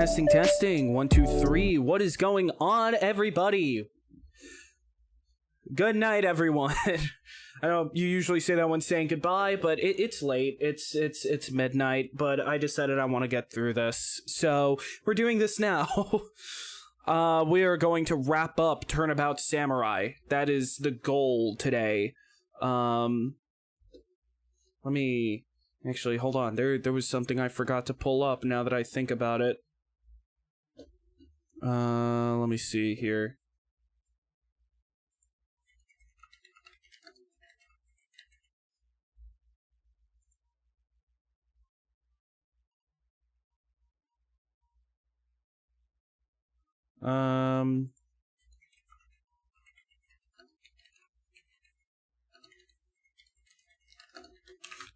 Testing, testing. 1, 2, 3. What is going on, everybody? Good night, everyone. I know you usually say that when saying goodbye, but it's late. It's midnight, but I decided I want to get through this. So we're doing this now. We are going to wrap up Turnabout Samurai. That is the goal today. Let me actually hold on. There was something I forgot to pull up now that I think about it. Let me see here.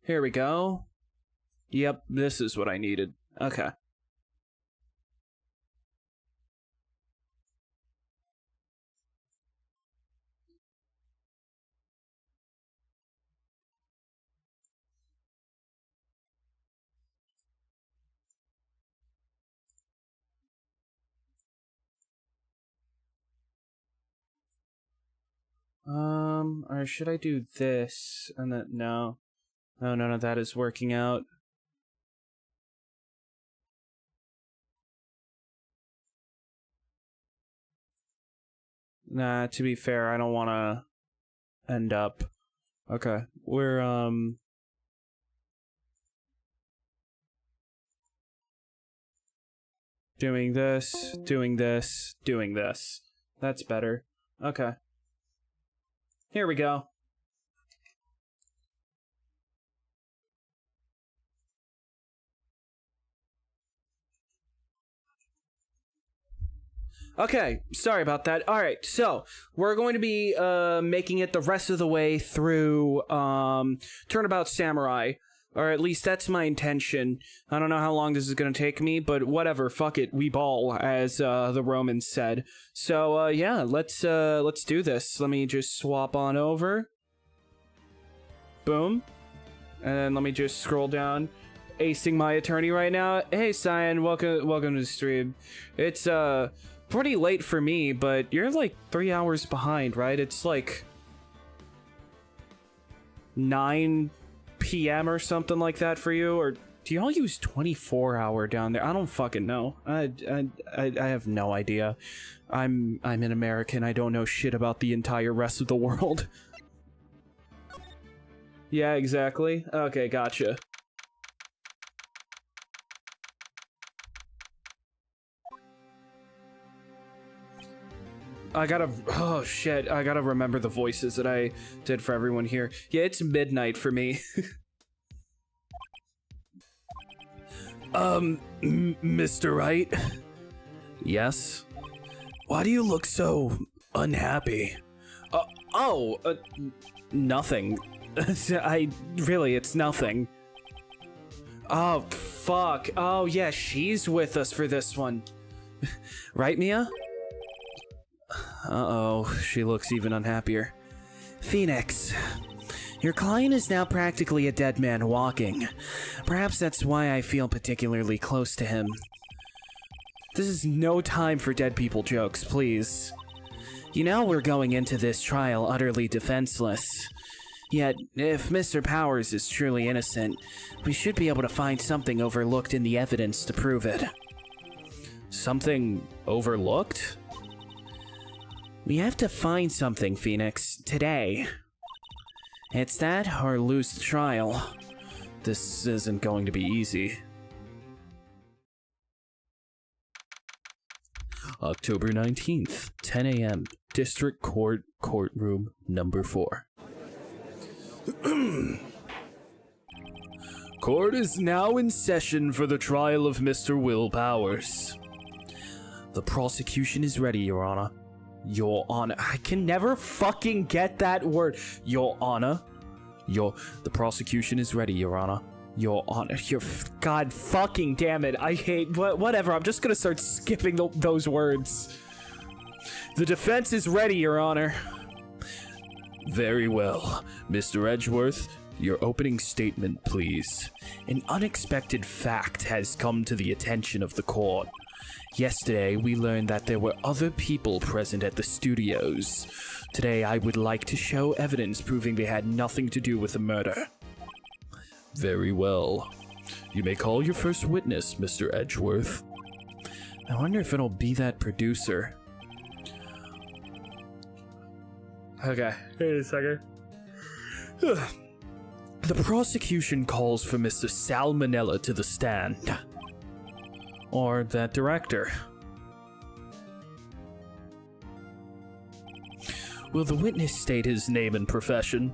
Here we go. Yep, this is what I needed. Okay. Or should I do this and then no. No, that is working out. Nah, to be fair, I don't want to end up. Okay, we're, doing this, doing this, doing this. That's better. Okay. Here we go. Okay, sorry about that. Alright, so we're going to be making it the rest of the way through Turnabout Samurai. Or at least that's my intention. I don't know how long this is going to take me, but whatever, fuck it, we ball, as the Romans said. So yeah, let's do this. Let me just swap on over. Boom. And then let me just scroll down. Acing my attorney right now. Hey Cyan, welcome to the stream. It's pretty late for me, but you're like 3 hours behind, right? It's like 9 p.m. or something like that for you, or do y'all use 24-hour down there? I don't fucking know. I have no idea. I'm an American. I don't know shit about the entire rest of the world. Yeah, exactly. Okay, gotcha. Oh shit, I gotta remember the voices that I did for everyone here. Yeah, it's midnight for me. Mr. Wright? Yes? Why do you look so unhappy? Nothing. It's nothing. Oh, fuck. Oh, yeah, she's with us for this one. Right, Mia? Uh-oh, she looks even unhappier. Phoenix, your client is now practically a dead man walking. Perhaps that's why I feel particularly close to him. This is no time for dead people jokes, please. You know we're going into this trial utterly defenseless. Yet, if Mr. Powers is truly innocent, we should be able to find something overlooked in the evidence to prove it. Something overlooked? We have to find something, Phoenix, today. It's that or lose the trial. This isn't going to be easy. October 19th, 10 a.m., District Court, Courtroom Number 4. Court is now in session for the trial of Mr. Will Powers. The prosecution is ready, Your Honor. Your Honor. I can never fucking get that word. Your Honor. The prosecution is ready, Your Honor. Your Honor. God fucking damn it. I hate... Whatever. I'm just gonna start skipping those words. The defense is ready, Your Honor. Very well. Mr. Edgeworth, your opening statement, please. An unexpected fact has come to the attention of the court. Yesterday, we learned that there were other people present at the studios. Today, I would like to show evidence proving they had nothing to do with the murder. Very well. You may call your first witness, Mr. Edgeworth. I wonder if it'll be that producer. Okay, wait a second. The prosecution calls for Mr. Salmonella to the stand. Or that director. Will the witness state his name and profession?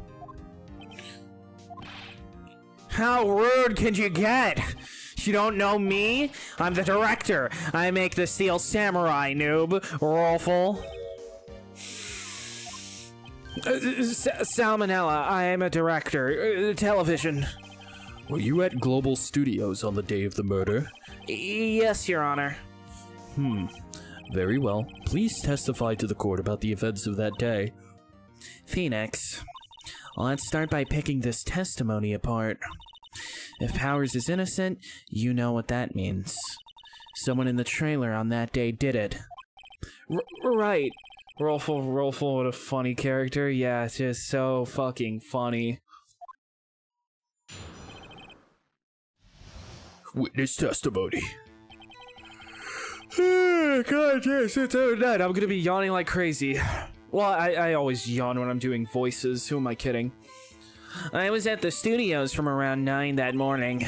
How rude can you get? You don't know me? I'm the director. I make the Steel Samurai, noob. Rolful. Salmonella, I am a director. Television. Were you at Global Studios on the day of the murder? Yes, Your Honor. Very well. Please testify to the court about the events of that day. Phoenix. Let's start by picking this testimony apart. If Powers is innocent, you know what that means. Someone in the trailer on that day did it. Right. Rolful, what a funny character. Yeah, it's just so fucking funny. Witness testimony. God, yes, it's out night. I'm gonna be yawning like crazy. Well, I always yawn when I'm doing voices. Who am I kidding? I was at the studios from around 9 that morning.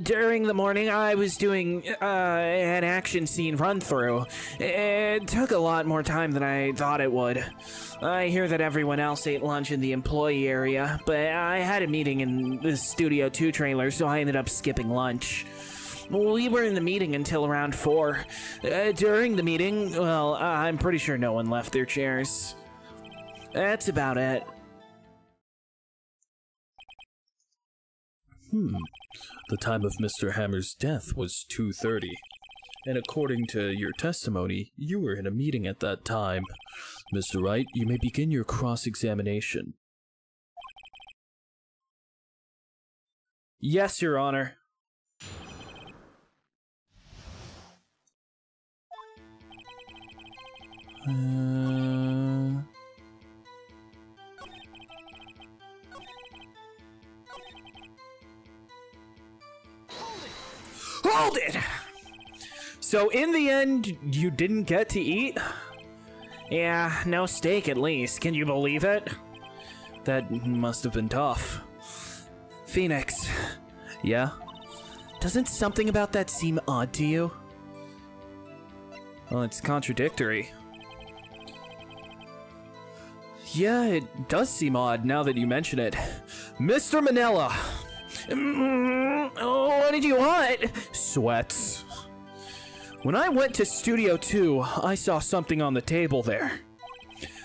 During the morning, I was doing an action scene run-through. It took a lot more time than I thought it would. I hear that everyone else ate lunch in the employee area, but I had a meeting in the Studio 2 trailer, so I ended up skipping lunch. We were in the meeting until around 4. During the meeting, well, I'm pretty sure no one left their chairs. That's about it. The time of Mr. Hammer's death was 2:30, and according to your testimony, you were in a meeting at that time. Mr. Wright, you may begin your cross-examination. Yes, Your Honor. Hold it! So in the end, you didn't get to eat? Yeah, no steak at least. Can you believe it? That must have been tough. Phoenix. Yeah? Doesn't something about that seem odd to you? Well, it's contradictory. Yeah, it does seem odd now that you mention it. Mr. Manila! What did you want? Sweats. When I went to Studio 2, I saw something on the table there.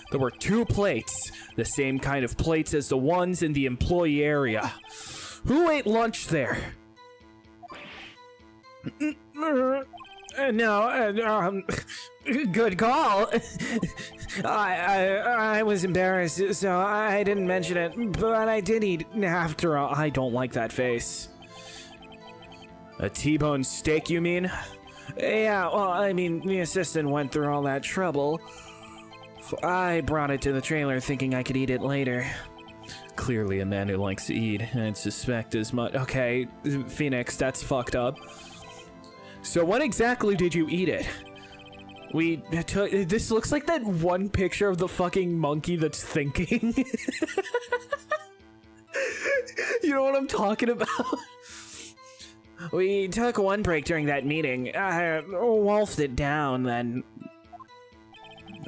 There were 2 plates, the same kind of plates as the ones in the employee area. Who ate lunch there? No, good call. I was embarrassed, so I didn't mention it, but I did eat after all. I don't like that face. A T-bone steak, you mean? Yeah, well, I mean, the assistant went through all that trouble. I brought it to the trailer thinking I could eat it later. Clearly a man who likes to eat, I'd suspect as much. Okay, Phoenix, that's fucked up. So when exactly did you eat it? We took... This looks like that one picture of the fucking monkey that's thinking. You know what I'm talking about? We took one break during that meeting. Wolfed it down, then...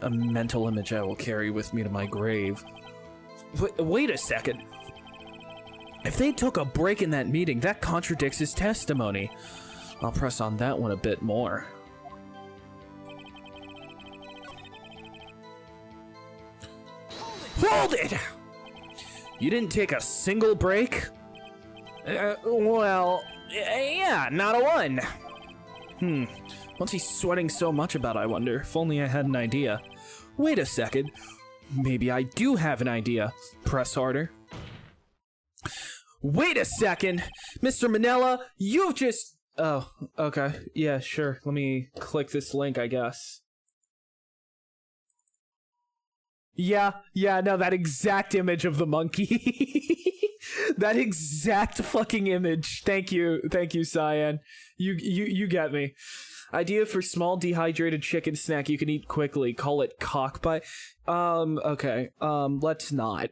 A mental image I will carry with me to my grave. Wait a second. If they took a break in that meeting, that contradicts his testimony. I'll press on that one a bit more. Hold it! You didn't take a single break? Well, yeah, not a one. What's he sweating so much about, I wonder? If only I had an idea. Wait a second. Maybe I do have an idea. Press harder. Wait a second! Mr. Manila, you've just Oh, okay. Yeah, sure. Let me click this link, I guess. Yeah, no, that exact image of the monkey. That exact fucking image. Thank you, Cyan. You get me. Idea for small dehydrated chicken snack you can eat quickly. Call it cockpie. Okay. Let's not.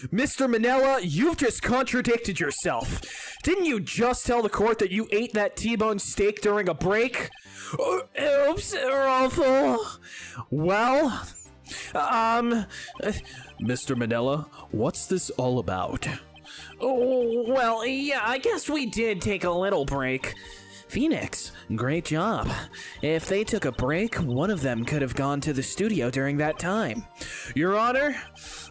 Mr. Manella, you've just contradicted yourself. Didn't you just tell the court that you ate that T-bone steak during a break? Oops, awful. Well, Mr. Manella, what's this all about? Oh, well, yeah, I guess we did take a little break. Phoenix, great job. If they took a break, one of them could have gone to the studio during that time. Your Honor,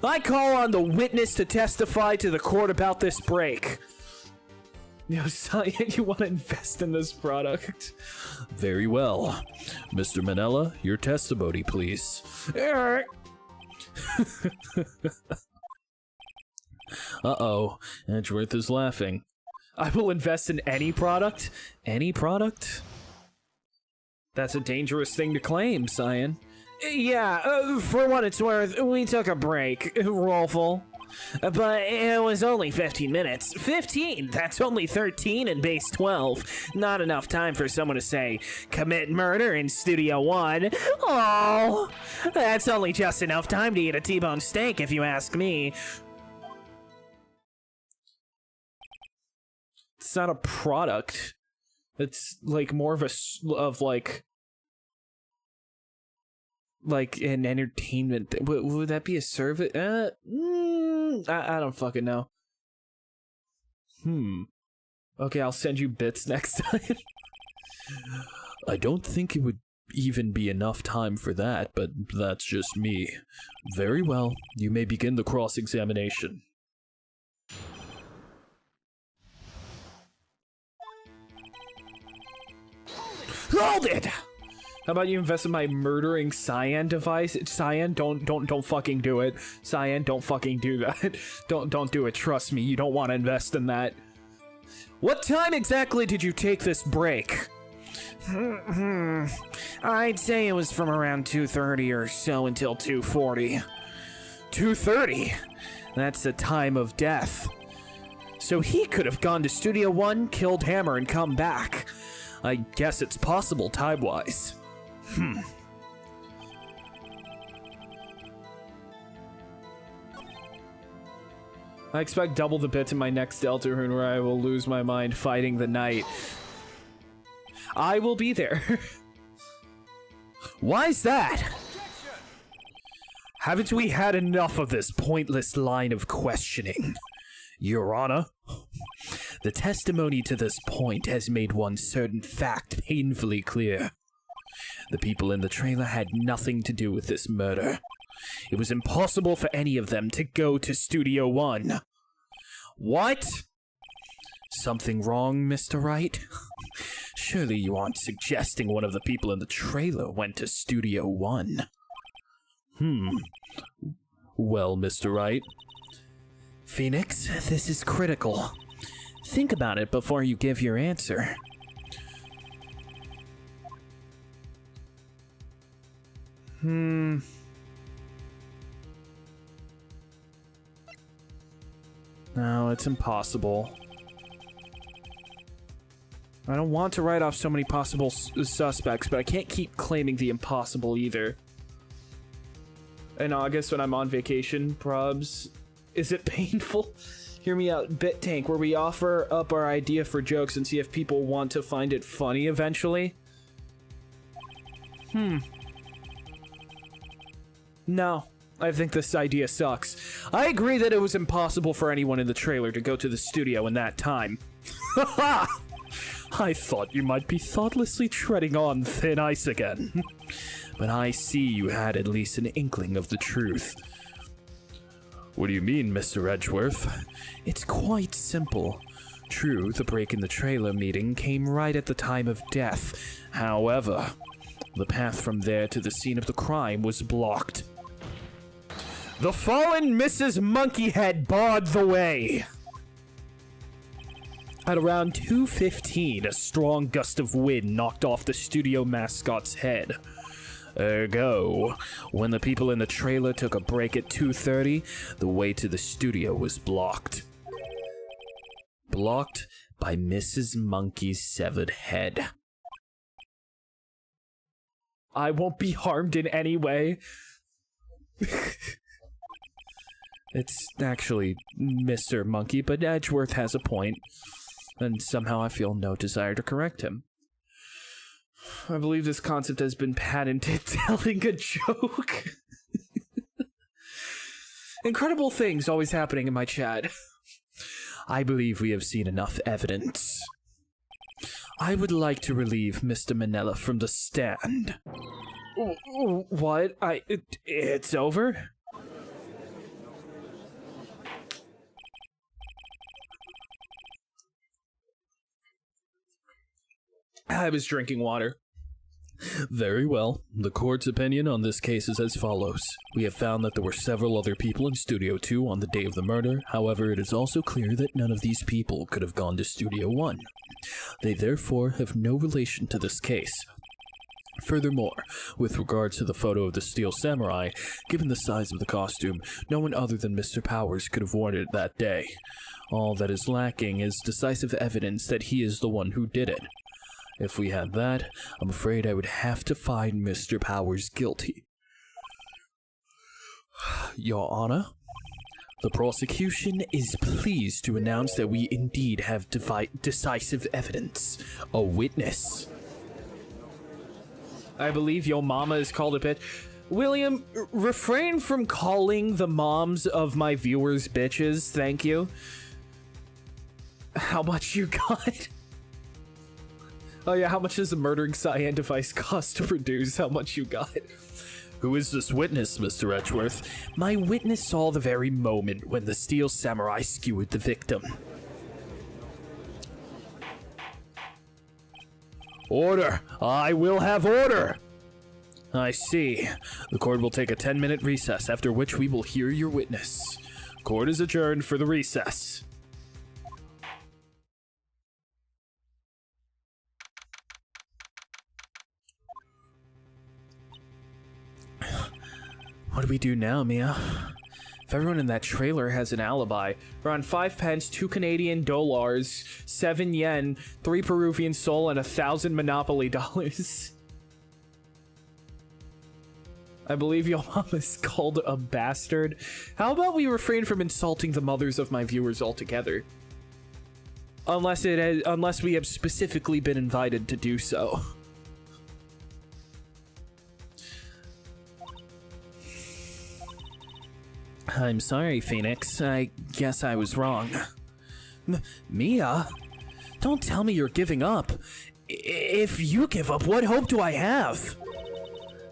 I call on the witness to testify to the court about this break. Yo, Cyan, you want to invest in this product? Very well. Mr. Manella, your testimony, please. Uh-oh, Edgeworth is laughing. I will invest in any product? Any product? That's a dangerous thing to claim, Cyan. Yeah, for what it's worth, we took a break, Rolful. But it was only 15 minutes. 15? That's only 13 in base 12. Not enough time for someone to say, commit murder in Studio 1. Oh, that's only just enough time to eat a T-bone steak, if you ask me. It's not a product. It's like more of like an entertainment thing. Would that be a service? I don't fucking know. Okay, I'll send you bits next time. I don't think it would even be enough time for that, but that's just me. Very well, you may begin the cross-examination. Hold it! How about you invest in my murdering Cyan device? Cyan, don't fucking do it. Cyan, don't fucking do that. Don't do it. Trust me, you don't want to invest in that. What time exactly did you take this break? I'd say it was from around 2:30 or so until 2:40. 2:30? That's the time of death. So he could have gone to Studio 1, killed Hammer, and come back. I guess it's possible time-wise. I expect double the bits in my next Deltarune where I will lose my mind fighting the knight. I will be there. Why's that? Haven't we had enough of this pointless line of questioning? Your Honor, the testimony to this point has made one certain fact painfully clear. The people in the trailer had nothing to do with this murder. It was impossible for any of them to go to Studio 1. What? Something wrong, Mr. Wright? Surely you aren't suggesting one of the people in the trailer went to Studio 1. Well, Mr. Wright. Phoenix, this is critical. Think about it before you give your answer. No, it's impossible. I don't want to write off so many possible suspects, but I can't keep claiming the impossible either. In August, when I'm on vacation, probs, is it painful? Hear me out, Bit Tank, where we offer up our idea for jokes and see if people want to find it funny eventually. No, I think this idea sucks. I agree that it was impossible for anyone in the trailer to go to the studio in that time. Haha! I thought you might be thoughtlessly treading on thin ice again. But I see you had at least an inkling of the truth. What do you mean, Mr. Edgeworth? It's quite simple. True, the break in the trailer meeting came right at the time of death. However, the path from there to the scene of the crime was blocked. The fallen Mrs. Monkeyhead barred the way. At around 2:15, a strong gust of wind knocked off the studio mascot's head. Ergo, when the people in the trailer took a break at 2:30, the way to the studio was blocked. Blocked by Mrs. Monkey's severed head. I won't be harmed in any way. It's actually Mr. Monkey, but Edgeworth has a point, and somehow I feel no desire to correct him. I believe this concept has been patented telling a joke. Incredible things always happening in my chat. I believe we have seen enough evidence. I would like to relieve Mr. Manella from the stand. What? It's over? I was drinking water. Very well. The court's opinion on this case is as follows. We have found that there were several other people in Studio 2 on the day of the murder. However, it is also clear that none of these people could have gone to Studio 1. They therefore have no relation to this case. Furthermore, with regards to the photo of the Steel Samurai, given the size of the costume, no one other than Mr. Powers could have worn it that day. All that is lacking is decisive evidence that he is the one who did it. If we had that, I'm afraid I would have to find Mr. Powers guilty. Your Honor, the prosecution is pleased to announce that we indeed have decisive evidence. A witness. I believe your mama is called a bitch. William, refrain from calling the moms of my viewers bitches, thank you. How much you got? Oh yeah, how much does a murdering cyan device cost to produce? How much you got? Who is this witness, Mr. Edgeworth? My witness saw the very moment when the Steel Samurai skewered the victim. Order! I will have order! I see. The court will take a 10-minute recess, after which we will hear your witness. Court is adjourned for the recess. What do we do now, Mia? If everyone in that trailer has an alibi, around 5 pence, 2 Canadian dollars, 7 yen, 3 Peruvian sol, and 1,000 Monopoly dollars. I believe your mom is called a bastard. How about we refrain from insulting the mothers of my viewers altogether? Unless we have specifically been invited to do so. I'm sorry, Phoenix. I guess I was wrong. Mia? Don't tell me you're giving up. If you give up, what hope do I have?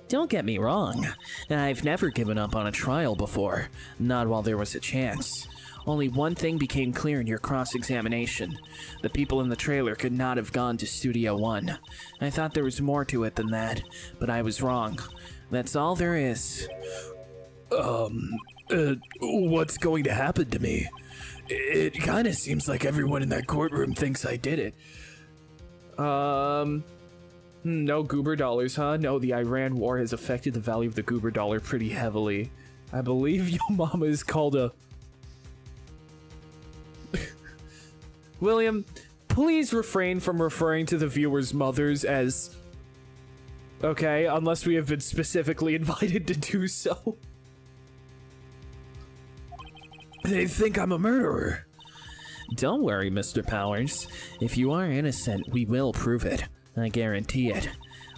Don't get me wrong. I've never given up on a trial before. Not while there was a chance. Only one thing became clear in your cross-examination. The people in the trailer could not have gone to Studio 1. I thought there was more to it than that, but I was wrong. That's all there is. What's going to happen to me? It kind of seems like everyone in that courtroom thinks I did it. No goober dollars, huh? No, the Iran war has affected the value of the goober dollar pretty heavily. I believe your mama is called a... William, please refrain from referring to the viewers' mothers as... Okay, unless we have been specifically invited to do so. They think I'm a murderer. Don't worry, Mr. Powers. If you are innocent, we will prove it. I guarantee it.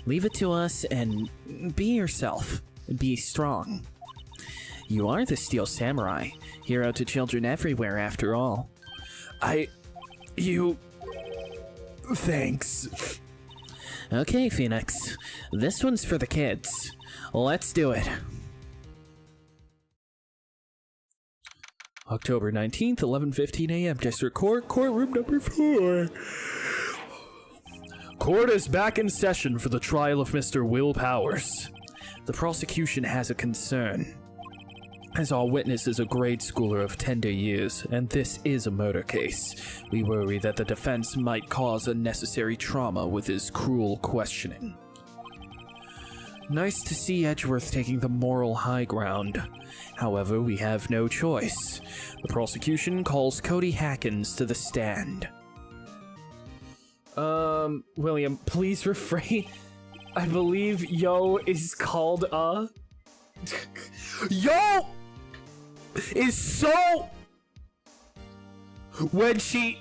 Leave it to us and be yourself. Be strong. You are the Steel Samurai. Hero to children everywhere, after all. Thanks. Okay, Phoenix. This one's for the kids. Let's do it. October 19th, 11:15 a.m. District Court, courtroom number 4. Court is back in session for the trial of Mr. Will Powers. The prosecution has a concern. As our witness is a grade schooler of tender years, and this is a murder case, we worry that the defense might cause unnecessary trauma with his cruel questioning. Nice to see Edgeworth taking the moral high ground. However, we have no choice. The prosecution calls Cody Hackins to the stand. William, please refrain. I believe Yo is called Yo is so when she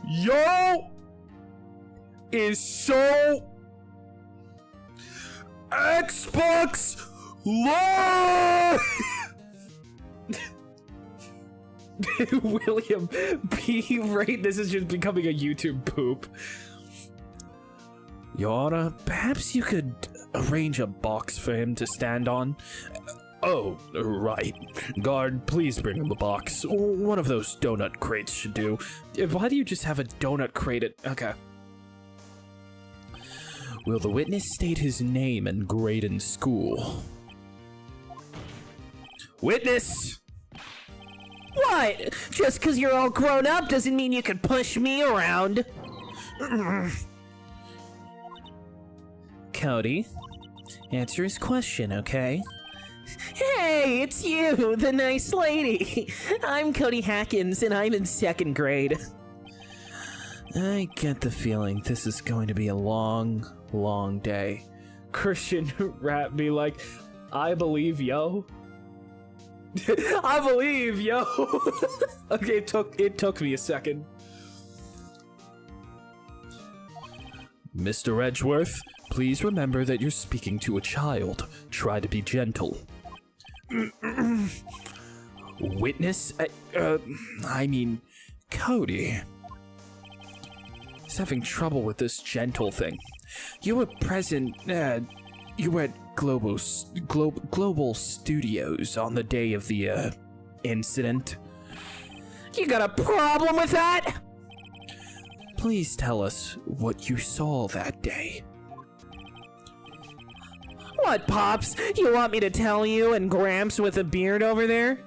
Yo is so Xbox Live. William, be right. This is just becoming a YouTube poop. Your Honor, perhaps you could arrange a box for him to stand on. Oh, right. Guard, please bring him a box. One of those donut crates should do. Why do you just have a donut crate at... Okay. Will the witness state his name and grade in school? Witness! What? Just because you're all grown up doesn't mean you can push me around. Cody, answer his question, okay? Hey, it's you, the nice lady. I'm Cody Hackins, and I'm in 2nd grade. I get the feeling this is going to be a long, long day. Christian Rat be like, I believe Yo. I believe Yo. Okay, it took me a second. Mr. Edgeworth, please remember that you're speaking to a child. Try to be gentle. Witness? I mean, Cody. He's having trouble with this gentle thing. You were present, you were at Global Studios on the day of the, incident. You got a problem with that? Please tell us what you saw that day. What, Pops? You want me to tell you and Gramps with a beard over there?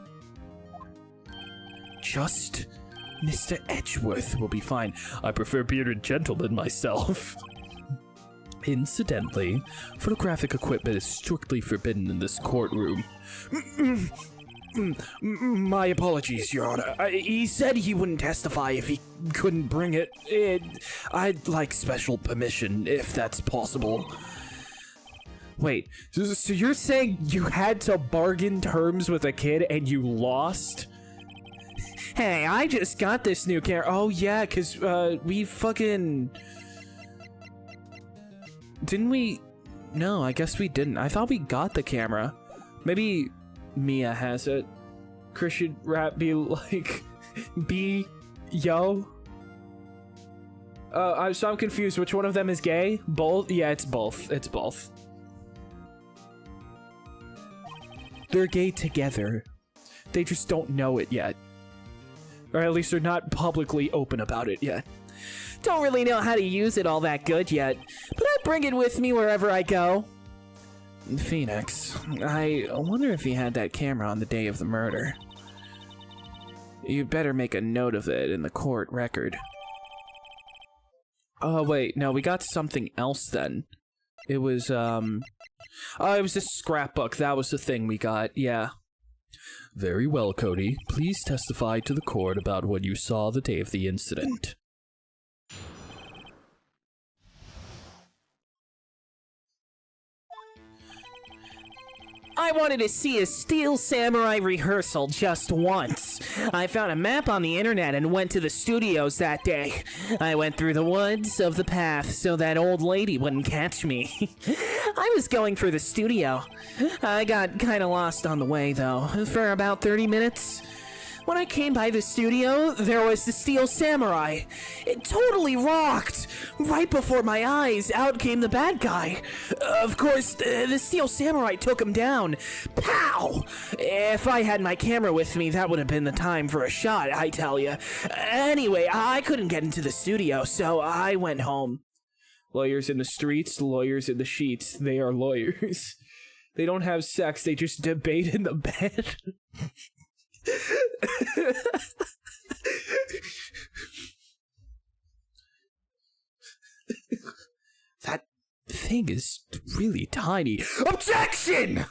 Just Mr. Edgeworth will be fine. I prefer bearded gentlemen myself. Incidentally, photographic equipment is strictly forbidden in this courtroom. My apologies, Your Honor. He said he wouldn't testify if he couldn't bring it. I'd like special permission, if that's possible. Wait, so you're saying you had to bargain terms with a kid and you lost? Hey, I just got this new camera. Oh, yeah, because we fucking... Didn't we? No, I guess we didn't. I thought we got the camera. Maybe Mia has it. Christian Rat be like, Yo. So I'm confused. Which one of them is gay? Both? Yeah, it's both. It's both. They're gay together. They just don't know it yet. Or at least they're not publicly open about it yet. Don't really know how to use it all that good yet, but I bring it with me wherever I go. Phoenix, I wonder if he had that camera on the day of the murder. You better make a note of it in the court record. Oh, wait, no, we got something else then. It was, oh, it was a scrapbook. That was the thing we got, yeah. Very well, Cody. Please testify to the court about what you saw the day of the incident. I wanted to see a Steel Samurai rehearsal just once. I found a map on the internet and went to the studios that day. I went through the woods of the path so that old lady wouldn't catch me. I was going for the studio. I got kinda lost on the way though, for about 30 minutes. When I came by the studio, there was the Steel Samurai. It totally rocked! Right before my eyes, out came the bad guy. Of course, the Steel Samurai took him down. Pow! If I had my camera with me, that would have been the time for a shot, I tell ya. Anyway, I couldn't get into the studio, so I went home. Lawyers in the streets, lawyers in the sheets. They are lawyers. They don't have sex, they just debate in the bed. That thing is really tiny. Objection!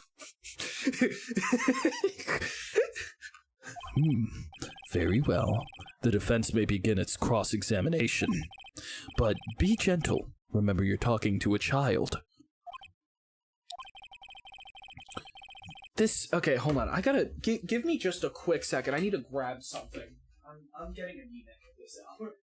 Very well. The defense may begin its cross-examination. But be gentle. Remember, you're talking to a child. Okay, hold on. I gotta... give me just a quick second. I need to grab something. I'm getting anemic at this hour.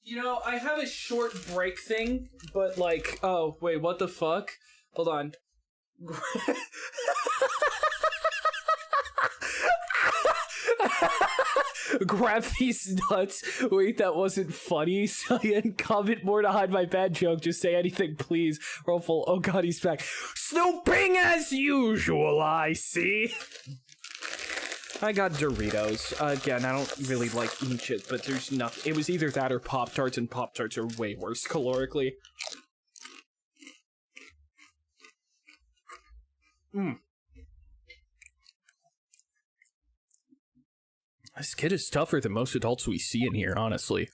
You know, I have a short break thing, but like, oh, wait, what the fuck? Hold on. Grab these nuts. Wait, that wasn't funny. Cyan, comment more to hide my bad joke. Just say anything, please. Ruffle, oh god, he's back. Snooping as usual, I see. I got Doritos. Again, I don't really like eating shit, but there's nothing. It was either that or Pop-Tarts, and Pop-Tarts are way worse calorically. This kid is tougher than most adults we see in here, honestly.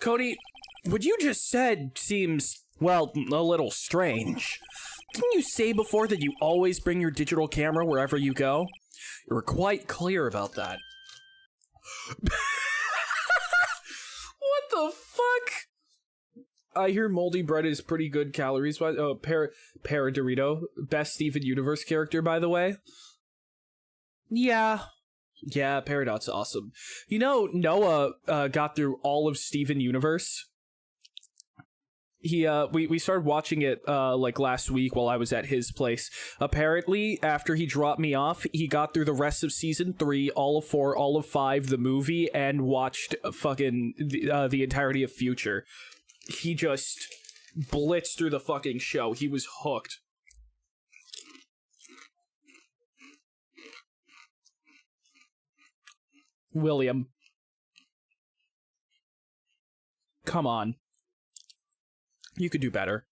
Cody, what you just said seems, well, a little strange. Didn't you say before that you always bring your digital camera wherever you go? You were quite clear about that. What the fuck? I hear moldy bread is pretty good calories-wise. Oh, Paradorito. Best Steven Universe character, by the way. Yeah, Peridot's awesome. You know, Noah got through all of Steven Universe. We started watching it like last week while I was at his place. Apparently, after he dropped me off, he got through the rest of season 3, all of 4, all of 5, the movie, and watched fucking the entirety of Future. He just blitzed through the fucking show. He was hooked. William. Come on. You could do better.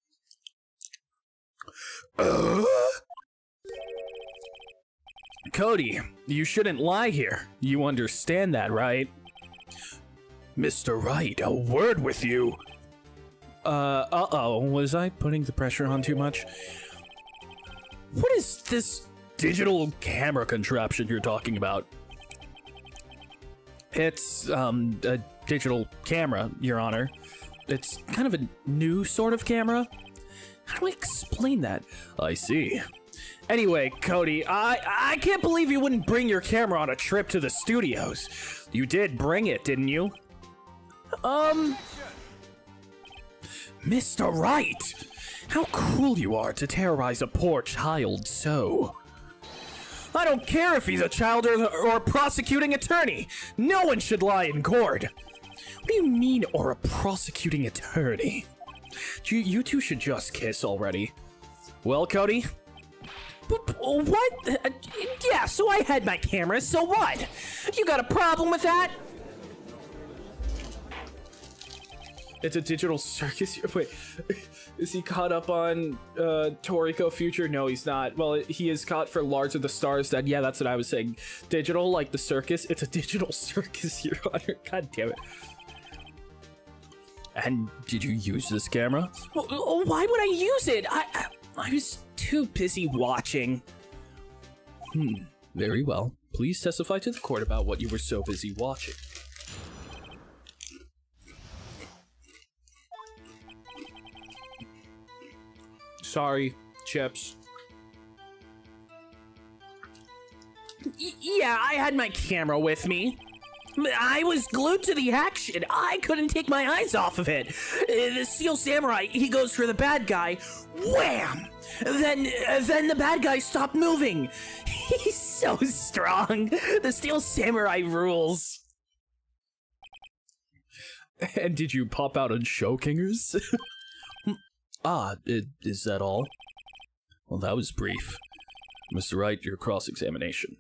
Cody, you shouldn't lie here. You understand that, right? Mr. Wright, a word with you. Uh-oh. Was I putting the pressure on too much? What is this digital camera contraption you're talking about? It's, a digital camera, Your Honor. It's kind of a new sort of camera. How do I explain that? I see. Anyway, Cody, I can't believe you wouldn't bring your camera on a trip to the studios. You did bring it, didn't you? Mr. Wright! How cruel you are to terrorize a poor child so. I don't care if he's a child or a prosecuting attorney. No one should lie in court. What do you mean, or a prosecuting attorney? You two should just kiss already. Well, Cody, What? Yeah, so I had my camera, so what? You got a problem with that? It's a digital circus. Wait, is he caught up on Toriko Future? No, he's not. Well, he is caught for Lars of the Stars. That, yeah, that's what I was saying. Digital, like the circus. It's a digital circus, Your Honor. God damn it. And did you use this camera? Well, why would I use it? I was too busy watching. Very well. Please testify to the court about what you were so busy watching. Sorry, Chips. Yeah, I had my camera with me. I was glued to the action. I couldn't take my eyes off of it. The Steel Samurai, he goes for the bad guy. Wham! Then the bad guy stopped moving. He's so strong. The Steel Samurai rules. And did you pop out on Showkingers? Is that all? Well, that was brief. Mr. Wright, your cross-examination.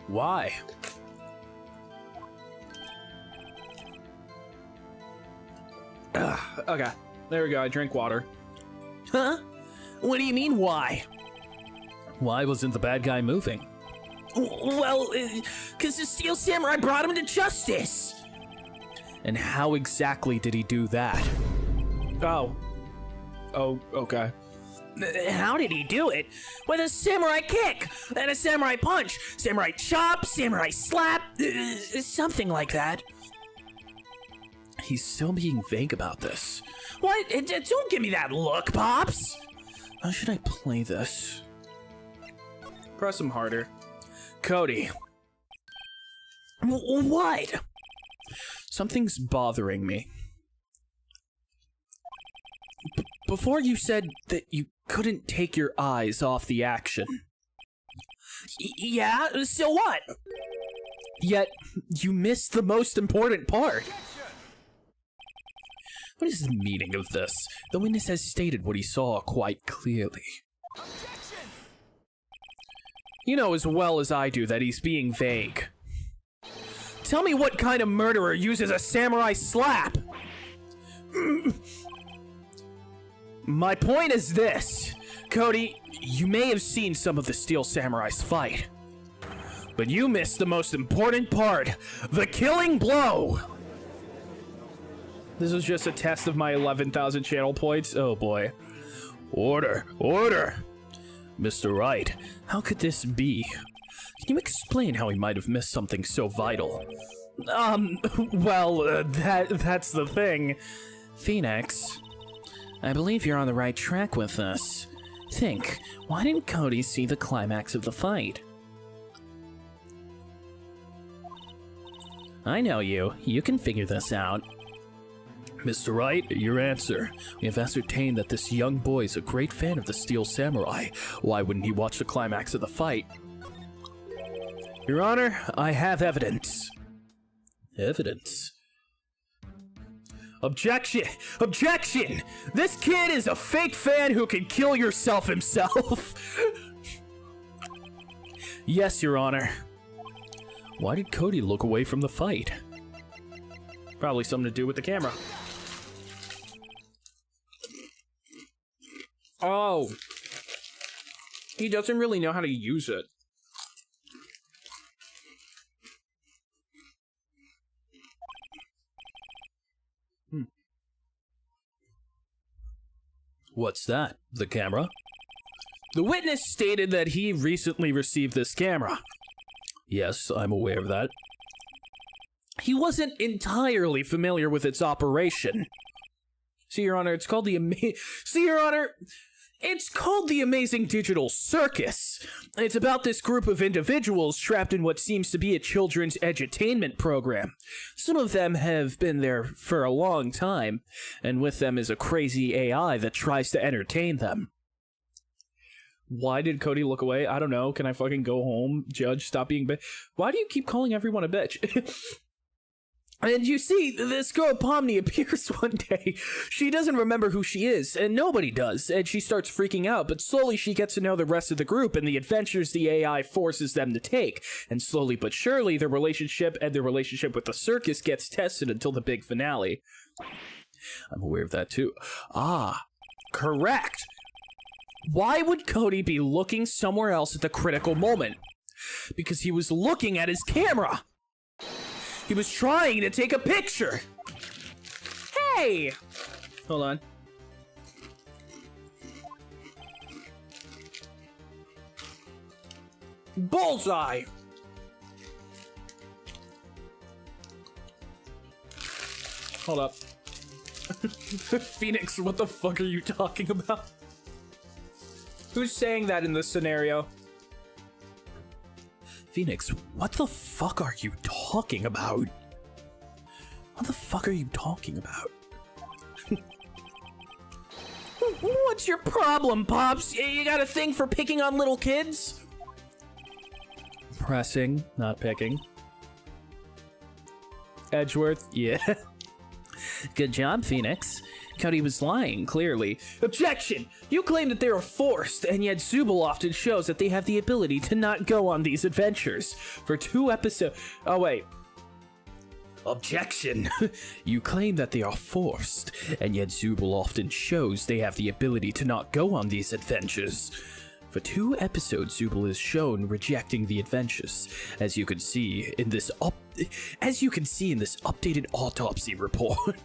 Why? Okay, there we go. I drank water. Huh? What do you mean, why? Why wasn't the bad guy moving? Well, because the Steel Samurai brought him to justice. And how exactly did he do that? Oh, okay. How did he do it? With a samurai kick, and a samurai punch, samurai chop, samurai slap, something like that. He's still being vague about this. What? Don't give me that look, Pops. How should I play this? Press him harder. Cody. What? Something's bothering me. Before you said that you couldn't take your eyes off the action. Yeah, so what? Yet, you missed the most important part. What is the meaning of this? The witness has stated what he saw quite clearly. You know as well as I do that he's being vague. Tell me what kind of murderer uses a samurai slap? My point is this. Cody, you may have seen some of the Steel Samurais fight, but you missed the most important part, the killing blow. This was just a test of my 11,000 channel points. Oh boy. Order, order. Mr. Wright, how could this be? Can you explain how he might have missed something so vital? Well, that's the thing. Phoenix, I believe you're on the right track with this. Think, why didn't Cody see the climax of the fight? I know you. You can figure this out. Mr. Wright, your answer. We have ascertained that this young boy is a great fan of the Steel Samurai. Why wouldn't he watch the climax of the fight? Your Honor, I have evidence. Evidence? Objection! Objection! This kid is a fake fan who can kill yourself himself! Yes, Your Honor. Why did Cody look away from the fight? Probably something to do with the camera. Oh. He doesn't really know how to use it. What's that? The camera? The witness stated that he recently received this camera. Yes, I'm aware of that. He wasn't entirely familiar with its operation. See, Your Honor, it's called the See, Your Honor, It's called The Amazing Digital Circus. It's about this group of individuals trapped in what seems to be a children's edutainment program. Some of them have been there for a long time, and with them is a crazy AI that tries to entertain them. Why did Cody look away? I don't know. Can I fucking go home? Judge, stop being bitch. Why do you keep calling everyone a bitch? And you see, this girl Pomni appears one day. She doesn't remember who she is, and nobody does, and she starts freaking out, but slowly she gets to know the rest of the group and the adventures the AI forces them to take, and slowly but surely their relationship and their relationship with the circus gets tested until the big finale. I'm aware of that too. Ah, correct! Why would Cody be looking somewhere else at the critical moment? Because he was looking at his camera! He was trying to take a picture! Hey! Hold on. Bullseye! Hold up. Phoenix, what the fuck are you talking about? Who's saying that in this scenario? Phoenix, what the fuck are you talking about? What the fuck are you talking about? What's your problem, Pops? You got a thing for picking on little kids? Pressing, not picking. Edgeworth, yeah. Good job, Phoenix. Cody was lying, clearly. Objection! You claim that they are forced, and yet Zubul often shows that they have the ability to not go on these adventures. For 2 episodes... Oh, wait. Objection! You claim that they are forced, and yet Zubul often shows they have the ability to not go on these adventures. For 2 episodes, Zubul is shown rejecting the adventures, as you can see in this updated autopsy report.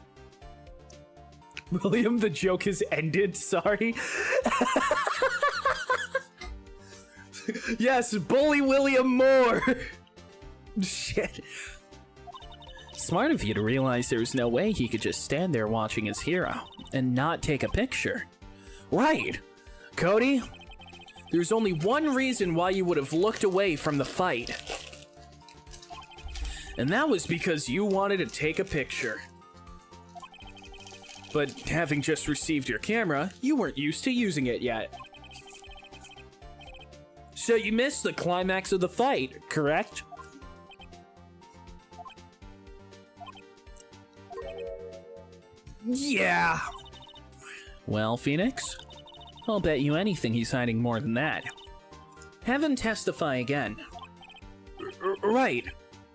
William, the joke has ended, sorry. Yes, bully William more. Shit. Smart of you to realize there's no way he could just stand there watching his hero and not take a picture. Right. Cody, there's only one reason why you would have looked away from the fight. And that was because you wanted to take a picture. But having just received your camera, you weren't used to using it yet. So you missed the climax of the fight, correct? Yeah. Well, Phoenix, I'll bet you anything he's hiding more than that. Have him testify again. Right.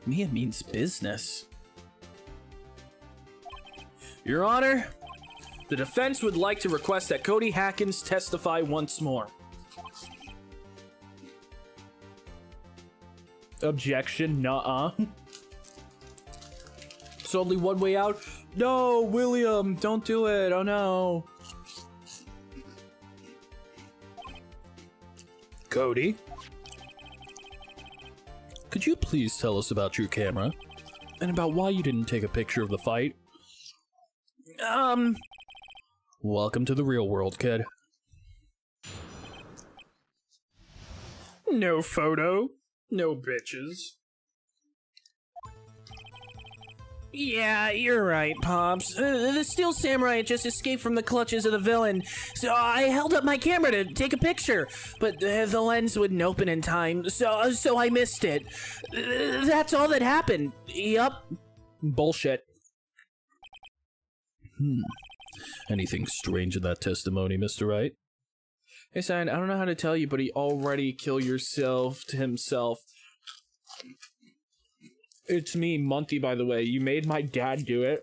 Mia means business. Your Honor, the defense would like to request that Cody Hackins testify once more. Objection, nuh-uh. It's only one way out. No, William, don't do it. Oh no. Cody? Could you please tell us about your camera? And about why you didn't take a picture of the fight? Welcome to the real world, kid. No photo. No bitches. Yeah, you're right, Pops. The Steel Samurai just escaped from the clutches of the villain, so I held up my camera to take a picture, but the lens wouldn't open in time, so I missed it. That's all that happened. Yup. Bullshit. Anything strange in that testimony, Mr. Wright? Hey, son, I don't know how to tell you, but he already killed yourself to himself. It's me, Monty, by the way. You made my dad do it.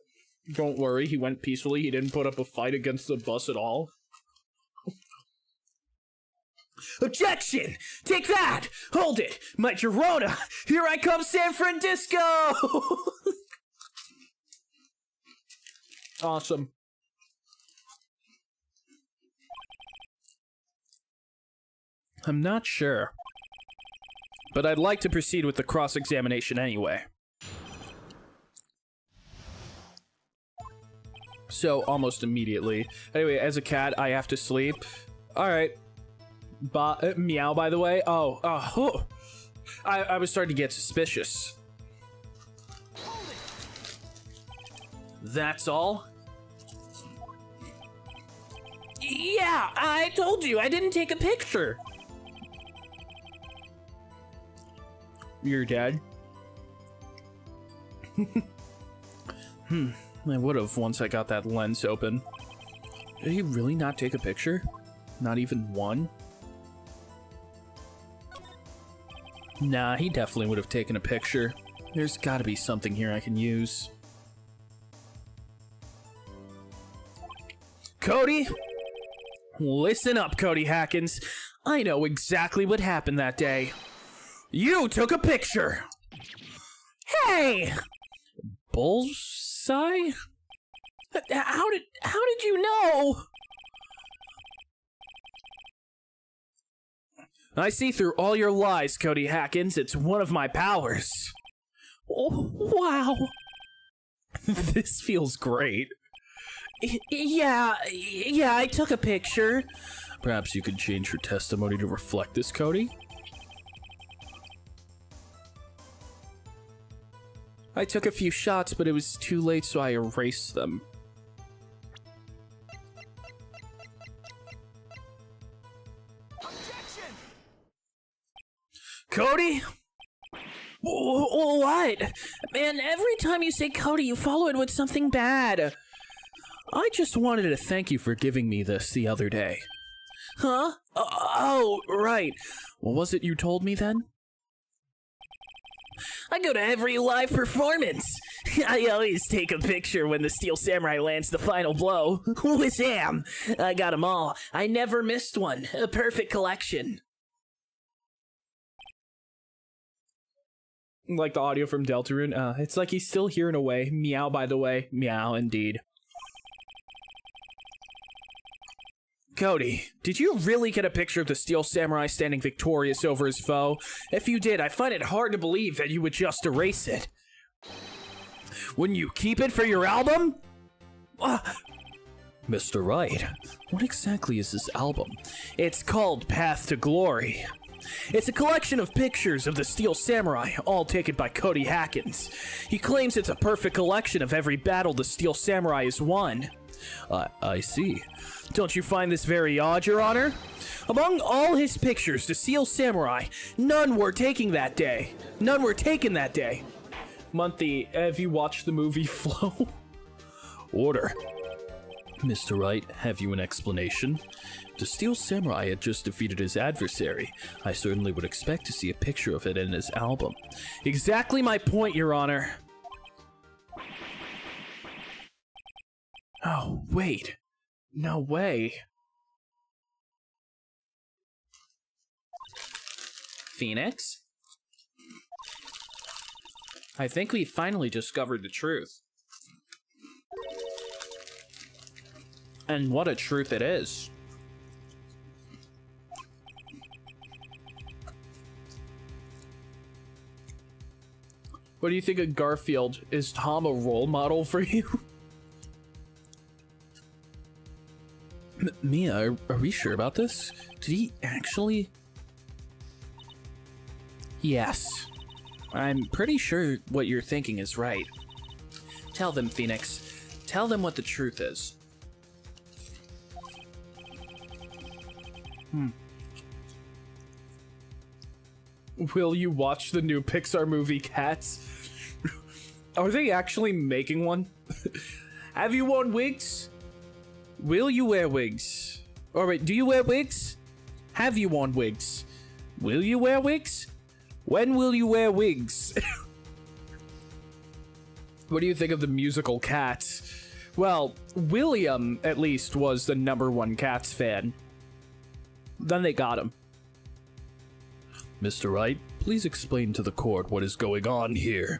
Don't worry, he went peacefully. He didn't put up a fight against the bus at all. Objection! Take that! Hold it! My Girona! Here I come, San Francisco! Awesome. I'm not sure, but I'd like to proceed with the cross-examination anyway. So, almost immediately. Anyway, as a cat, I have to sleep. Alright. Meow, by the way. I was starting to get suspicious. That's all? Yeah, I told you, I didn't take a picture. You're dead? I would have once I got that lens open. Did he really not take a picture? Not even one? Nah, he definitely would have taken a picture. There's gotta be something here I can use. Cody? Listen up, Cody Hackins. I know exactly what happened that day. You took a picture! Hey! Bullseye? How did you know? I see through all your lies, Cody Hackins. It's one of my powers. Oh, wow. This feels great. Yeah, I took a picture. Perhaps you could change your testimony to reflect this, Cody? I took a few shots, but it was too late, so I erased them. Cody? What? Man, every time you say Cody, you follow it with something bad. I just wanted to thank you for giving me this the other day. Huh? Oh, right. What was it you told me then? I go to every live performance. I always take a picture when the Steel Samurai lands the final blow. Wazam! I got them all. I never missed one. A perfect collection. Like the audio from Deltarune. It's like he's still here in a way. Meow, by the way. Meow, indeed. Cody, did you really get a picture of the Steel Samurai standing victorious over his foe? If you did, I find it hard to believe that you would just erase it. Wouldn't you keep it for your album? Mr. Wright, what exactly is this album? It's called Path to Glory. It's a collection of pictures of the Steel Samurai, all taken by Cody Hackins. He claims it's a perfect collection of every battle the Steel Samurai has won. I see. Don't you find this very odd, Your Honor? Among all his pictures, the Steel Samurai, none were taken that day. Monty, have you watched the movie Flow? Order. Mr. Wright, have you an explanation? The Steel Samurai had just defeated his adversary. I certainly would expect to see a picture of it in his album. Exactly my point, Your Honor. Oh, wait. No way. Phoenix? I think we finally discovered the truth. And what a truth it is. What do you think of Garfield? Is Tom a role model for you? Mia, are we sure about this? Did he actually? Yes. I'm pretty sure what you're thinking is right. Tell them, Phoenix. Tell them what the truth is. Will you watch the new Pixar movie Cats? Are they actually making one? Have you worn wigs? Will you wear wigs? Alright, do you wear wigs? Have you worn wigs? Will you wear wigs? When will you wear wigs? What do you think of the musical Cats? Well, William, at least, was the #1 Cats fan. Then they got him. Mr. Wright, please explain to the court what is going on here.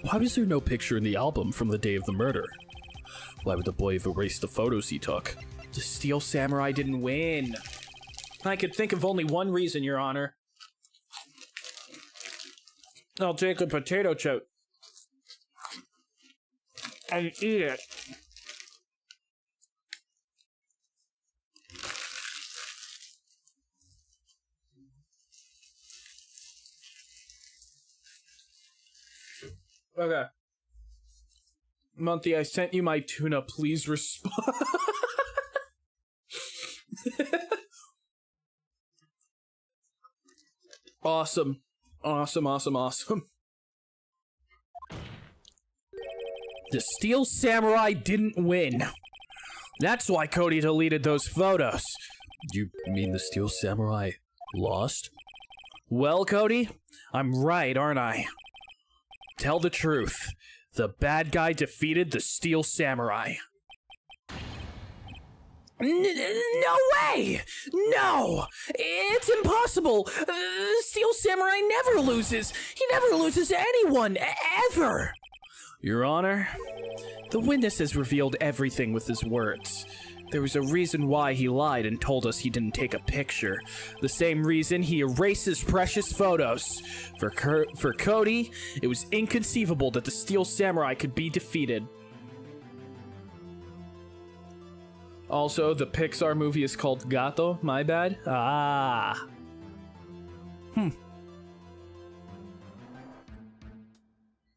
Why was there no picture in the album from the day of the murder? Why would the boy have erased the photos he took? The Steel Samurai didn't win. I could think of only one reason, Your Honor. I'll take a potato chip and eat it. Okay. Monty, I sent you my tuna. Please respond. Awesome. Awesome, awesome, awesome. The Steel Samurai didn't win. That's why Cody deleted those photos. You mean the Steel Samurai lost? Well, Cody, I'm right, aren't I? Tell the truth. The bad guy defeated the Steel Samurai. No way! No! It's impossible! Steel Samurai never loses! He never loses to anyone, ever! Your Honor, the witness has revealed everything with his words. There was a reason why he lied and told us he didn't take a picture. The same reason he erased his precious photos. For Cody, it was inconceivable that the Steel Samurai could be defeated. Also, the Pixar movie is called Gato. My bad. Ah.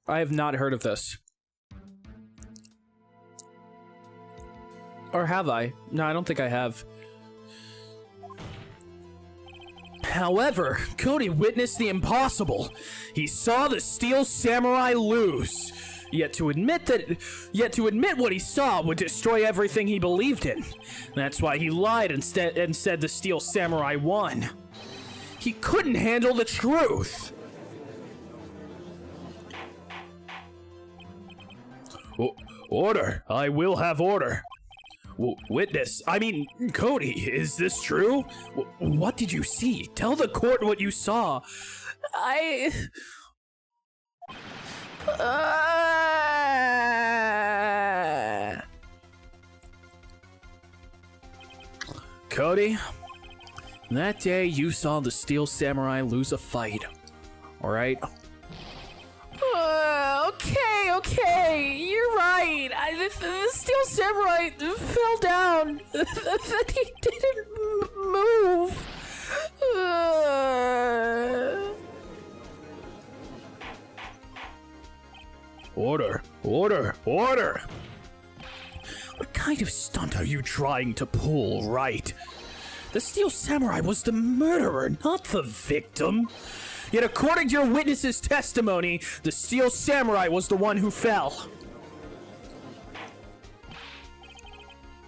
I have not heard of this. Or have I? No, I don't think I have. However, Cody witnessed the impossible. He saw the Steel Samurai lose. Yet to admit what he saw would destroy everything he believed in. That's why he lied and said the Steel Samurai won. He couldn't handle the truth. Order. I will have order. Cody, is this true? What did you see? Tell the court what you saw. Cody, that day you saw the Steel Samurai lose a fight, alright? Okay, you're right. The Steel Samurai fell down. He didn't move. Order. What kind of stunt are you trying to pull, right? The Steel Samurai was the murderer, not the victim. Yet according to your witness's testimony, the Steel Samurai was the one who fell.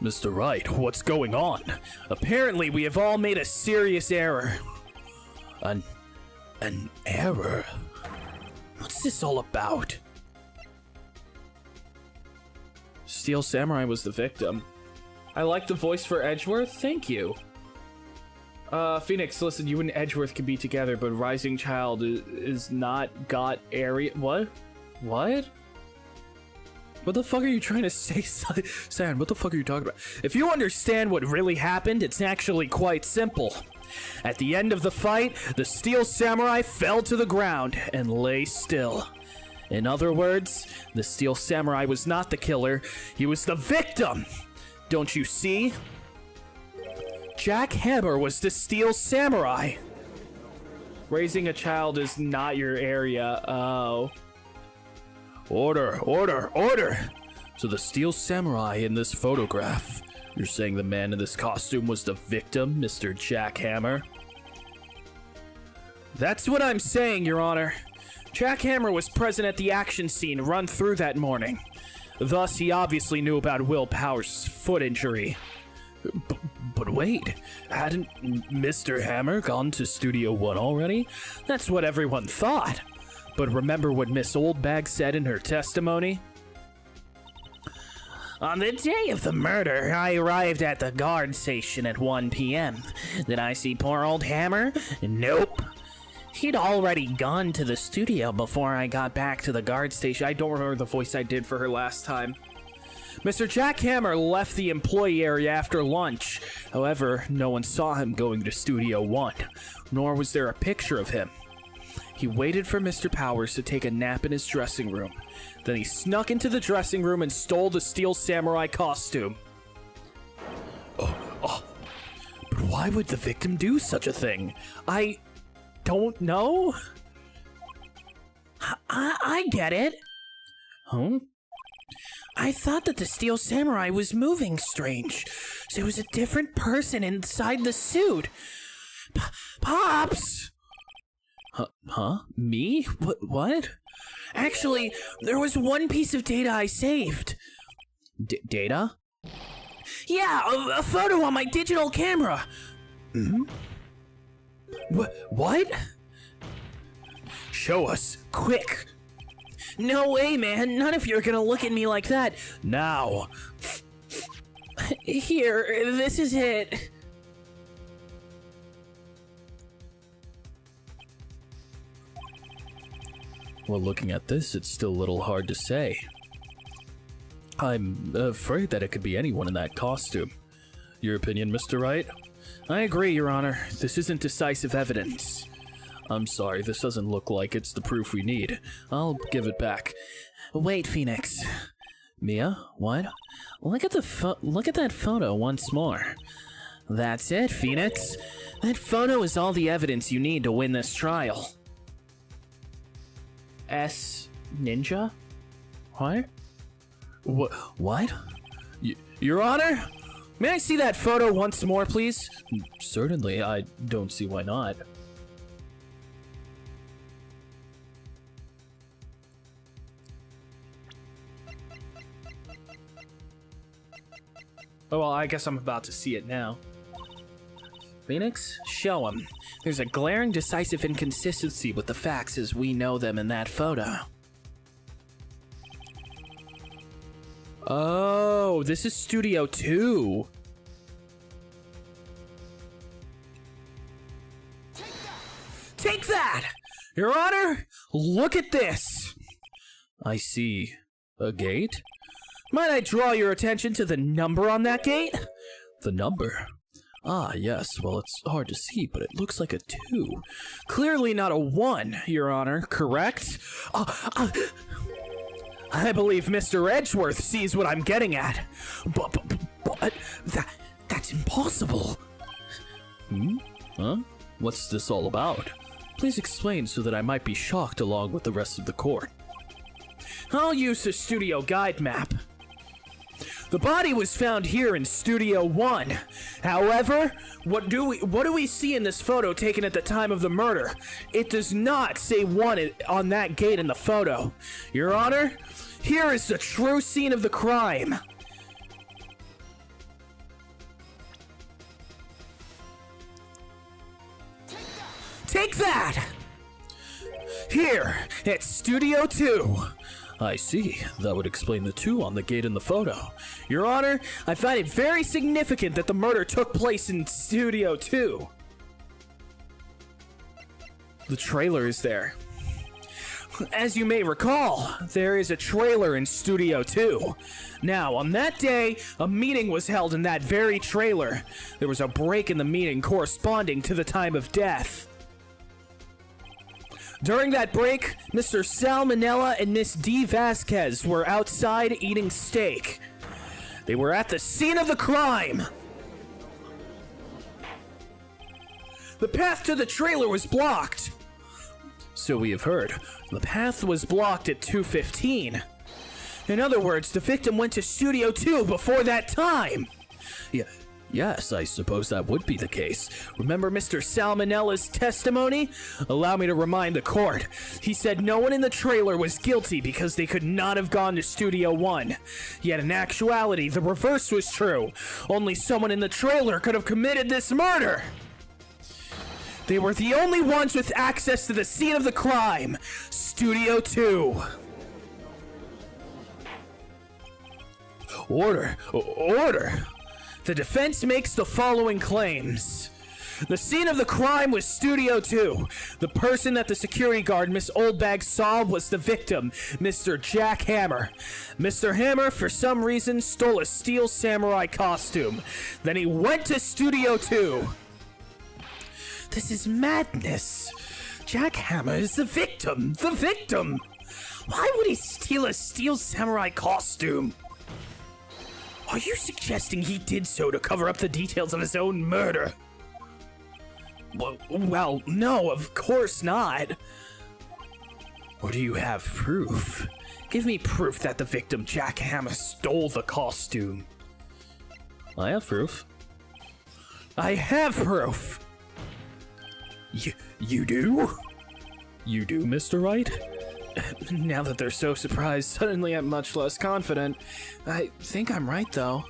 Mr. Wright, what's going on? Apparently, we have all made a serious error. An error? What's this all about? Steel Samurai was the victim. I like the voice for Edgeworth. Thank you. Phoenix, listen, you and Edgeworth can be together, but Rising Child is not got area. What? What the fuck are you trying to say, Sam? What the fuck are you talking about? If you understand what really happened, it's actually quite simple. At the end of the fight, the Steel Samurai fell to the ground and lay still. In other words, the Steel Samurai was not the killer, he was the victim! Don't you see? Jack Hammer was the Steel Samurai. Raising a child is not your area. Oh. Order. So the Steel Samurai in this photograph, you're saying the man in this costume was the victim, Mr. Jack Hammer? That's what I'm saying, Your Honor. Jack Hammer was present at the action scene run through that morning. Thus, he obviously knew about Will Powers' foot injury. But wait, hadn't Mr. Hammer gone to Studio One already? That's what everyone thought. But remember what Miss Oldbag said in her testimony? On the day of the murder, I arrived at the guard station at 1 p.m. Did I see poor old Hammer? Nope. He'd already gone to the studio before I got back to the guard station. I don't remember the voice I did for her last time. Mr. Jack Hammer left the employee area after lunch. However, no one saw him going to Studio One, nor was there a picture of him. He waited for Mr. Powers to take a nap in his dressing room. Then he snuck into the dressing room and stole the Steel Samurai costume. But why would the victim do such a thing? I don't know. I get it. Huh? I thought that the Steel Samurai was moving strange, so it was a different person inside the suit. Pops! Huh? Me? What? Actually, there was one piece of data I saved. Data? Yeah, a photo on my digital camera. Hmm? What? Show us, quick. No way, man. None of you are gonna look at me like that. Now. Here, this is it. Well, looking at this, it's still a little hard to say. I'm afraid that it could be anyone in that costume. Your opinion, Mr. Wright? I agree, Your Honor. This isn't decisive evidence. I'm sorry, this doesn't look like it's the proof we need. I'll give it back. Wait, Phoenix. Mia, what? Look at that photo once more. That's it, Phoenix. That photo is all the evidence you need to win this trial. S Ninja? What? What? Your Honor? May I see that photo once more, please? Certainly, I don't see why not. Oh, well, I guess I'm about to see it now. Phoenix, show him. There's a glaring decisive inconsistency with the facts as we know them in that photo. Oh, this is Studio 2. Take that! Your Honor, look at this! I see. A gate? Might I draw your attention to the number on that gate? The number? Ah, yes, well, it's hard to see, but it looks like a 2. Clearly not a 1, Your Honor, correct? I believe Mr. Edgeworth sees what I'm getting at. But that's impossible. Hmm? Huh? What's this all about? Please explain so that I might be shocked along with the rest of the court. I'll use the studio guide map. The body was found here in Studio 1. However, what do we see in this photo taken at the time of the murder? It does not say 1 on that gate in the photo. Your Honor, here is the true scene of the crime. Take that! Here, at Studio 2. I see. That would explain the 2 on the gate in the photo. Your Honor, I find it very significant that the murder took place in Studio 2. The trailer is there. As you may recall, there is a trailer in Studio 2. Now, on that day, a meeting was held in that very trailer. There was a break in the meeting corresponding to the time of death. During that break, Mr. Salmonella and Miss D. Vasquez were outside eating steak. They were at the scene of the crime. The path to the trailer was blocked. So we have heard. The path was blocked at 2:15. In other words, the victim went to Studio 2 before that time. Yes, I suppose that would be the case. Remember Mr. Salmonella's testimony? Allow me to remind the court. He said no one in the trailer was guilty because they could not have gone to Studio 1. Yet in actuality, the reverse was true. Only someone in the trailer could have committed this murder. They were the only ones with access to the scene of the crime. Studio 2. Order. The defense makes the following claims. The scene of the crime was Studio 2. The person that the security guard, Miss Oldbag, saw was the victim, Mr. Jack Hammer. Mr. Hammer, for some reason, stole a Steel Samurai costume. Then he went to Studio 2. This is madness. Jack Hammer is the victim. The victim! Why would he steal a Steel Samurai costume? Are you suggesting he did so to cover up the details of his own murder? Well, no, of course not. Or do you have proof? Give me proof that the victim, Jack Hammer, stole the costume. I have proof. I have proof! You do? You do, Mr. Wright? Now that they're so surprised, suddenly I'm much less confident. I think I'm right, though.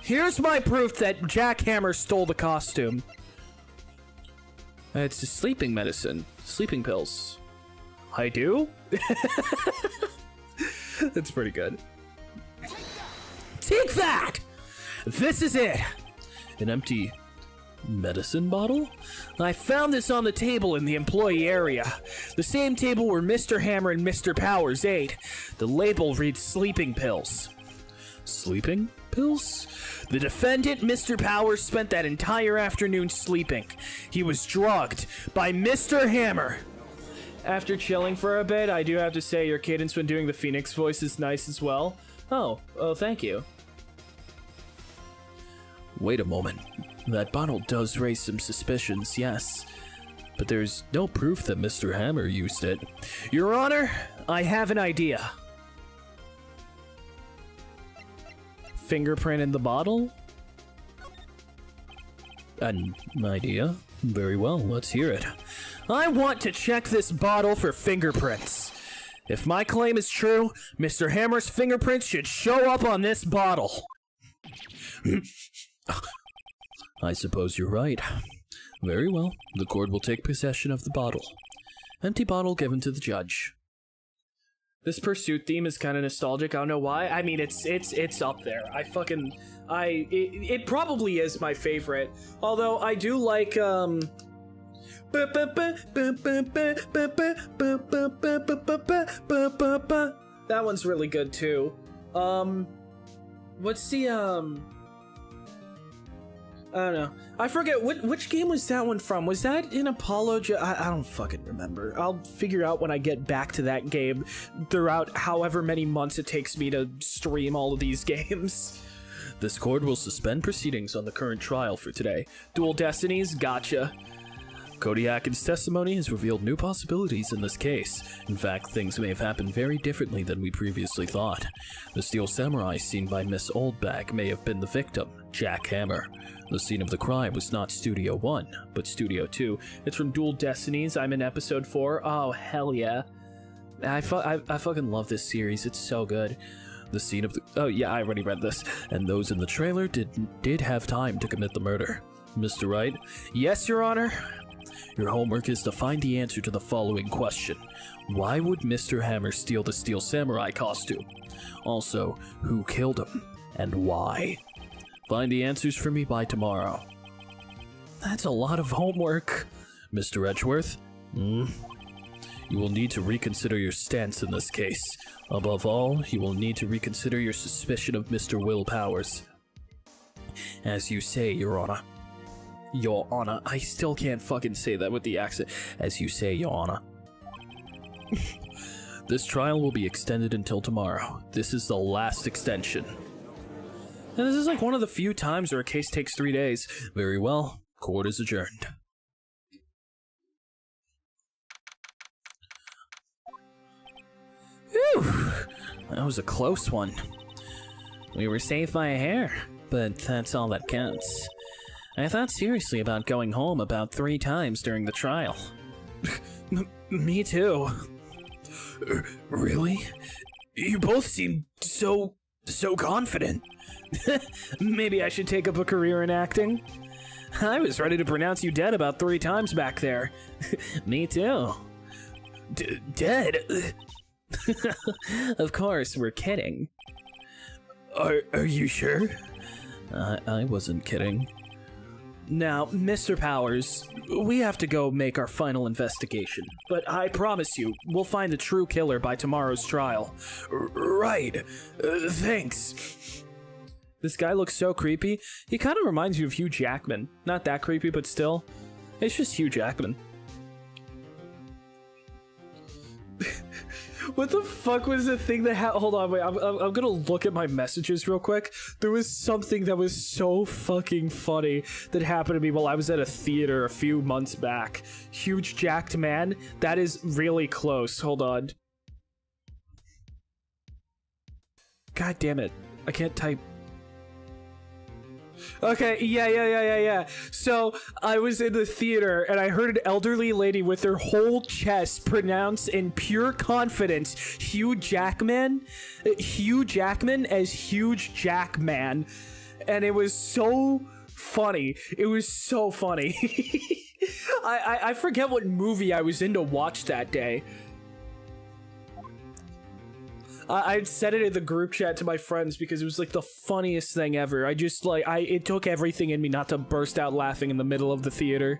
Here's my proof that Jack Hammer stole the costume. It's a sleeping medicine. Sleeping pills. I do? That's pretty good. Take that! This is it! An empty medicine bottle? I found this on the table in the employee area. The same table where Mr. Hammer and Mr. Powers ate. The label reads sleeping pills. Sleeping pills? The defendant, Mr. Powers, spent that entire afternoon sleeping. He was drugged by Mr. Hammer. After chilling for a bit, I do have to say your cadence when doing the Phoenix voice is nice as well. Oh, thank you. Wait a moment. That bottle does raise some suspicions, yes. But there's no proof that Mr. Hammer used it. Your Honor, I have an idea. Fingerprint in the bottle? An idea? Very well, let's hear it. I want to check this bottle for fingerprints. If my claim is true, Mr. Hammer's fingerprints should show up on this bottle. I suppose you're right. Very well, the court will take possession of the bottle. Empty bottle given to the judge. This pursuit theme is kind of nostalgic. I don't know why. I mean, it's up there. It probably is my favorite. Although I do like that one's really good too. What's the I don't know. I forget which game was that one from. Was that in Apollo? I don't fucking remember. I'll figure out when I get back to that game throughout however many months it takes me to stream all of these games. This court will suspend proceedings on the current trial for today. Dual Destinies, gotcha. Cody Atkins' testimony has revealed new possibilities in this case. In fact, things may have happened very differently than we previously thought. The Steel Samurai seen by Miss Oldbag may have been the victim, Jack Hammer. The scene of the crime was not Studio 1, but Studio 2. It's from Dual Destinies. I'm in episode 4. Oh, hell yeah. I fucking love this series. It's so good. The scene of the... Oh, yeah, I already read this. And those in the trailer did have time to commit the murder. Mr. Wright? Yes, Your Honor? Your homework is to find the answer to the following question. Why would Mr. Hammer steal the Steel Samurai costume? Also, who killed him? And why? Find the answers for me by tomorrow. That's a lot of homework. Mr. Edgeworth? You will need to reconsider your stance in this case. Above all, you will need to reconsider your suspicion of Mr. Will Powers. As you say, Your Honor. Your Honor. I still can't fucking say that with the accent. As you say, Your Honor. This trial will be extended until tomorrow. This is the last extension. And this is like one of the few times where a case takes 3 days. Very well. Court is adjourned. Whew. That was a close one. We were saved by a hair, but that's all that counts. I thought seriously about going home about 3 times during the trial. Me too. Really? You both seem so confident. Maybe I should take up a career in acting. I was ready to pronounce you dead about 3 times back there. Me too. Dead? Of course, we're kidding. Are you sure? I wasn't kidding. Now, Mr. Powers, we have to go make our final investigation. But I promise you, we'll find the true killer by tomorrow's trial. Right. Thanks. This guy looks so creepy. He kind of reminds you of Hugh Jackman. Not that creepy, but still. It's just Hugh Jackman. What the fuck was the thing that hold on, wait, I'm gonna look at my messages real quick. There was something that was so fucking funny that happened to me while I was at a theater a few months back. Huge jacked man? That is really close. Hold on. God damn it. I can't type. Okay, yeah. So, I was in the theater, and I heard an elderly lady with her whole chest pronounce in pure confidence Hugh Jackman as Huge Jackman. And it was so funny. It was so funny. I forget what movie I was in to watch that day. I'd said it in the group chat to my friends because it was like the funniest thing ever. I just like, it took everything in me not to burst out laughing in the middle of the theater.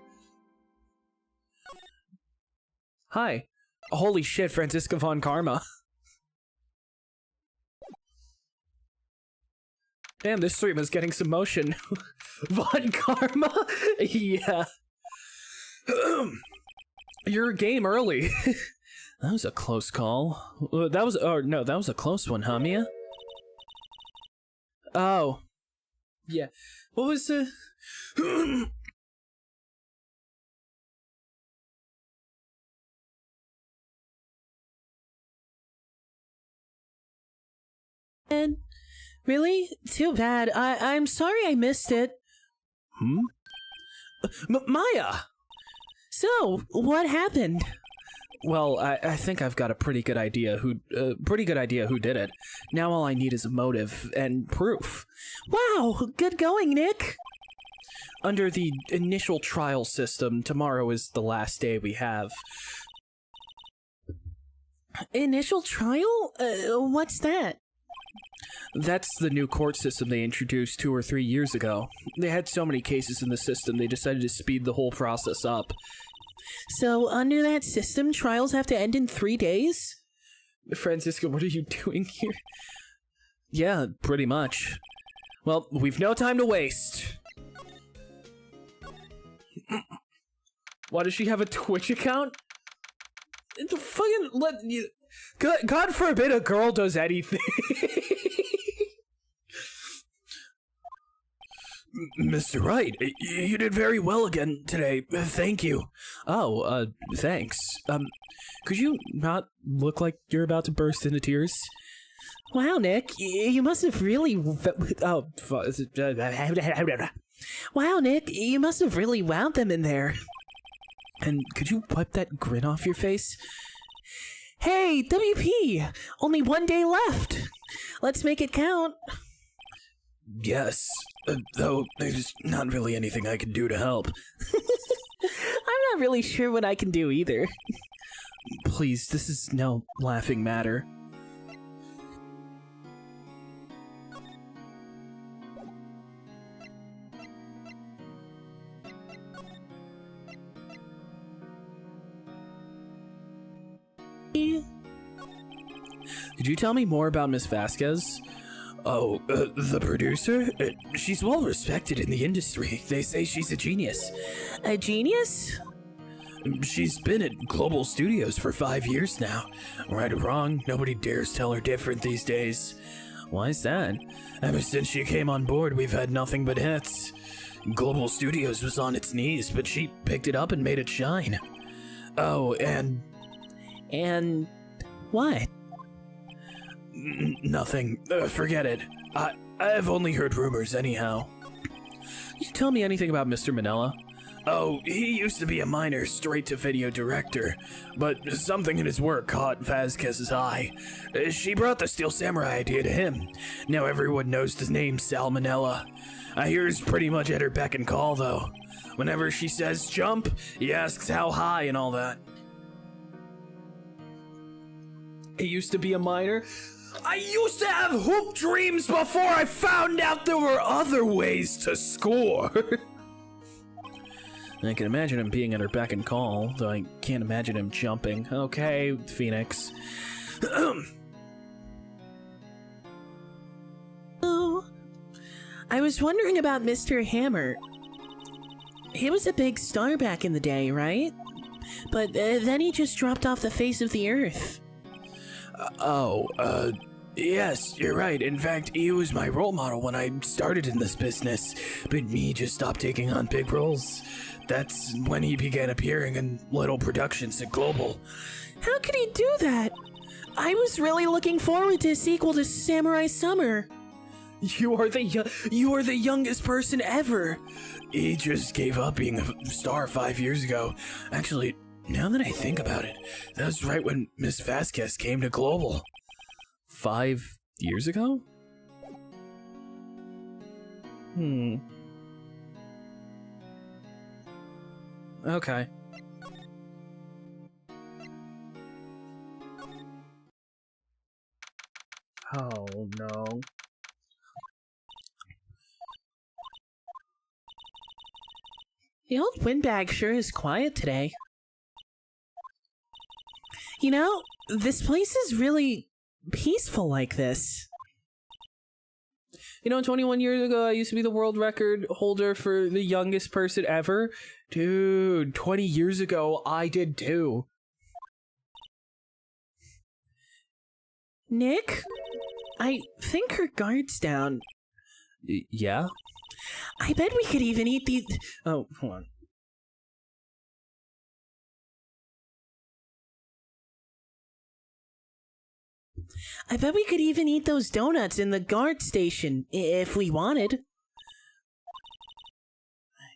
Hi. Holy shit, Franziska von Karma. Damn, this stream is getting some motion. Von Karma? Yeah. You're a game early. That was a close call. That was a close one, huh, Mia? Oh. Yeah. What was the... Really? Too bad. I'm sorry I missed it. Maya! So, what happened? Well, I think I've got a pretty good idea who did it. Now all I need is a motive and proof. Wow, good going, Nick. Under the initial trial system, tomorrow is the last day we have. Initial trial? What's that? That's the new court system they introduced 2 or 3 years ago. They had so many cases in the system, they decided to speed the whole process up. So, under that system, trials have to end in 3 days? Franziska, what are you doing here? Yeah, pretty much. Well, we've no time to waste. Why does she have a Twitch account? Fucking let you... God forbid a girl does anything. Mr. Wright, you did very well again today. Thank you. Oh, thanks. Could you not look like you're about to burst into tears? Wow, Nick, you must have really... Oh, Wow, Nick, you must have really wowed them in there. And could you wipe that grin off your face? Hey, WP! Only 1 day left! Let's make it count. Yes, though there's not really anything I can do to help. I'm not really sure what I can do either. Please, this is no laughing matter. Could you tell me more about Miss Vasquez? Oh, the producer? She's well respected in the industry. They say she's a genius. A genius? She's been at Global Studios for 5 years now. Right or wrong, nobody dares tell her different these days. Why's that? Ever since she came on board, we've had nothing but hits. Global Studios was on its knees, but she picked it up and made it shine. Oh, and what? Nothing. Forget it. I've only heard rumors anyhow. You tell me anything about Mr. Manella? Oh, he used to be a minor straight-to-video director, but something in his work caught Vasquez's eye. She brought the Steel Samurai idea to him. Now everyone knows the name Sal Manella. I hear he's pretty much at her beck and call, though. Whenever she says jump, he asks how high and all that. He used to be a minor? I used to have hoop dreams before I found out there were other ways to score. I can imagine him being at her beck and call, though I can't imagine him jumping. Okay, Phoenix. Oh, I was wondering about Mr. Hammer. He was a big star back in the day, right? But then he just dropped off the face of the earth. Yes, you're right. In fact, he was my role model when I started in this business, but he just stopped taking on big roles. That's when he began appearing in little productions at Global. How could he do that? I was really looking forward to a sequel to Samurai Summer. You are the youngest person ever. He just gave up being a star 5 years ago. Actually, now that I think about it, that was right when Miss Vasquez came to Global. 5 years ago? Okay. Oh no. The old windbag sure is quiet today. You know, this place is really peaceful like this. You know, 21 years ago, I used to be the world record holder for the youngest person ever. Dude, 20 years ago, I did too. Nick? I think her guard's down. Yeah? I bet we could even eat these. Oh, hold on. I bet we could even eat those donuts in the guard station if we wanted.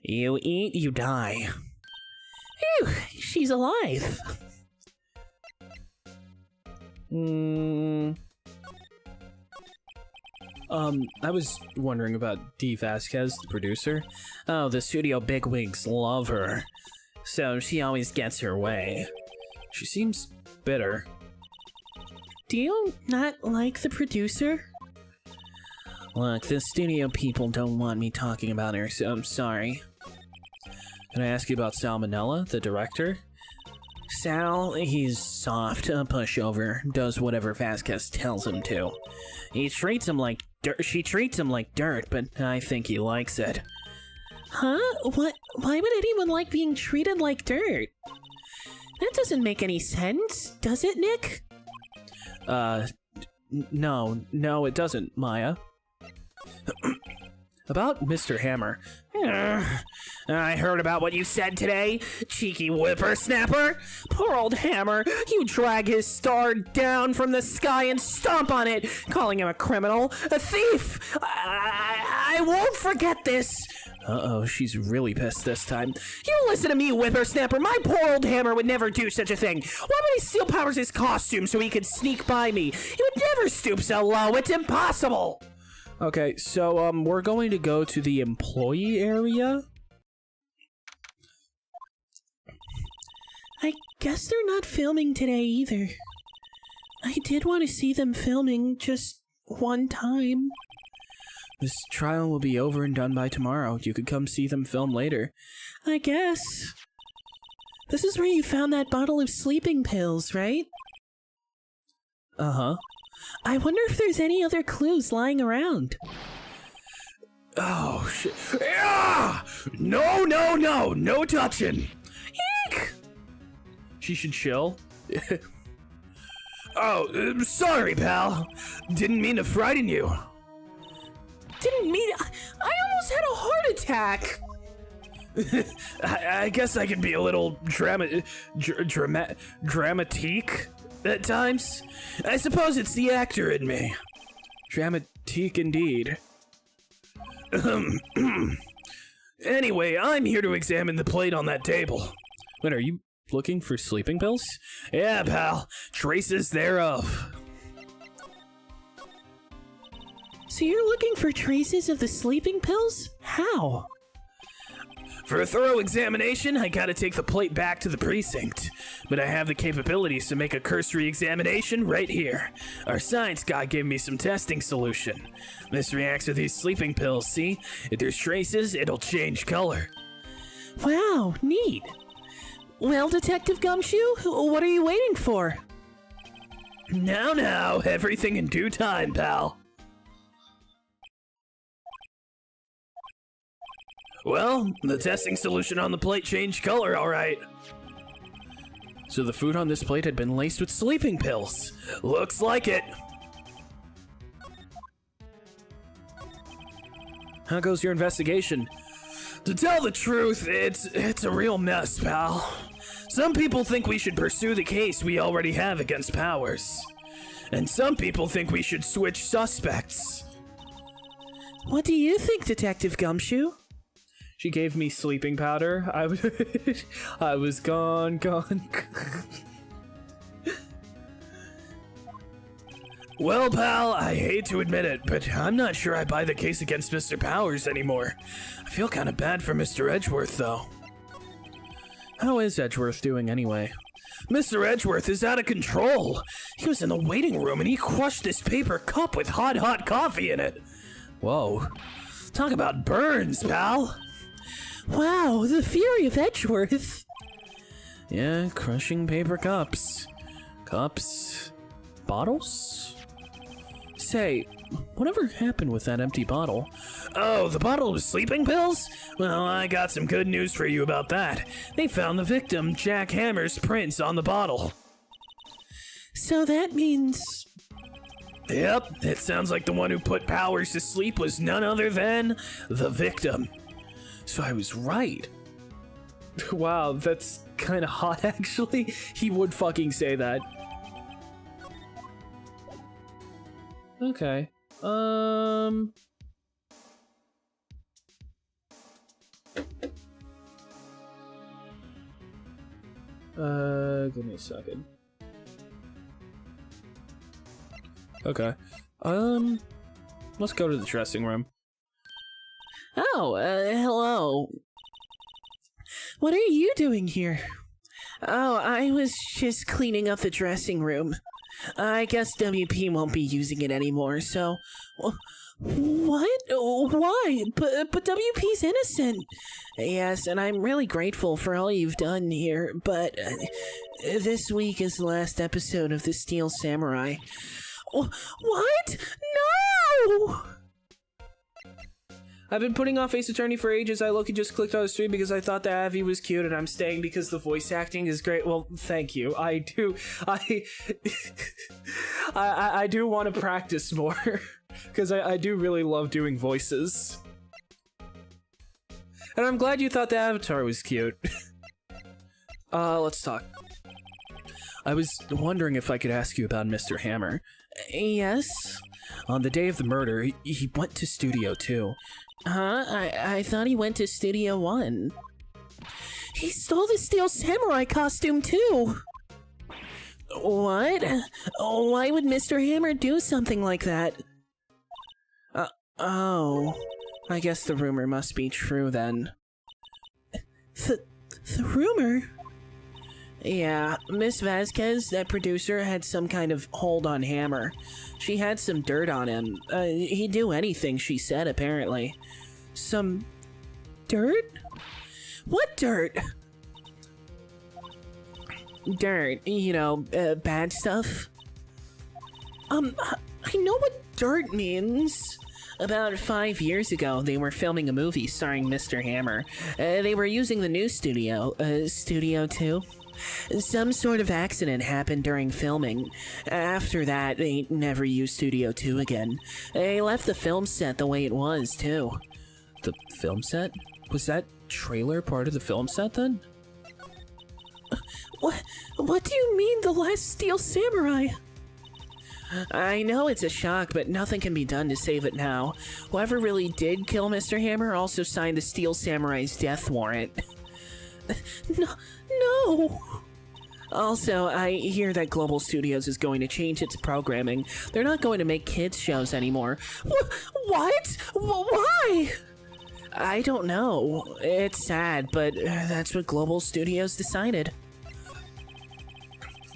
You eat, you die. Phew, she's alive. I was wondering about Dee Vasquez, the producer. Oh, the studio bigwigs love her. So she always gets her way. She seems bitter. Do you not like the producer? Look, the studio people don't want me talking about her, so I'm sorry. Can I ask you about Salmonella, the director? Sal, he's soft, a pushover, does whatever Vasquez tells him to. He treats him like dirt. She treats him like dirt, but I think he likes it. Huh? What? Why would anyone like being treated like dirt? That doesn't make any sense, does it, Nick? No, it doesn't, Maya. About Mr. Hammer. I heard about what you said today, cheeky whippersnapper. Poor old Hammer, you drag his star down from the sky and stomp on it, calling him a criminal, a thief. I won't forget this. Uh-oh, she's really pissed this time. You listen to me, whippersnapper. My poor old Hammer would never do such a thing. Why would he steal Powers' costume so he could sneak by me? He would never stoop so low. It's impossible. Okay, so, we're going to go to the employee area. I guess they're not filming today either. I did want to see them filming just one time. This trial will be over and done by tomorrow. You could come see them film later. I guess. This is where you found that bottle of sleeping pills, right? Uh-huh. I wonder if there's any other clues lying around. Oh, shit. Ah! No touching. Eek! She should chill. Oh, sorry, pal. Didn't mean to frighten you. Didn't mean... I almost had a heart attack. I guess I can be a little dramatique at times. I suppose it's the actor in me. Dramatique indeed. Anyway, I'm here to examine the plate on that table. Wait, are you looking for sleeping pills? Yeah, pal. Traces thereof. So you're looking for traces of the sleeping pills? How? For a thorough examination, I gotta take the plate back to the precinct. But I have the capabilities to make a cursory examination right here. Our science guy gave me some testing solution. This reacts with these sleeping pills, see? If there's traces, it'll change color. Wow, neat. Well, Detective Gumshoe, what are you waiting for? Now, everything in due time, pal. Well, the testing solution on the plate changed color, all right. So the food on this plate had been laced with sleeping pills. Looks like it. How goes your investigation? To tell the truth, it's a real mess, pal. Some people think we should pursue the case we already have against Powers. And some people think we should switch suspects. What do you think, Detective Gumshoe? She gave me sleeping powder. I was gone. Well, pal, I hate to admit it, but I'm not sure I buy the case against Mr. Powers anymore. I feel kind of bad for Mr. Edgeworth, though. How is Edgeworth doing anyway? Mr. Edgeworth is out of control. He was in the waiting room and he crushed this paper cup with hot coffee in it. Whoa. Talk about burns, pal. Wow, the fury of Edgeworth. Yeah, crushing paper cups. Cups? Bottles? Say, whatever happened with that empty bottle? Oh, the bottle of sleeping pills? Well, I got some good news for you about that. They found the victim, Jack Hammer's prints on the bottle. So that means... Yep, it sounds like the one who put Powers to sleep was none other than the victim. So I was right. Wow, that's kind of hot, actually. He would fucking say that. Okay. Give me a second. Okay. Let's go to the dressing room. Oh, hello. What are you doing here? Oh, I was just cleaning up the dressing room. I guess WP won't be using it anymore, so... What? Why? But WP's innocent. Yes, and I'm really grateful for all you've done here, but... this week is the last episode of The Steel Samurai. What? No! I've been putting off Ace Attorney for ages. I low-key just clicked on the stream because I thought that Avi was cute, and I'm staying because the voice acting is great. Well, thank you. I do want to practice more because I do really love doing voices. And I'm glad you thought the avatar was cute. Let's talk. I was wondering if I could ask you about Mr. Hammer. Yes? On the day of the murder, he went to Studio 2. Huh? I thought he went to Studio 1. He stole the Steel Samurai costume, too! What? Why would Mr. Hammer do something like that? Oh. I guess the rumor must be true, then. The rumor? Yeah, Miss Vasquez, that producer, had some kind of hold on Hammer. She had some dirt on him. He'd do anything she said, apparently. Some... dirt? What dirt? Dirt, you know, bad stuff? I know what dirt means. About 5 years ago, they were filming a movie starring Mr. Hammer. They were using the new studio, Studio 2. Some sort of accident happened during filming. After that, they never used Studio 2 again. They left the film set the way it was, too. The film set? Was that trailer part of the film set, then? What do you mean, The Last Steel Samurai? I know it's a shock, but nothing can be done to save it now. Whoever really did kill Mr. Hammer also signed the Steel Samurai's death warrant. No! Also, I hear that Global Studios is going to change its programming. They're not going to make kids shows anymore. What? Why? I don't know. It's sad, but that's what Global Studios decided.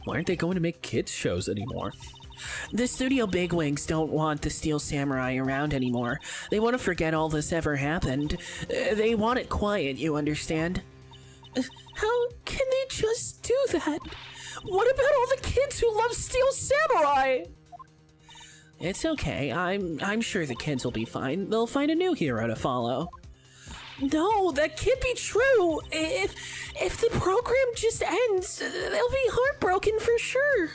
Why aren't they going to make kids shows anymore? The studio bigwigs don't want the Steel Samurai around anymore. They want to forget all this ever happened. They want it quiet, you understand? How can they just do that? What about all the kids who love Steel Samurai? It's okay. I'm sure the kids will be fine. They'll find a new hero to follow. No, that can't be true. If the program just ends, they'll be heartbroken for sure.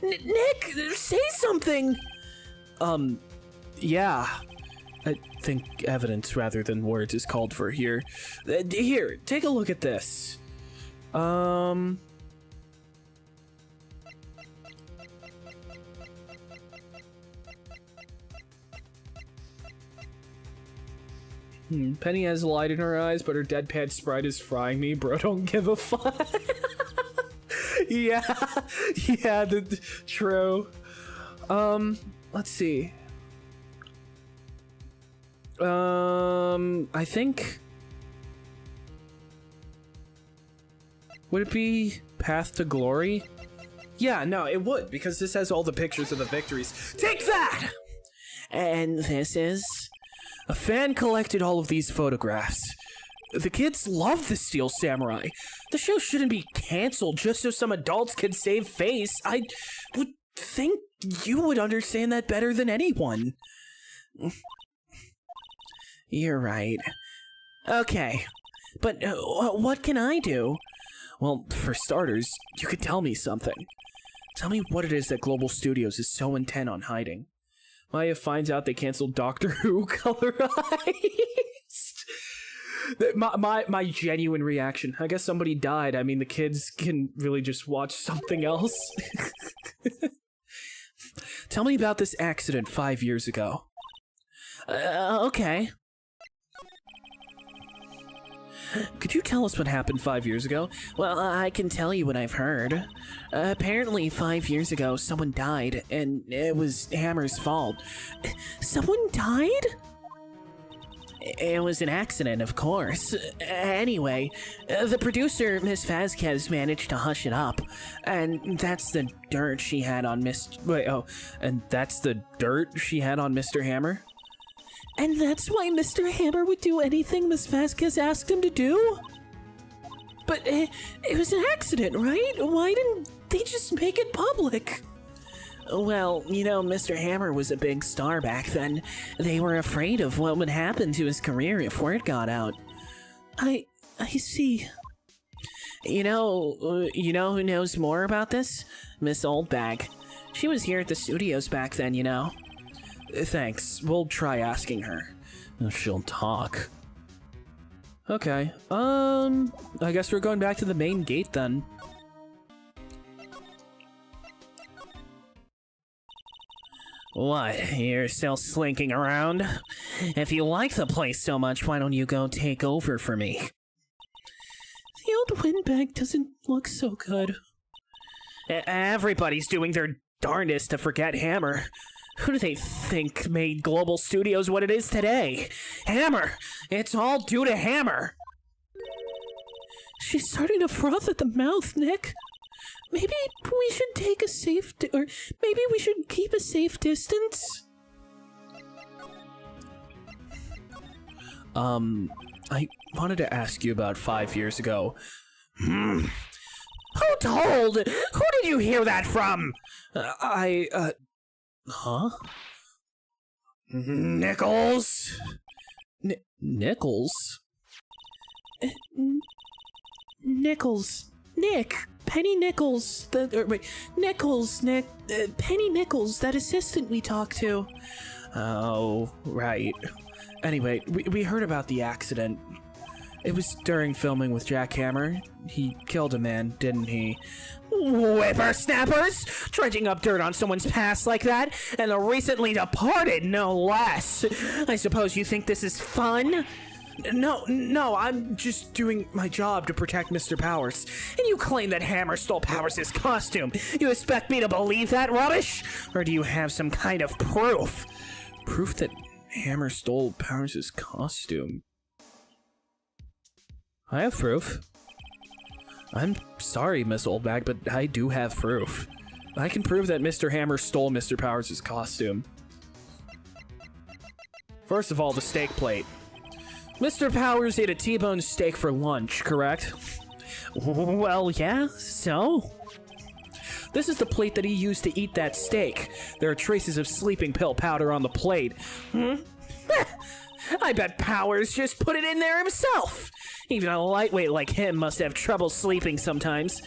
Nick, say something. Yeah. I think evidence rather than words is called for here. Here, take a look at this. Penny has light in her eyes, but her deadpan sprite is frying me. Bro, don't give a fuck. Yeah, true. Let's see. I think... Would it be Path to Glory? Yeah, no, it would, because this has all the pictures of the victories. Take that! And this is? A fan collected all of these photographs. The kids love the Steel Samurai. The show shouldn't be canceled just so some adults can save face. I would think you would understand that better than anyone. You're right. Okay, but what can I do? Well, for starters, you could tell me something. Tell me what it is that Global Studios is so intent on hiding. Maya finds out they canceled Doctor Who colorized. My genuine reaction. I guess somebody died. I mean, the kids can really just watch something else. Tell me about this accident 5 years ago. Okay. Could you tell us what happened 5 years ago? Well, I can tell you what I've heard. Apparently 5 years ago, someone died, and it was Hammer's fault. Someone died? It was an accident, of course. Anyway, the producer, Miss Vasquez, managed to hush it up, and that's the dirt she had on and that's the dirt she had on Mr. Hammer? And that's why Mr. Hammer would do anything Miss Vasquez asked him to do? But it was an accident, right? Why didn't they just make it public? Well, you know, Mr. Hammer was a big star back then. They were afraid of what would happen to his career if word got out. I see. You know who knows more about this? Miss Oldbag. She was here at the studios back then, you know. Thanks. We'll try asking her. If she'll talk. Okay. I guess we're going back to the main gate then. What, you're still slinking around? If you like the place so much, why don't you go take over for me? The old windbag doesn't look so good. Everybody's doing their darndest to forget Hammer. Who do they think made Global Studios what it is today? Hammer! It's all due to Hammer! She's starting to froth at the mouth, Nick. Maybe we should take a safe, or maybe we should keep a safe distance. I wanted to ask you about 5 years ago. Who told? Who did you hear that from? Huh? Nichols? Nichols? Nichols. Nick. Penny Nichols. Nichols, Nick. Penny Nichols, that assistant we talked to. Oh, right. Anyway, we heard about the accident. It was during filming with Jack Hammer. He killed a man, didn't he? Whippersnappers! Trudging up dirt on someone's past like that, and the recently departed, no less. I suppose you think this is fun? No, I'm just doing my job to protect Mr. Powers. And you claim that Hammer stole Powers' costume. You expect me to believe that rubbish? Or do you have some kind of proof? Proof that Hammer stole Powers' costume? I have proof. I'm sorry, Miss Oldbag, but I do have proof. I can prove that Mr. Hammer stole Mr. Powers' costume. First of all, the steak plate. Mr. Powers ate a T-bone steak for lunch, correct? Well, yeah, so? This is the plate that he used to eat that steak. There are traces of sleeping pill powder on the plate. I bet Powers just put it in there himself. Even a lightweight like him must have trouble sleeping sometimes.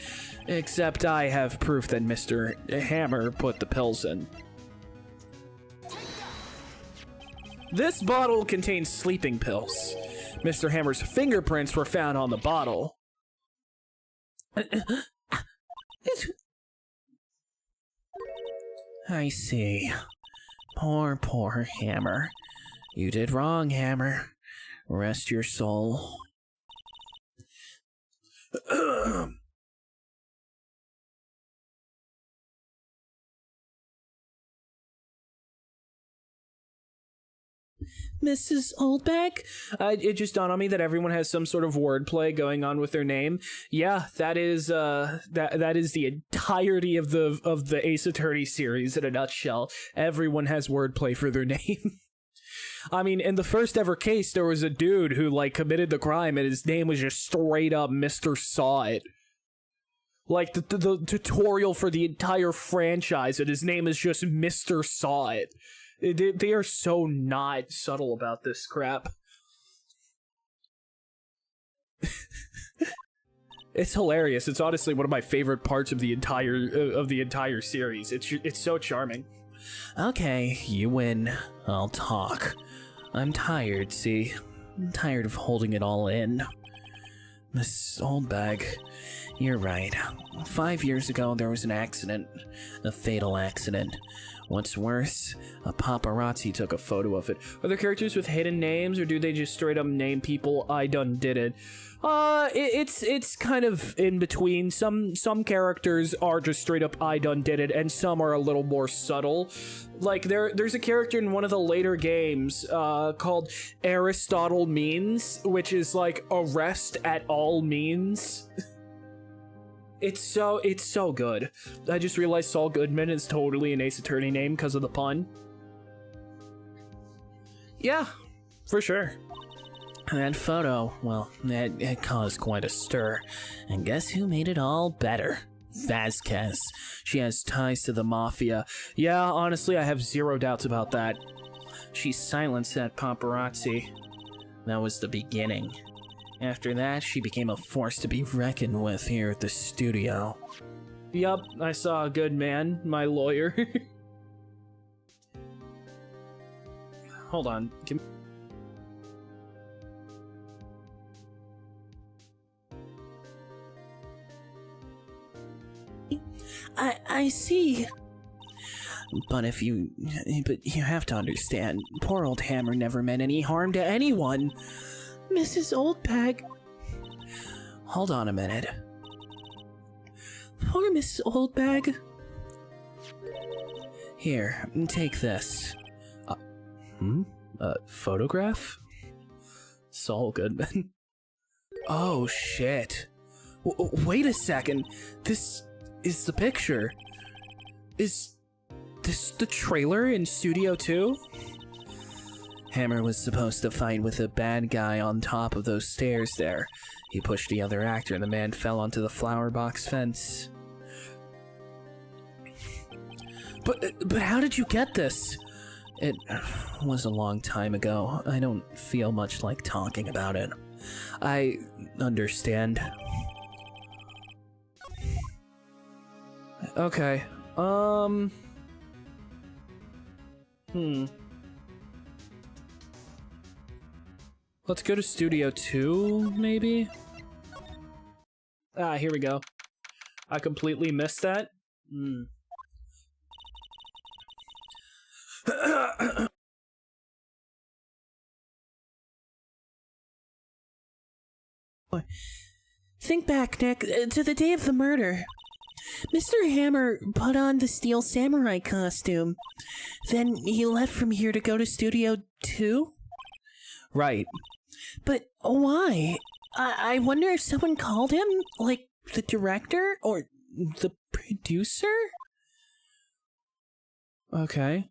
Except I have proof that Mr. Hammer put the pills in. This bottle contains sleeping pills. Mr. Hammer's fingerprints were found on the bottle. I see. Poor Hammer. You did wrong, Hammer. Rest your soul. Mrs. Oldbag? It just dawned on me that everyone has some sort of wordplay going on with their name. Yeah, that is that is the entirety of the Ace Attorney series in a nutshell. Everyone has wordplay for their name. I mean, in the first ever case, there was a dude who like committed the crime, and his name was just straight up Mr. Saw It. Like the tutorial for the entire franchise, and his name is just Mr. Saw It. They are so not subtle about this crap. It's hilarious. It's honestly one of my favorite parts of the entire series. It's so charming. Okay, you win. I'll talk. I'm tired, see? I'm tired of holding it all in. Miss Oldbag, you're right. 5 years ago, there was an accident. A fatal accident. What's worse, a paparazzi took a photo of it. Are there characters with hidden names, or do they just straight up name people I done did it? It's kind of in between. Some characters are just straight up I done did it, and some are a little more subtle. Like there's a character in one of the later games called Aristotle Means, which is like arrest at all means. It's so good. I just realized Saul Goodman is totally an Ace Attorney name because of the pun. Yeah, for sure. That photo, well, it caused quite a stir. And guess who made it all better? Vasquez. She has ties to the mafia. Yeah, honestly, I have zero doubts about that. She silenced that paparazzi. That was the beginning. After that, she became a force to be reckoned with here at the studio. Yup, I saw a good man, my lawyer. Hold on. I see. But you have to understand, poor old Hammer never meant any harm to anyone. Mrs. Oldbag. Hold on a minute. Poor Mrs. Oldbag. Here, take this. Photograph? Saul Goodman. Oh, shit. Wait a second. This is the picture. Is this the trailer in Studio 2? Hammer was supposed to fight with a bad guy on top of those stairs there. He pushed the other actor and the man fell onto the flower box fence. But how did you get this? It was a long time ago. I don't feel much like talking about it. I understand. Okay. Let's go to Studio 2, maybe? Ah, here we go. I completely missed that. Think back, Nick, to the day of the murder. Mr. Hammer put on the Steel Samurai costume. Then he left from here to go to Studio 2? Right. But why? I wonder if someone called him? Like, the director? Or the producer? Okay.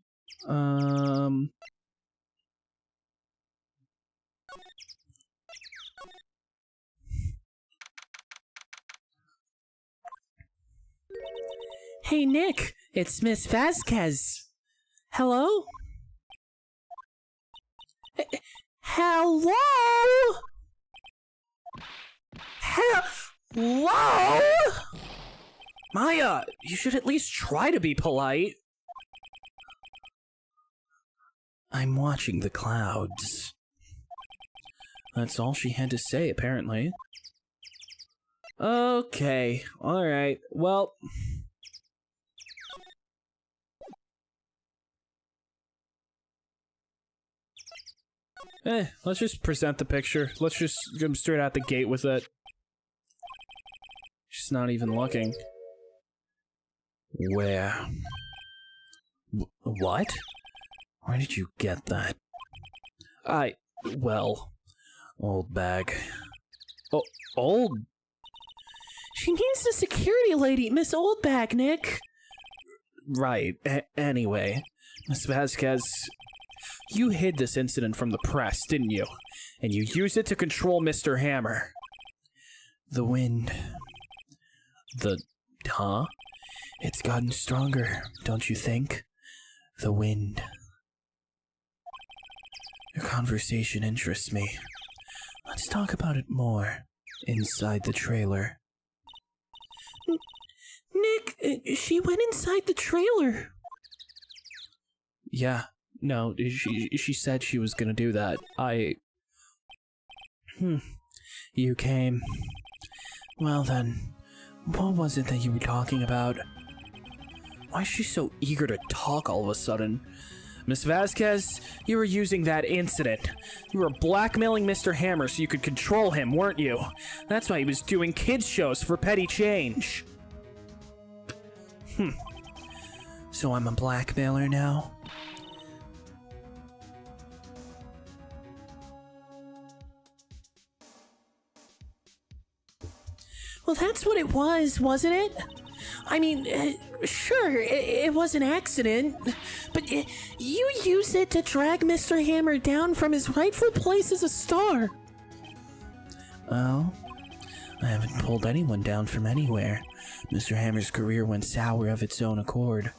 Hey, Nick, it's Miss Vasquez. Hello? Hello? Hello? Maya, you should at least try to be polite. I'm watching the clouds. That's all she had to say, apparently. Okay, alright, well... Let's just present the picture. Let's just come straight out the gate with it. She's not even looking. Where? What? Where did you get that? Well... Old bag. Oh, old? She needs the security lady, Miss Oldbag, Nick. Right. Anyway, Miss Vasquez, you hid this incident from the press, didn't you? And you used it to control Mr. Hammer. the wind. Huh? It's gotten stronger, don't you think? The wind. Your conversation interests me. Let's talk about it more inside the trailer. Nick, she went inside the trailer. Yeah, no, she said she was gonna do that. You came. Well then, what was it that you were talking about? Why is she so eager to talk all of a sudden? Miss Vasquez, you were using that incident. You were blackmailing Mr. Hammer so you could control him, weren't you? That's why he was doing kids shows for petty change. So I'm a blackmailer now? Well, that's what it was, wasn't it? I mean, sure, it was an accident, but you used it to drag Mr. Hammer down from his rightful place as a star. Well, I haven't pulled anyone down from anywhere. Mr. Hammer's career went sour of its own accord.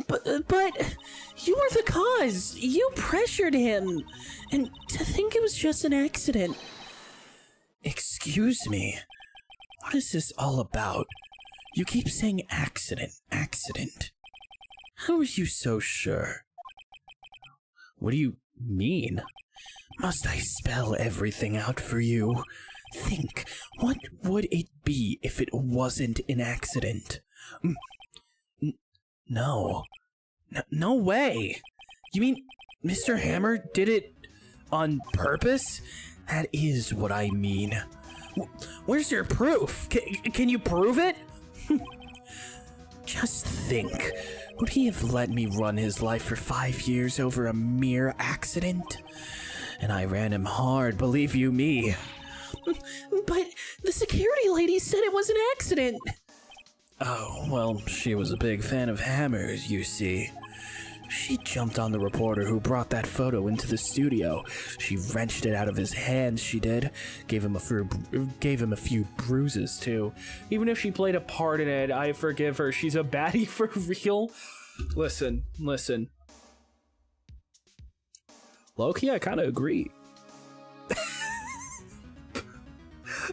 But you were the cause. You pressured him. And to think it was just an accident. Excuse me. What is this all about? You keep saying accident. How are you so sure? What do you mean? Must I spell everything out for you? Think, what would it be if it wasn't an accident? No way! You mean Mr. Hammer did it on purpose? That is what I mean. Where's your proof? Can you prove it? Just think. Would he have let me run his life for 5 years over a mere accident? And I ran him hard, believe you me. But the security lady said it was an accident. Oh, well, she was a big fan of Hammers, you see. She jumped on the reporter who brought that photo into the studio. She wrenched it out of his hands, she did. Gave him a few bruises, too. Even if she played a part in it, I forgive her. She's a baddie for real. Listen. Low-key, I kind of agree.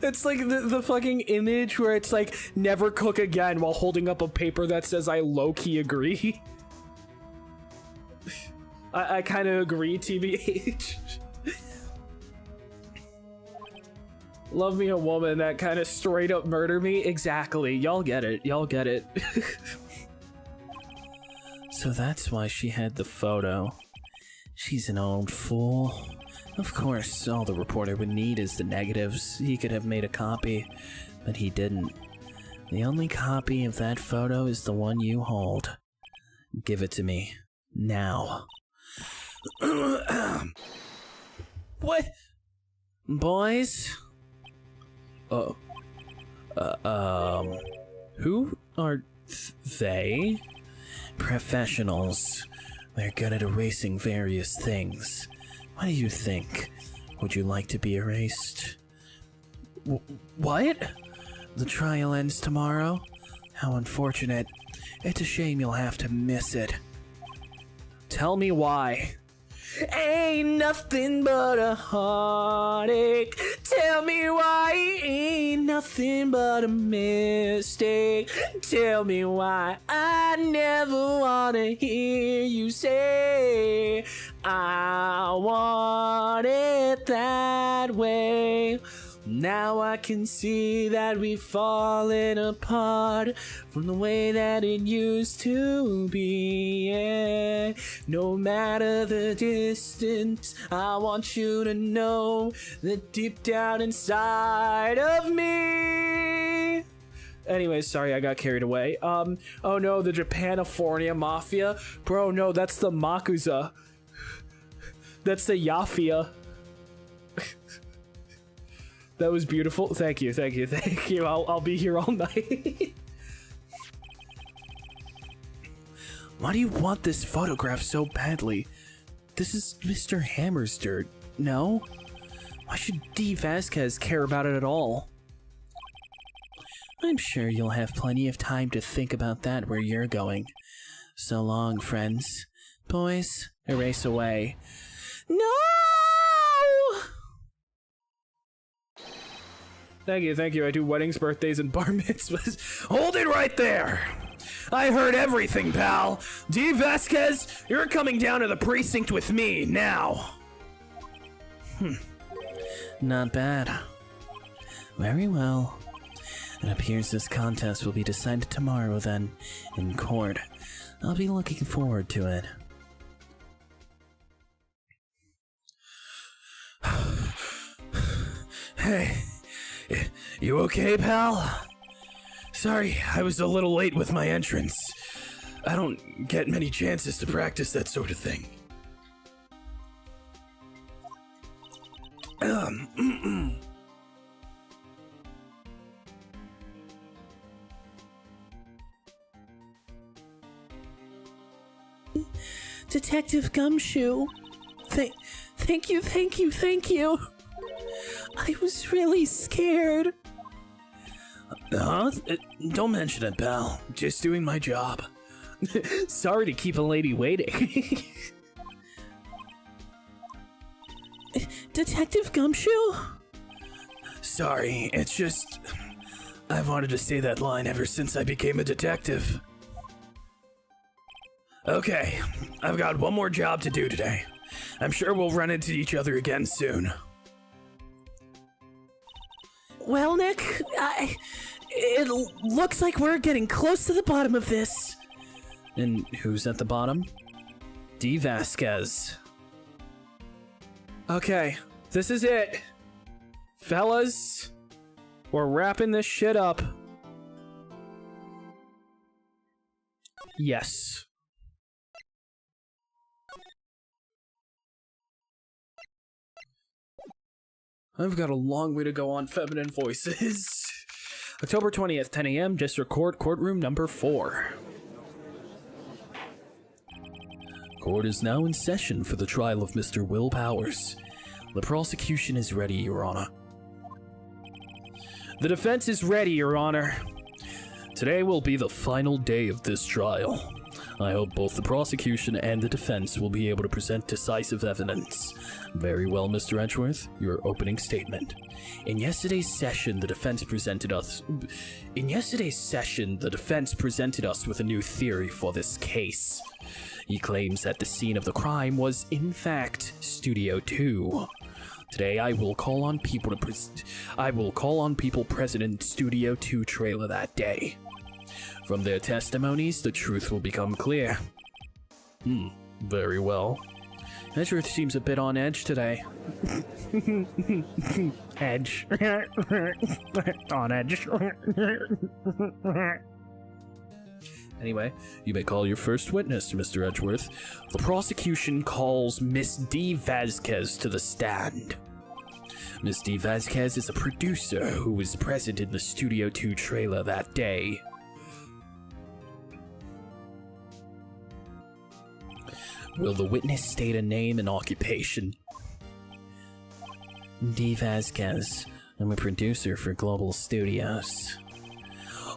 It's like the fucking image where it's like, never cook again while holding up a paper that says I low-key agree. I kind of agree, TBH. Love me a woman that kind of straight up murder me. Exactly. Y'all get it. So that's why she had the photo. She's an old fool. Of course, all the reporter would need is the negatives. He could have made a copy, but he didn't. The only copy of that photo is the one you hold. Give it to me. Now. What? Boys? Who are they? Professionals. They're good at erasing various things. What do you think? Would you like to be erased? What? The trial ends tomorrow? How unfortunate. It's a shame you'll have to miss it. Tell me why. Ain't nothing but a heartache. Tell me why. Ain't nothing but a mistake. Tell me why. I never wanna hear you say I want it that way. Now I can see that we've fallen apart from the way that it used to be. Yeah. No matter the distance, I want you to know that deep down inside of me. Anyways, sorry, I got carried away. Oh no, the Japanifornia Mafia. Bro, no, that's the Makuza. That's the Yafia. That was beautiful. Thank you, thank you, thank you. I'll be here all night. Why do you want this photograph so badly? This is Mr. Hammer's dirt, no? Why should D. Vasquez care about it at all? I'm sure you'll have plenty of time to think about that where you're going. So long, friends. Boys, erase away. No! Thank you. I do weddings, birthdays, and bar mitzvahs. Hold it right there! I heard everything, pal! D. Vasquez, you're coming down to the precinct with me, now! Not bad. Very well. It appears this contest will be decided tomorrow then, in court. I'll be looking forward to it. Hey, you okay, pal? Sorry, I was a little late with my entrance. I don't get many chances to practice that sort of thing. Detective Gumshoe. Thank you. I was really scared. Don't mention it, pal. Just doing my job. Sorry to keep a lady waiting. Detective Gumshoe? Sorry, it's just... I've wanted to say that line ever since I became a detective. Okay, I've got one more job to do today. I'm sure we'll run into each other again soon. Well, Nick, it looks like we're getting close to the bottom of this. And who's at the bottom? D. Vasquez. Okay, this is it. Fellas, we're wrapping this shit up. Yes. I've got a long way to go on feminine voices. October 20th, 10 a.m., District Court, courtroom number 4. Court is now in session for the trial of Mr. Will Powers. The prosecution is ready, Your Honor. The defense is ready, Your Honor. Today will be the final day of this trial. I hope both the prosecution and the defense will be able to present decisive evidence. Very well, Mr. Edgeworth, your opening statement. In yesterday's session, the defense presented us with a new theory for this case. He claims that the scene of the crime was, in fact, Studio 2. Today, I will call on people present in Studio 2 trailer that day. From their testimonies, the truth will become clear. Very well. Edgeworth seems a bit on edge today. Edge. On edge. Anyway, you may call your first witness, Mr. Edgeworth. The prosecution calls Miss D. Vasquez to the stand. Miss D. Vasquez is a producer who was present in the Studio 2 trailer that day. Will the witness state a name and occupation? D. Vasquez. I'm a producer for Global Studios.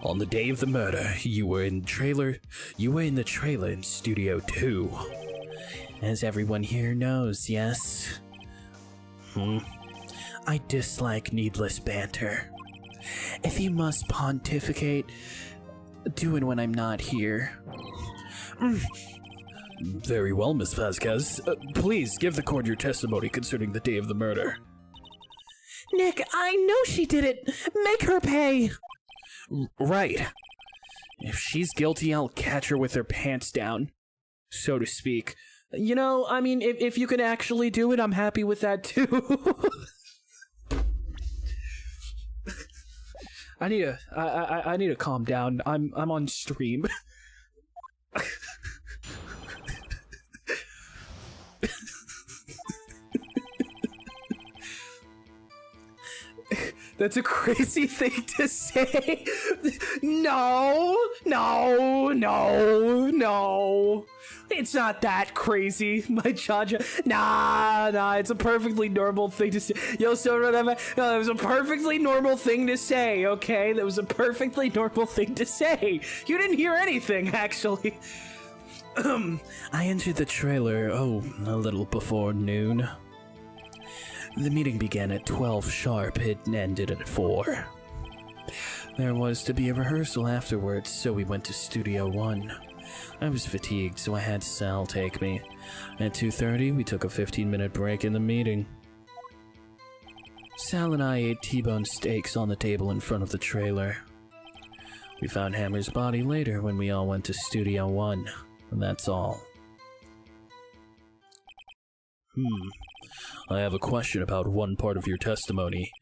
On the day of the murder, you were in the trailer in Studio 2. As everyone here knows, yes? I dislike needless banter. If you must pontificate, do it when I'm not here. Very well, Miss Vasquez. Please give the court your testimony concerning the day of the murder. Nick, I know she did it. Make her pay. Right. If she's guilty, I'll catch her with her pants down, so to speak. You know, I mean, if you can actually do it, I'm happy with that too. I need to calm down. I'm on stream. That's a crazy thing to say. No. It's not that crazy. My Jaja. Nah. It's a perfectly normal thing to say. Yo, so no, that was a perfectly normal thing to say, okay? That was a perfectly normal thing to say. You didn't hear anything, actually. I entered the trailer, a little before noon. The meeting began at 12 sharp. It ended at 4. There was to be a rehearsal afterwards, so we went to Studio 1. I was fatigued, so I had Sal take me. At 2:30, we took a 15-minute break in the meeting. Sal and I ate T-bone steaks on the table in front of the trailer. We found Hammer's body later when we all went to Studio 1. And that's all. I have a question about one part of your testimony.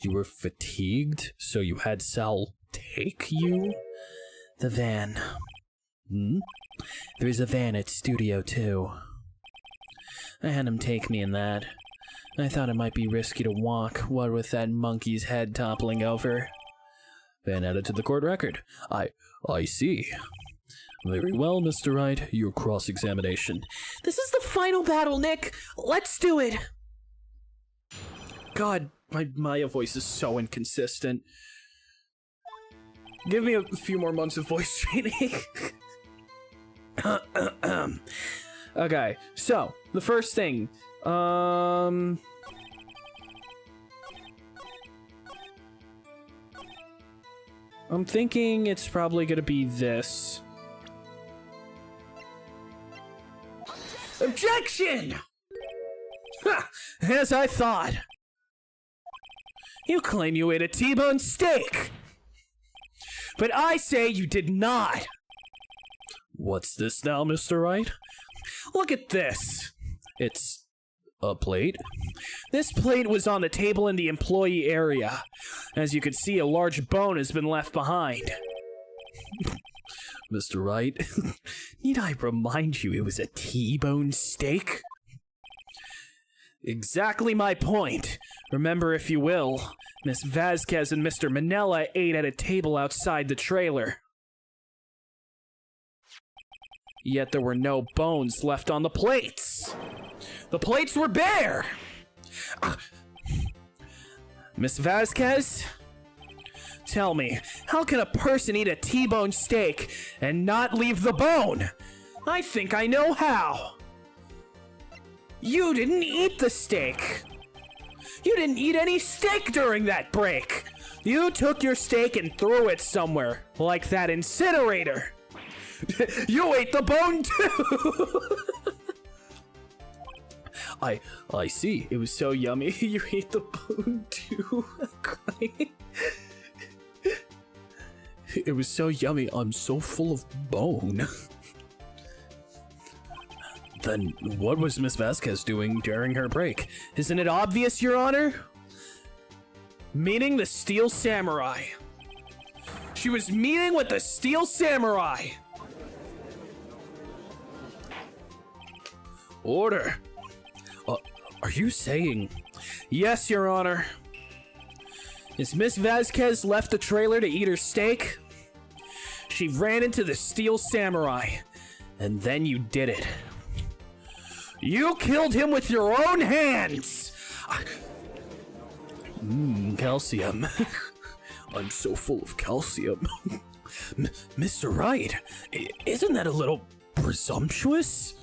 You were fatigued, so you had Sal take you? The van. There's a van at Studio 2. I had him take me in that. I thought it might be risky to walk, what with that monkey's head toppling over. Van added to the court record. I see. Very well, Mr. Wright, your cross-examination. This is the final battle, Nick. Let's do it. God, my Maya voice is so inconsistent. Give me a few more months of voice training. Okay, so, the first thing. I'm thinking it's probably gonna be this. Objection! Ha! As I thought. You claim you ate a T-bone steak. But I say you did not. What's this now, Mr. Wright? Look at this. It's a plate? This plate was on the table in the employee area. As you can see, a large bone has been left behind. Mr. Wright, need I remind you it was a T-bone steak? Exactly my point. Remember, if you will, Miss Vasquez and Mr. Manella ate at a table outside the trailer. Yet there were no bones left on the plates. The plates were bare. Miss Vasquez? Tell me, how can a person eat a T-bone steak and not leave the bone? I think I know how. You didn't eat the steak. You didn't eat any steak during that break. You took your steak and threw it somewhere, like that incinerator. You ate the bone too. I see. It was so yummy. You ate the bone too. It was so yummy, I'm so full of bone. Then what was Miss Vasquez doing during her break? Isn't it obvious, Your Honor? Meeting the Steel Samurai. She was meeting with the Steel Samurai. Order. Are you saying? Yes, Your Honor. As Miss Vasquez left the trailer to eat her steak, she ran into the Steel Samurai, and then you did it. You killed him with your own hands! Calcium. I'm so full of calcium. Mr. Wright, isn't that a little presumptuous?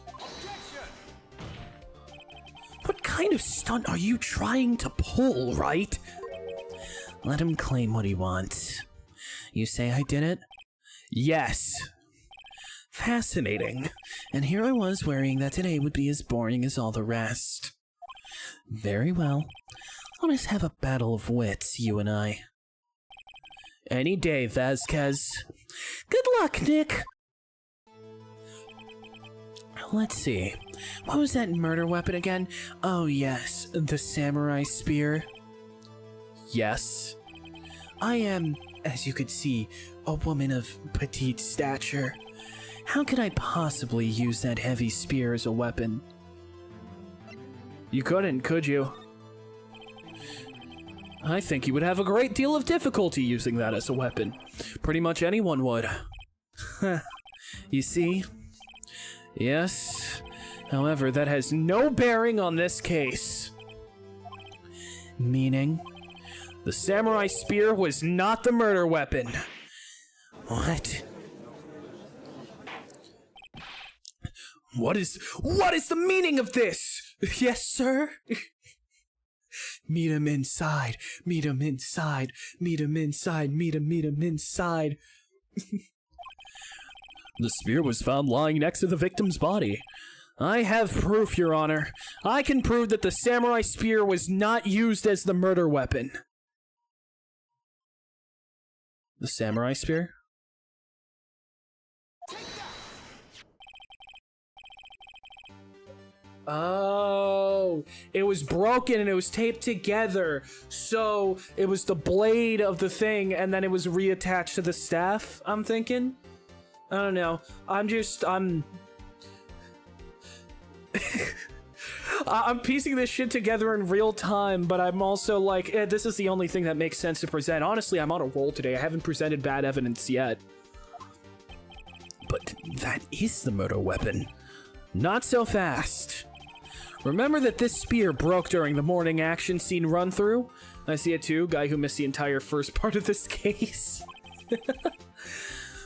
What kind of stunt are you trying to pull, Wright? Let him claim what he wants. You say I did it? Yes. Fascinating. And here I was worrying that today would be as boring as all the rest. Very well. Let's have a battle of wits, you and I. Any day, Vasquez. Good luck, Nick! Let's see. What was that murder weapon again? Oh yes, the samurai spear. Yes. I am, as you could see, a woman of petite stature. How could I possibly use that heavy spear as a weapon? You couldn't, could you? I think you would have a great deal of difficulty using that as a weapon. Pretty much anyone would. You see? Yes. However, that has no bearing on this case. Meaning? The samurai spear was not the murder weapon. What? What is the meaning of this? Yes, sir? Meet him inside. Meet him inside. Meet him inside. Meet him inside. The spear was found lying next to the victim's body. I have proof, Your Honor. I can prove that the samurai spear was not used as the murder weapon. The samurai spear? Oh, it was broken and it was taped together. So it was the blade of the thing and then it was reattached to the staff, I'm thinking. I don't know. I'm I'm piecing this shit together in real time, but I'm also like, this is the only thing that makes sense to present. Honestly, I'm on a roll today. I haven't presented bad evidence yet. But that is the murder weapon. Not so fast. Remember that this spear broke during the morning action scene run-through? I see it too, guy who missed the entire first part of this case.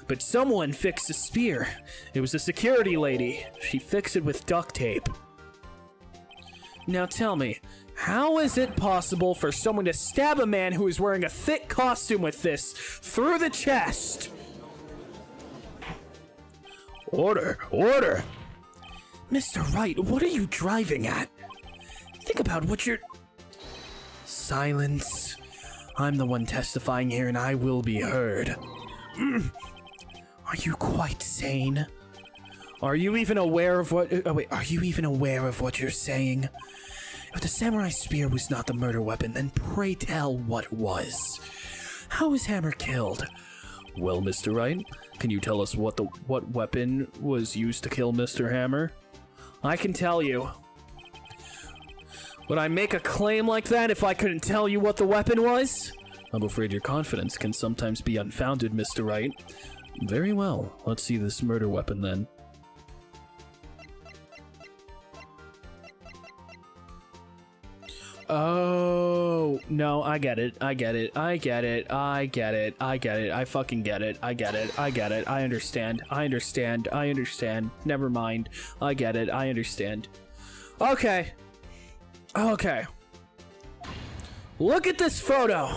But someone fixed the spear. It was a security lady. She fixed it with duct tape. Now tell me, how is it possible for someone to stab a man who is wearing a thick costume with this through the chest? Order! Order! Mr. Wright, what are you driving at? Think about what you're... Silence. I'm the one testifying here and I will be heard. Are you quite sane? Are you even aware of what... Oh wait, are you even aware of what you're saying? If the samurai spear was not the murder weapon, then pray tell what was. How was Hammer killed? Well, Mr. Wright, can you tell us what weapon was used to kill Mr. Hammer? I can tell you. Would I make a claim like that if I couldn't tell you what the weapon was? I'm afraid your confidence can sometimes be unfounded, Mr. Wright. Very well. Let's see this murder weapon then. Oh, no, I get it. I get it. I get it. I get it. I get it. I fucking get it. I get it. I get it. I understand. I understand. I understand. Never mind. I get it. I understand. Okay. Okay. Look at this photo.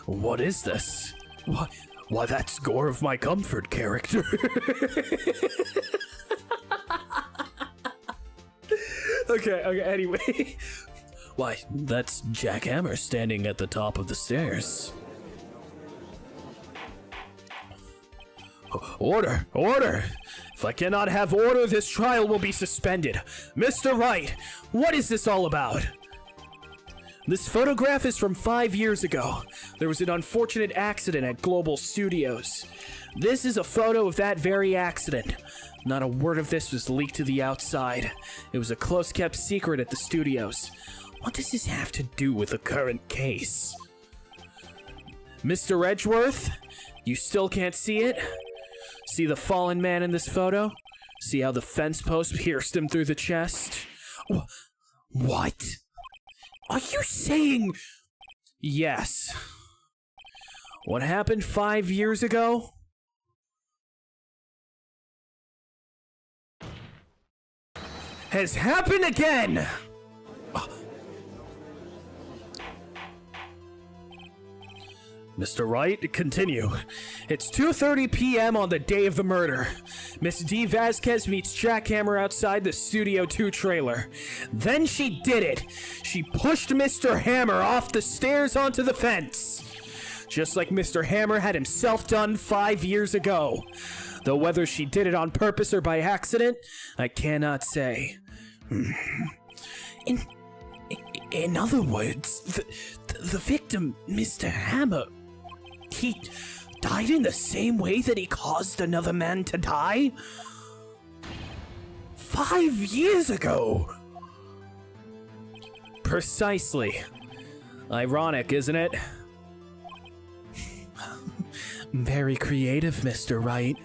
What is this? Why, that's Gore of My Comfort character. Okay, anyway. Why, that's Jack Hammer standing at the top of the stairs. Order! Order! If I cannot have order, this trial will be suspended. Mr. Wright, what is this all about? This photograph is from 5 years ago. There was an unfortunate accident at Global Studios. This is a photo of that very accident. Not a word of this was leaked to the outside. It was a close-kept secret at the studios. What does this have to do with the current case? Mr. Edgeworth, you still can't see it? See the fallen man in this photo? See how the fence post pierced him through the chest? What? Are you saying... Yes. What happened 5 years ago? Has happened again! Mr. Wright, continue. It's 2:30 p.m. on the day of the murder. Miss D. Vasquez meets Jackhammer outside the Studio 2 trailer. Then she did it. She pushed Mr. Hammer off the stairs onto the fence. Just like Mr. Hammer had himself done 5 years ago. Though whether she did it on purpose or by accident, I cannot say. In other words, the victim, Mr. Hammer, he died in the same way that he caused another man to die? 5 years ago! Precisely. Ironic, isn't it? Very creative, Mr. Wright.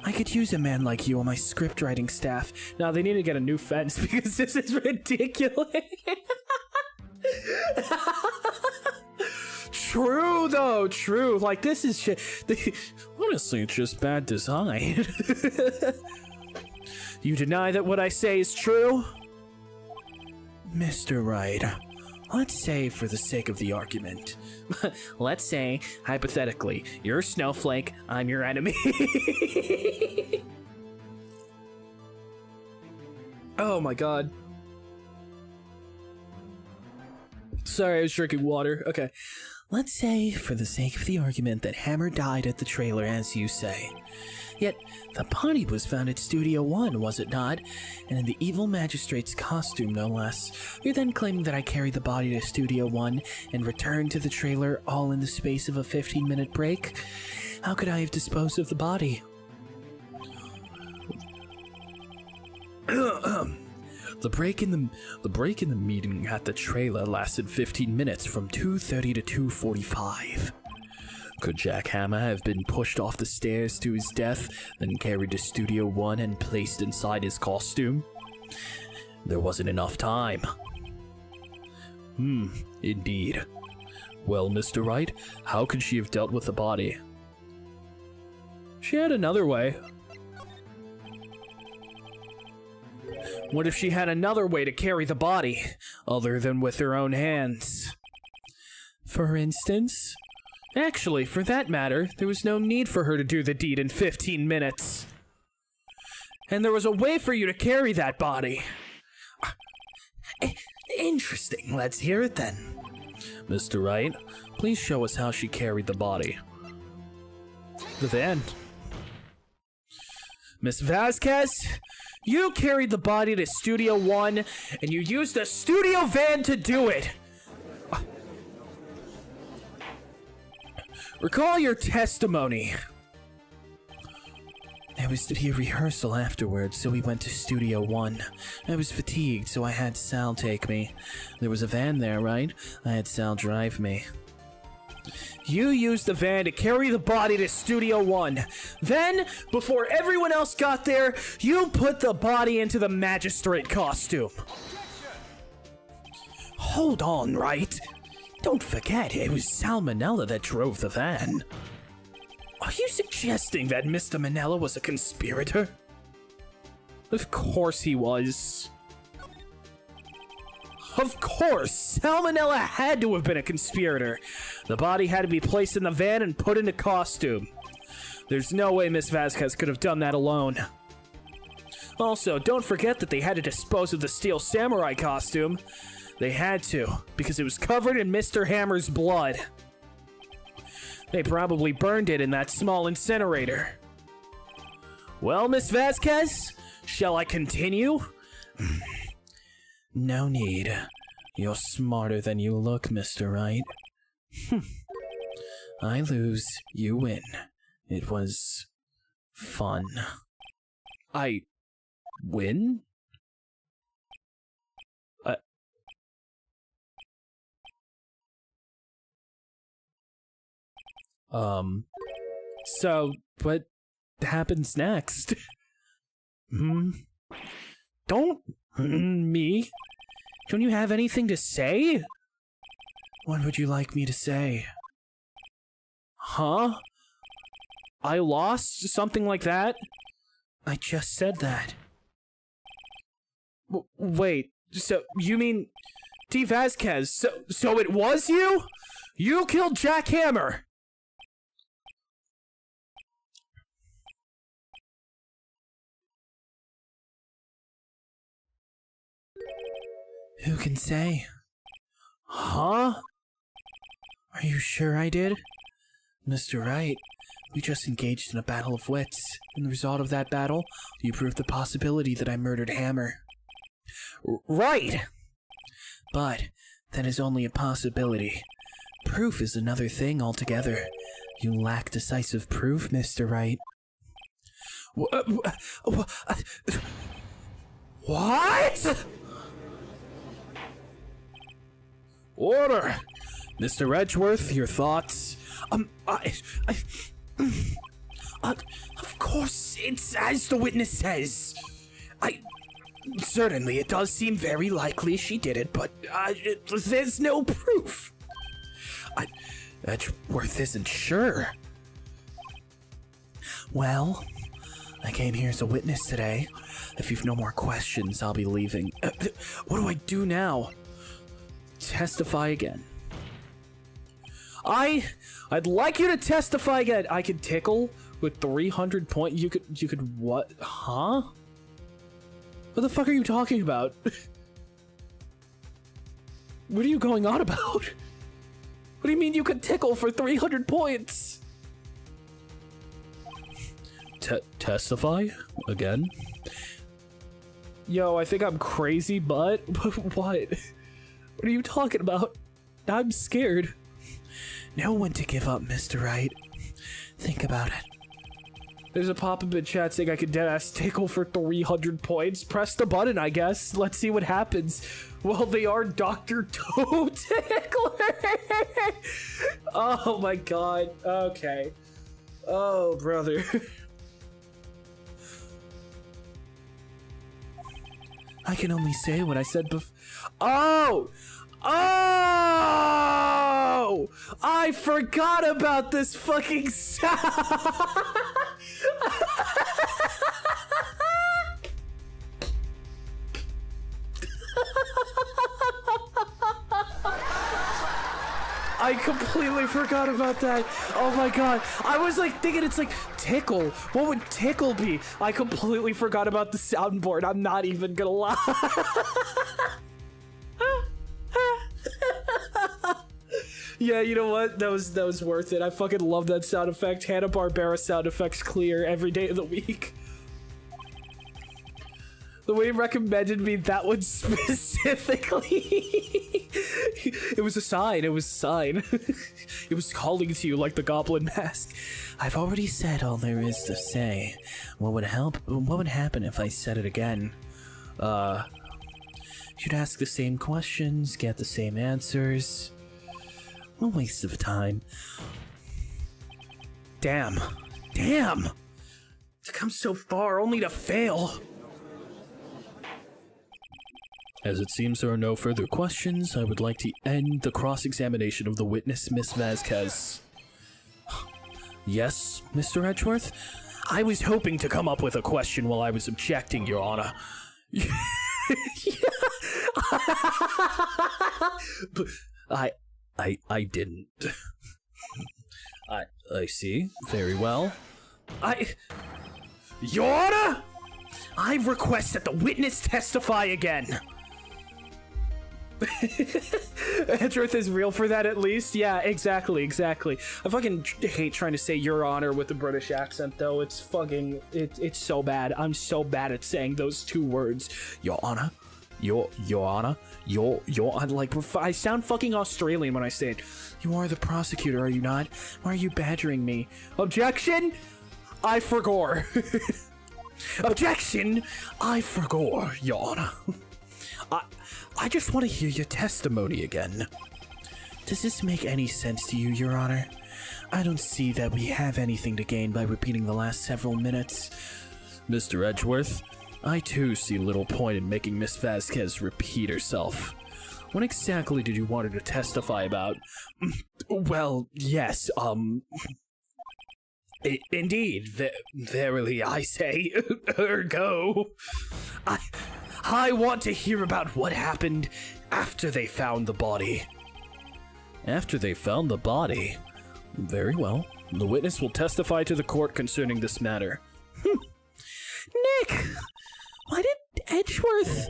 I could use a man like you on my script writing staff. Now they need to get a new fence because this is ridiculous. True though, true. Like this is honestly, it's just bad design. You deny that what I say is true? Mr. Wright, let's say for the sake of the argument. Let's say, hypothetically, you're a snowflake, I'm your enemy. Oh my god. Sorry, I was drinking water. Okay. Let's say, for the sake of the argument, that Hammer died at the trailer, as you say. Yet, the body was found at Studio 1, was it not? And in the evil magistrate's costume, no less. You're then claiming that I carried the body to Studio 1 and returned to the trailer all in the space of a 15-minute break? How could I have disposed of the body? The break in the meeting at the trailer lasted 15 minutes from 2:30 to 2:45. Could Jack Hammer have been pushed off the stairs to his death, then carried to Studio 1 and placed inside his costume? There wasn't enough time. Indeed. Well, Mr. Wright, how could she have dealt with the body? She had another way. What if she had another way to carry the body, other than with her own hands? For instance? Actually, for that matter, there was no need for her to do the deed in 15 minutes. And there was a way for you to carry that body. Interesting, let's hear it then. Mr. Wright, please show us how she carried the body. The van. Miss Vasquez, you carried the body to Studio 1, and you used a studio van to do it. Recall your testimony. There was to be a rehearsal afterwards, so we went to Studio 1. I was fatigued, so I had Sal take me. There was a van there, right? I had Sal drive me. You used the van to carry the body to Studio 1. Then, before everyone else got there, you put the body into the magistrate costume. Hold on, right? Don't forget, it was Salmonella that drove the van. Are you suggesting that Mr. Manella was a conspirator? Of course he was. Of course! Salmonella had to have been a conspirator. The body had to be placed in the van and put into costume. There's no way Miss Vasquez could have done that alone. Also, don't forget that they had to dispose of the Steel Samurai costume. They had to, because it was covered in Mr. Hammer's blood. They probably burned it in that small incinerator. Well, Miss Vasquez, shall I continue? No need. You're smarter than you look, Mr. Wright. I lose, you win. It was fun. I win? So, what happens next? Don't me? Don't you have anything to say? What would you like me to say? Huh? I lost? Something like that? I just said that. Wait, so you mean D. Vasquez? So it was you? You killed Jack Hammer? Who can say? Huh? Are you sure I did? Mr. Wright, we just engaged in a battle of wits. In the result of that battle, you proved the possibility that I murdered Hammer. Right! But that is only a possibility. Proof is another thing altogether. You lack decisive proof, Mr. Wright. What? Order! Mr. Edgeworth, your thoughts? Of course, it's as the witness says. Certainly, it does seem very likely she did it, but there's no proof. Edgeworth isn't sure. Well, I came here as a witness today. If you've no more questions, I'll be leaving. What do I do now? Testify again. I'd like you to testify again. I could tickle with 300 points. You could what? Huh? What the fuck are you talking about? What are you going on about? What do you mean you could tickle for 300 points? Testify again? Yo, I think I'm crazy, but what? What are you talking about? I'm scared. Know when to give up, Mr. Wright. Think about it. There's a pop-up in chat saying I could deadass tickle for 300 points. Press the button, I guess. Let's see what happens. Well, they are Dr. Toe Tickler. Oh my god. Okay. Oh, brother. I can only say what I said before. Oh! Oh! I forgot about this fucking sound. I completely forgot about that. Oh my god. I was like thinking it's like tickle. What would tickle be? I completely forgot about the soundboard. I'm not even gonna lie. Yeah, you know what? That was worth it. I fucking love that sound effect. Hanna-Barbera sound effects clear every day of the week. The way he recommended me that one specifically. It was a sign. It was a sign. It was calling to you like the Goblin Mask. I've already said all there is to say. What would happen if I said it again? You'd ask the same questions, get the same answers. A waste of time. Damn. To come so far only to fail. As it seems there are no further questions, I would like to end the cross-examination of the witness, Miss Vasquez. Yes, Mr. Edgeworth? I was hoping to come up with a question while I was objecting, Your Honor. But I didn't. I see. Very well. Your Honor! I request that the witness testify again. Edgeworth is real for that at least. Yeah, exactly. I fucking hate trying to say Your Honor with a British accent though. It's fucking, it's so bad. I'm so bad at saying those two words. Your Honor. Your Honor. Your like, I sound fucking Australian when I say it. You are the prosecutor, are you not? Why are you badgering me? Objection! I forgore. Objection! I forgore, Your Honor. I just want to hear your testimony again. Does this make any sense to you, Your Honor? I don't see that we have anything to gain by repeating the last several minutes. Mr. Edgeworth, I too see little point in making Miss Vasquez repeat herself. What exactly did you want her to testify about? Well, yes, indeed, verily I say, ergo. I want to hear about what happened after they found the body. After they found the body? Very well. The witness will testify to the court concerning this matter. Nick! Why did Edgeworth...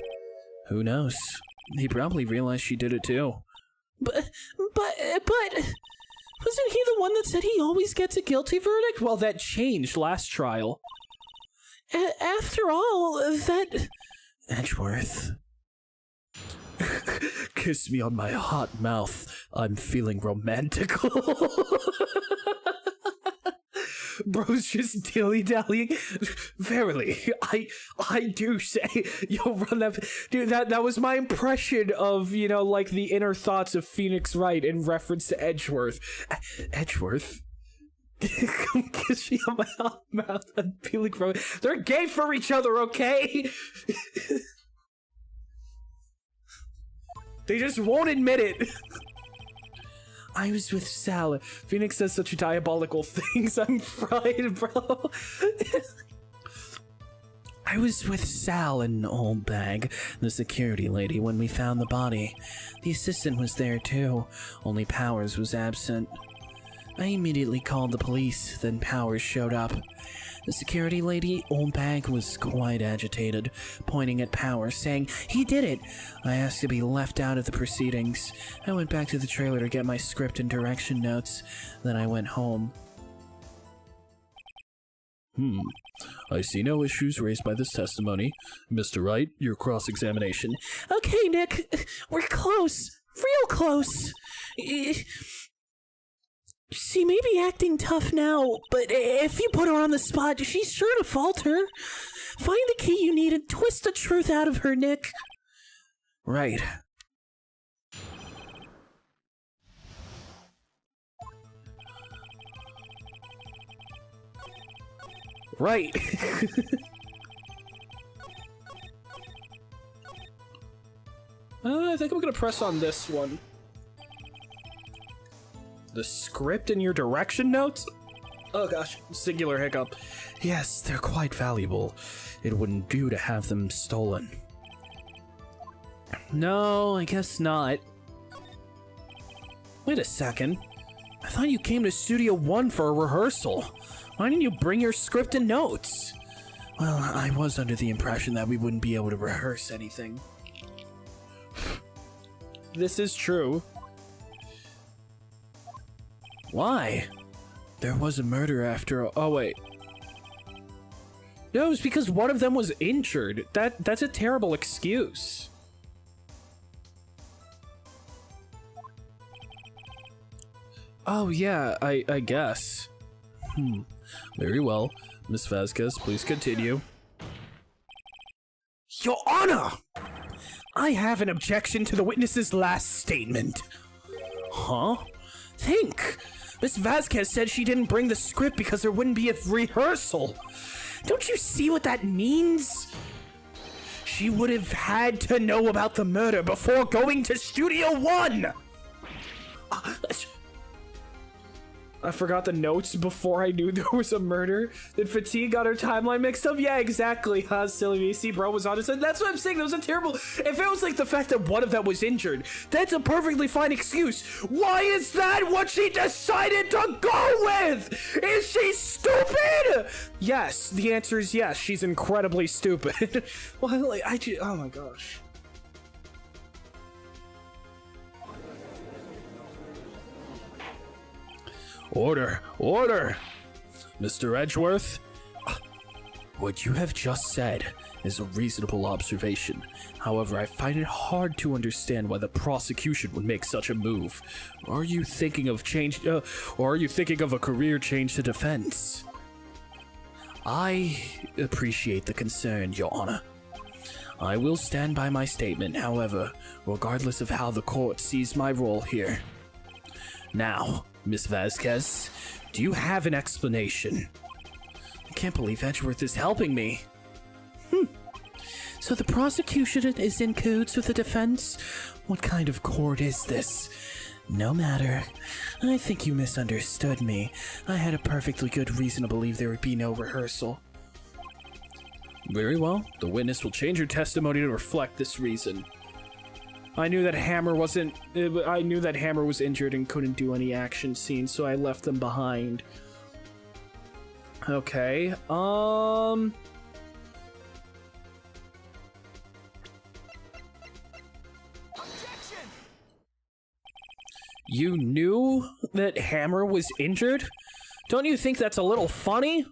Who knows? He probably realized she did it too. But wasn't he the one that said he always gets a guilty verdict? Well, that changed last trial. After all, that... Edgeworth. Kiss me on my hot mouth. I'm feeling romantical. Bro's just dilly-dallying. Verily, I do say you'll run that. Dude, that was my impression of, you know, like the inner thoughts of Phoenix Wright in reference to Edgeworth. Edgeworth? Come kiss me on my hot mouth. I'm feeling romantic. They're gay for each other, okay? They just won't admit it. I was with Sal. Phoenix says such diabolical things. I'm fried, bro. I was with Sal and Old Bag, the security lady, when we found the body. The assistant was there too, only Powers was absent. I immediately called the police, then Powers showed up. The security lady, Old Bag, was quite agitated, pointing at Powers, saying, "He did it!" I asked to be left out of the proceedings. I went back to the trailer to get my script and direction notes. Then I went home. I see no issues raised by this testimony. Mr. Wright, your cross-examination. Okay, Nick, we're close. Real close. She may be acting tough now, but if you put her on the spot, she's sure to falter. Find the key you need and twist the truth out of her, Nick. Right. Right. I think I'm gonna press on this one. The script and your direction notes? Oh gosh, singular hiccup. Yes, they're quite valuable. It wouldn't do to have them stolen. No, I guess not. Wait a second. I thought you came to Studio One for a rehearsal. Why didn't you bring your script and notes? Well, I was under the impression that we wouldn't be able to rehearse anything. This is true. Why? There was a murder after all. Oh, wait. No, it was because one of them was injured. That's a terrible excuse. Oh, yeah, I guess. Very well. Miss Vasquez, please continue. Your Honor! I have an objection to the witness's last statement. Huh? Think! Miss Vasquez said she didn't bring the script because there wouldn't be a rehearsal. Don't you see what that means? She would have had to know about the murder before going to Studio One! I forgot the notes before I knew there was a murder. Did Fatigue got her timeline mixed up? Yeah, exactly. Huh, silly me. See, bro was honest. And that's what I'm saying. That was a terrible... If it was like the fact that one of them was injured, that's a perfectly fine excuse. Why is that what she decided to go with? Is she stupid? Yes, the answer is yes. She's incredibly stupid. Well, like, oh my gosh. Order! Order! Mr. Edgeworth, what you have just said is a reasonable observation. However, I find it hard to understand why the prosecution would make such a move. Are you thinking of change, or are you thinking of a career change to defense? I appreciate the concern, Your Honor. I will stand by my statement, however, regardless of how the court sees my role here. Now, Miss Vasquez, do you have an explanation? I can't believe Edgeworth is helping me. So the prosecution is in cahoots with the defense? What kind of court is this? No matter. I think you misunderstood me. I had a perfectly good reason to believe there would be no rehearsal. Very well. The witness will change her testimony to reflect this reason. I knew that Hammer was injured and couldn't do any action scenes, so I left them behind. Okay, You knew that Hammer was injured? Don't you think that's a little funny?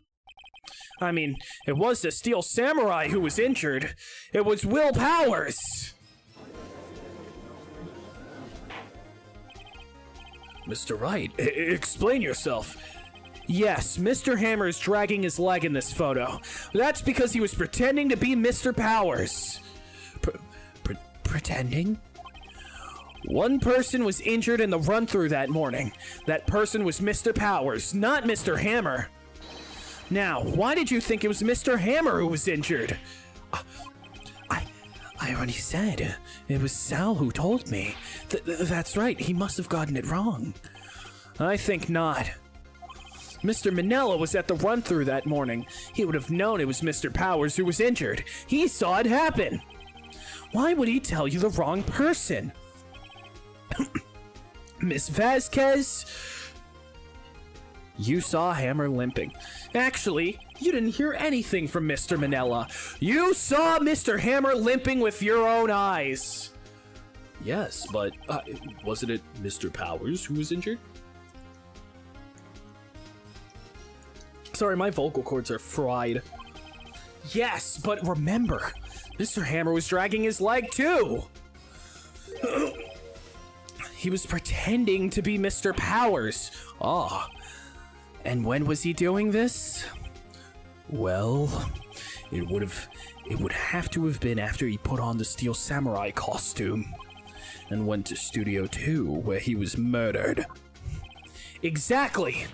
I mean, it was the Steel Samurai who was injured. It was Will Powers! Mr. Wright, explain yourself. Yes, Mr. Hammer is dragging his leg in this photo. That's because he was pretending to be Mr. Powers. Pretending? One person was injured in the run-through that morning. That person was Mr. Powers, not Mr. Hammer. Now, why did you think it was Mr. Hammer who was injured? I already said. It was Sal who told me. That's right, he must have gotten it wrong. I think not. Mr. Manella was at the run-through that morning. He would have known it was Mr. Powers who was injured. He saw it happen. Why would he tell you the wrong person? Miss Vasquez? You saw Hammer limping. Actually, you didn't hear anything from Mr. Manella. You saw Mr. Hammer limping with your own eyes. Yes, but wasn't it Mr. Powers who was injured? Sorry, my vocal cords are fried. Yes, but remember, Mr. Hammer was dragging his leg too. He was pretending to be Mr. Powers. Ah. And when was he doing this? Well, it would have to have been after he put on the Steel Samurai costume and went to Studio 2 where he was murdered. Exactly.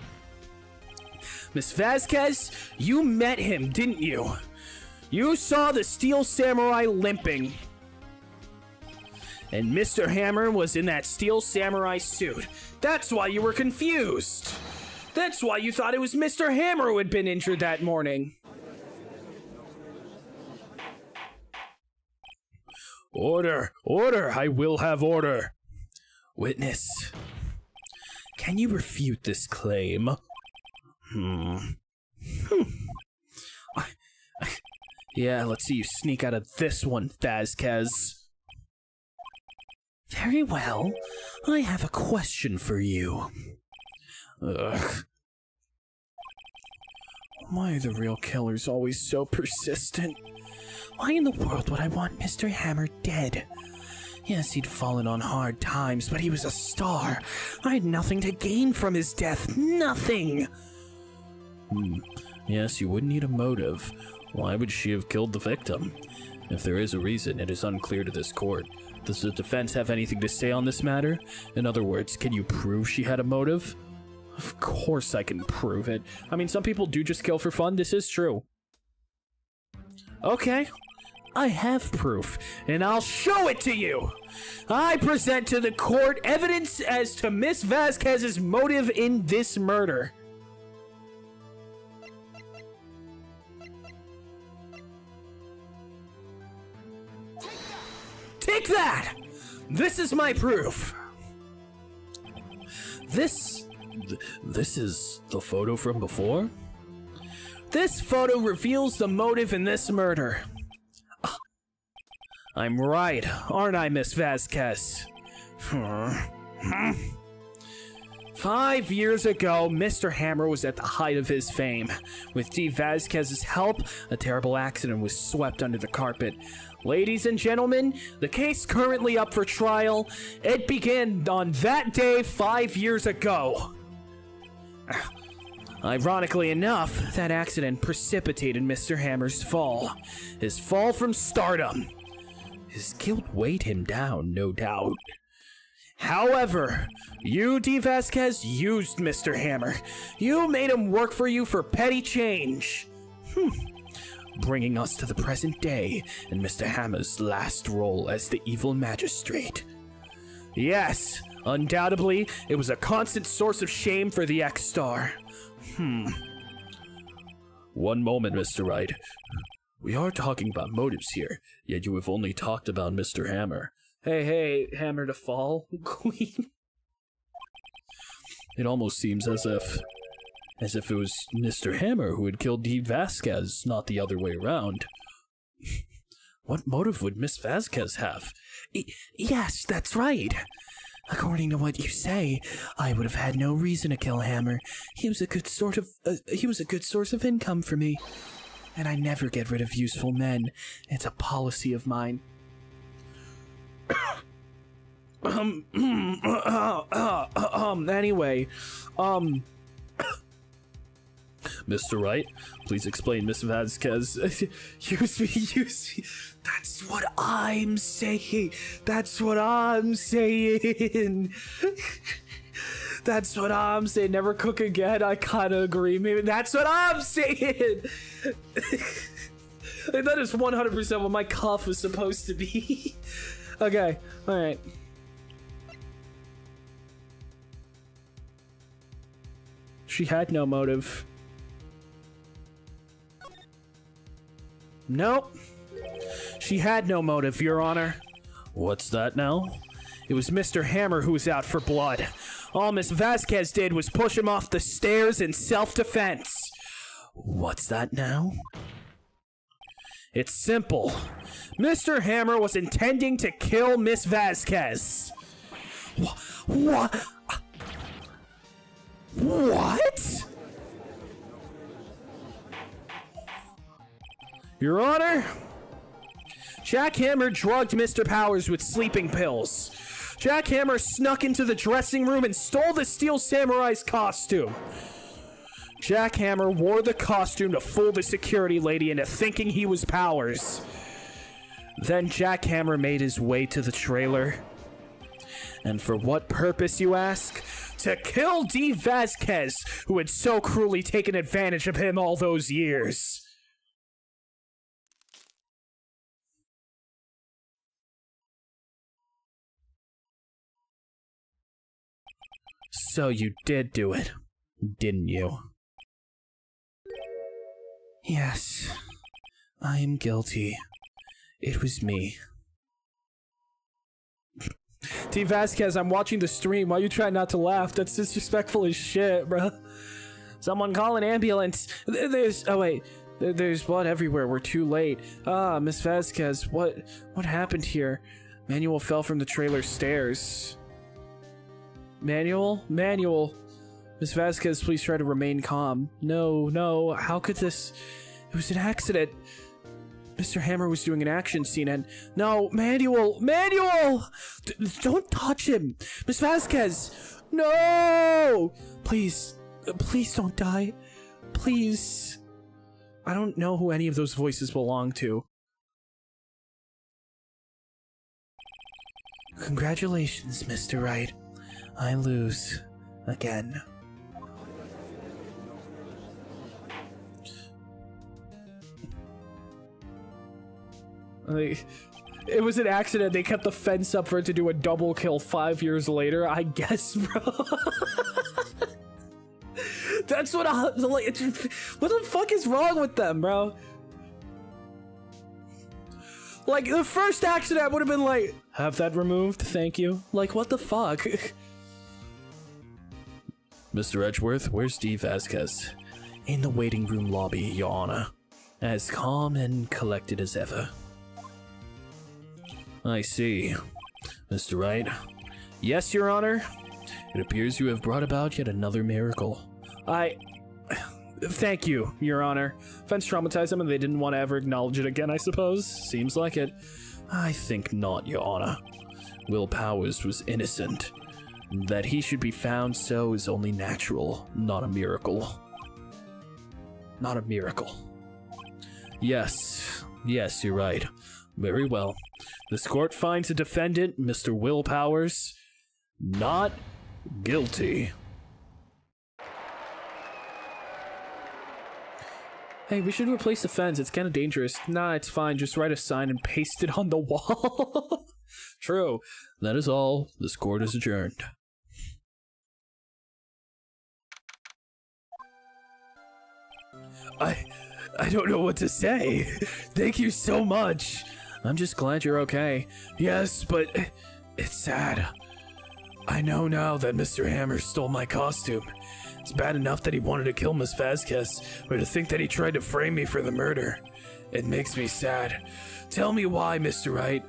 Miss Vasquez, you met him, didn't you? You saw the Steel Samurai limping. And Mr. Hammer was in that Steel Samurai suit. That's why you were confused. That's why you thought it was Mr. Hammer who had been injured that morning. Order! Order! I will have order! Witness, can you refute this claim? Yeah, let's see you sneak out of this one, Vasquez. Very well. I have a question for you. Ugh. Why are the real killers always so persistent? Why in the world would I want Mr. Hammer dead? Yes, he'd fallen on hard times, but he was a star. I had nothing to gain from his death. Nothing! Yes, you would need a motive. Why would she have killed the victim? If there is a reason, it is unclear to this court. Does the defense have anything to say on this matter? In other words, can you prove she had a motive? Of course I can prove it. I mean, some people do just kill for fun. This is true. Okay. I have proof, and I'll show it to you! I present to the court evidence as to Miss Vasquez's motive in this murder. Take that! This is my proof. This is the photo from before? This photo reveals the motive in this murder. I'm right, aren't I, Miss Vasquez? 5 years ago, Mr. Hammer was at the height of his fame. With D. Vasquez's help, a terrible accident was swept under the carpet. Ladies and gentlemen, the case currently up for trial. It began on that day 5 years ago. Ironically enough, that accident precipitated Mr. Hammer's fall. His fall from stardom. His guilt weighed him down, no doubt. However, you, D. Vasquez, used Mr. Hammer. You made him work for you for petty change. Bringing us to the present day and Mr. Hammer's last role as the evil magistrate. Yes, undoubtedly, it was a constant source of shame for the ex-star. One moment, Mr. Wright. We are talking about motives here, yet you have only talked about Mr. Hammer. Hey, Hammer to fall, Queen. It almost seems as if it was Mr. Hammer who had killed D. Vasquez, not the other way around. What motive would Miss Vasquez have? Yes, that's right. According to what you say, I would have had no reason to kill Hammer. He was a good source of income for me. And I never get rid of useful men. It's a policy of mine. Anyway, Mr. Wright, please explain, Miss Vasquez. Use me. That's what I'm saying. That's what I'm saying. That's what I'm saying. Never cook again. I kind of agree. Maybe that's what I'm saying. That is 100% what my cough was supposed to be. Okay. All right. She had no motive. Nope. She had no motive, Your Honor. What's that now? It was Mr. Hammer who was out for blood. All Miss Vasquez did was push him off the stairs in self-defense. What's that now? It's simple. Mr. Hammer was intending to kill Miss Vasquez. What? What? Your Honor, Jack Hammer drugged Mr. Powers with sleeping pills. Jack Hammer snuck into the dressing room and stole the Steel Samurai's costume. Jack Hammer wore the costume to fool the security lady into thinking he was Powers. Then Jack Hammer made his way to the trailer. And for what purpose, you ask? To kill Dee Vasquez, who had so cruelly taken advantage of him all those years. So you did do it, didn't you? Yes, I am guilty. It was me. Dee Vasquez, I'm watching the stream. Why you trying not to laugh? That's disrespectful as shit, bro. Someone call an ambulance. There's blood everywhere. We're too late. Miss Vasquez, what happened here? Manuel fell from the trailer stairs. Manuel? Miss Vasquez, please try to remain calm. No, how could this... It was an accident. Mr. Hammer was doing an action scene and... No, Manuel! Don't touch him! Miss Vasquez! No! Please don't die. Please. I don't know who any of those voices belong to. Congratulations, Mr. Wright. I lose. Again. It was an accident. They kept the fence up for it to do a double kill 5 years later, I guess, bro. That's what what the fuck is wrong with them, bro? Like, the first accident would have been like, have that removed, thank you. Like, what the fuck? Mr. Edgeworth, where's Dee Vasquez? In the waiting room lobby, Your Honor. As calm and collected as ever. I see. Mr. Wright? Yes, Your Honor? It appears you have brought about yet another miracle. Thank you, Your Honor. Fence traumatized them and they didn't want to ever acknowledge it again, I suppose. Seems like it. I think not, Your Honor. Will Powers was innocent. That he should be found so is only natural, not a miracle. Not a miracle. Yes, you're right. Very well. This court finds the defendant, Mr. Will Powers, not guilty. Hey, we should replace the fence. It's kind of dangerous. Nah, it's fine. Just write a sign and paste it on the wall. True. That is all. This court is adjourned. I don't know what to say. Thank you so much. I'm just glad you're okay. Yes, but it's sad. I know now that Mr. Hammer stole my costume. It's bad enough that he wanted to kill Miss Vasquez, but to think that he tried to frame me for the murder, it makes me sad. Tell me why, Mr. Wright.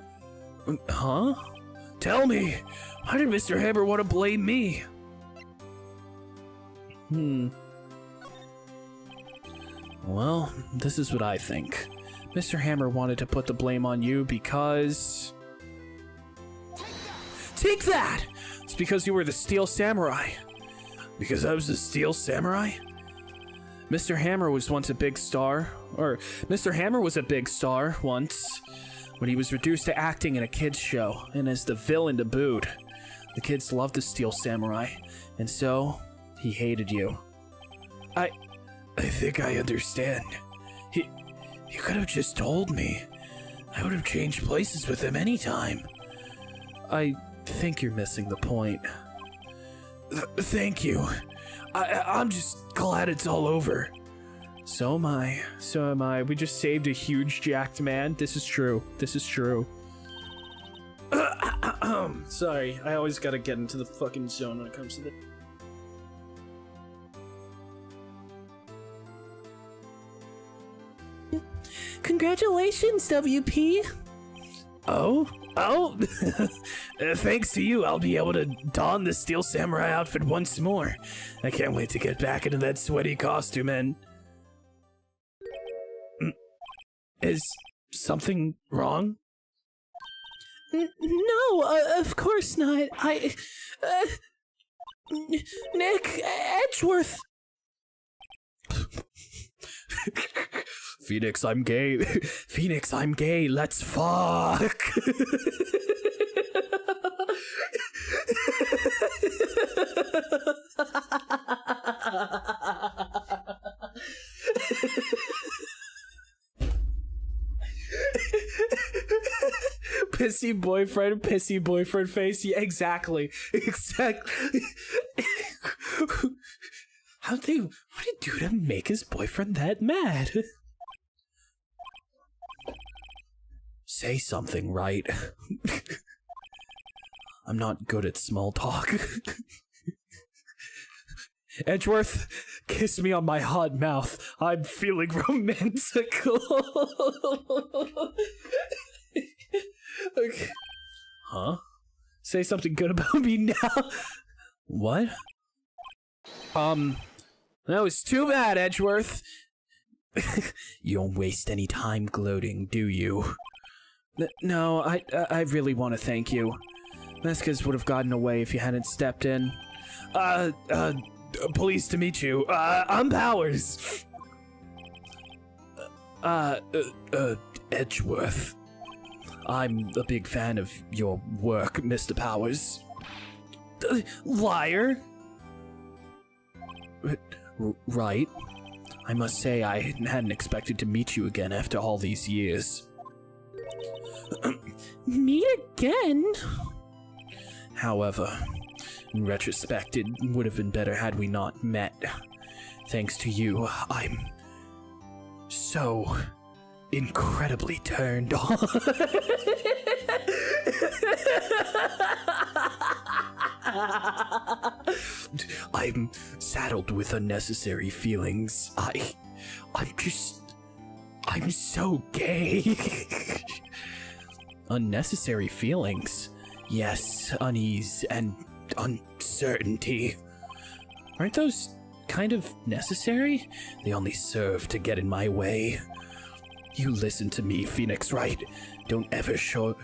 Huh? Tell me, why did Mr. Hammer want to blame me? Well, this is what I think. Mr. Hammer wanted to put the blame on you because... Take that! It's because you were the Steel Samurai. Because I was the Steel Samurai? Mr. Hammer was once a big star. Or, Mr. Hammer was a big star once. When he was reduced to acting in a kids show, and as the villain to boot. The kids loved the Steel Samurai, and so, he hated you. I think I understand. You could have just told me. I would have changed places with him anytime. I think you're missing the point. Thank you. I'm just glad it's all over. So am I. So am I. We just saved a huge jacked man. This is true. This is true. Sorry, I always gotta get into the fucking zone when it comes to this. Congratulations, WP. Oh? Thanks to you, I'll be able to don the Steel Samurai outfit once more. I can't wait to get back into that sweaty costume and... Is something wrong? No, of course not. Nick Edgeworth. Phoenix, I'm gay. Phoenix, I'm gay. Let's fuck. Pissy boyfriend face. Yeah, exactly. What did he do to make his boyfriend that mad? Say something, right? I'm not good at small talk. Edgeworth, kiss me on my hot mouth. I'm feeling romantical. Okay. Huh? Say something good about me now. What? That was too bad, Edgeworth. You don't waste any time gloating, do you? No, I really want to thank you. Meskis would have gotten away if you hadn't stepped in. Pleased to meet you. I'm Powers. Edgeworth. I'm a big fan of your work, Mr. Powers. Liar. Right. I must say I hadn't expected to meet you again after all these years. Meet again? However, in retrospect, it would have been better had we not met. Thanks to you, I'm so incredibly turned on. I'm saddled with unnecessary feelings. I'm so gay. Unnecessary feelings? Yes, unease and uncertainty. Aren't those kind of necessary? They only serve to get in my way. You listen to me, Phoenix Wright. Don't ever show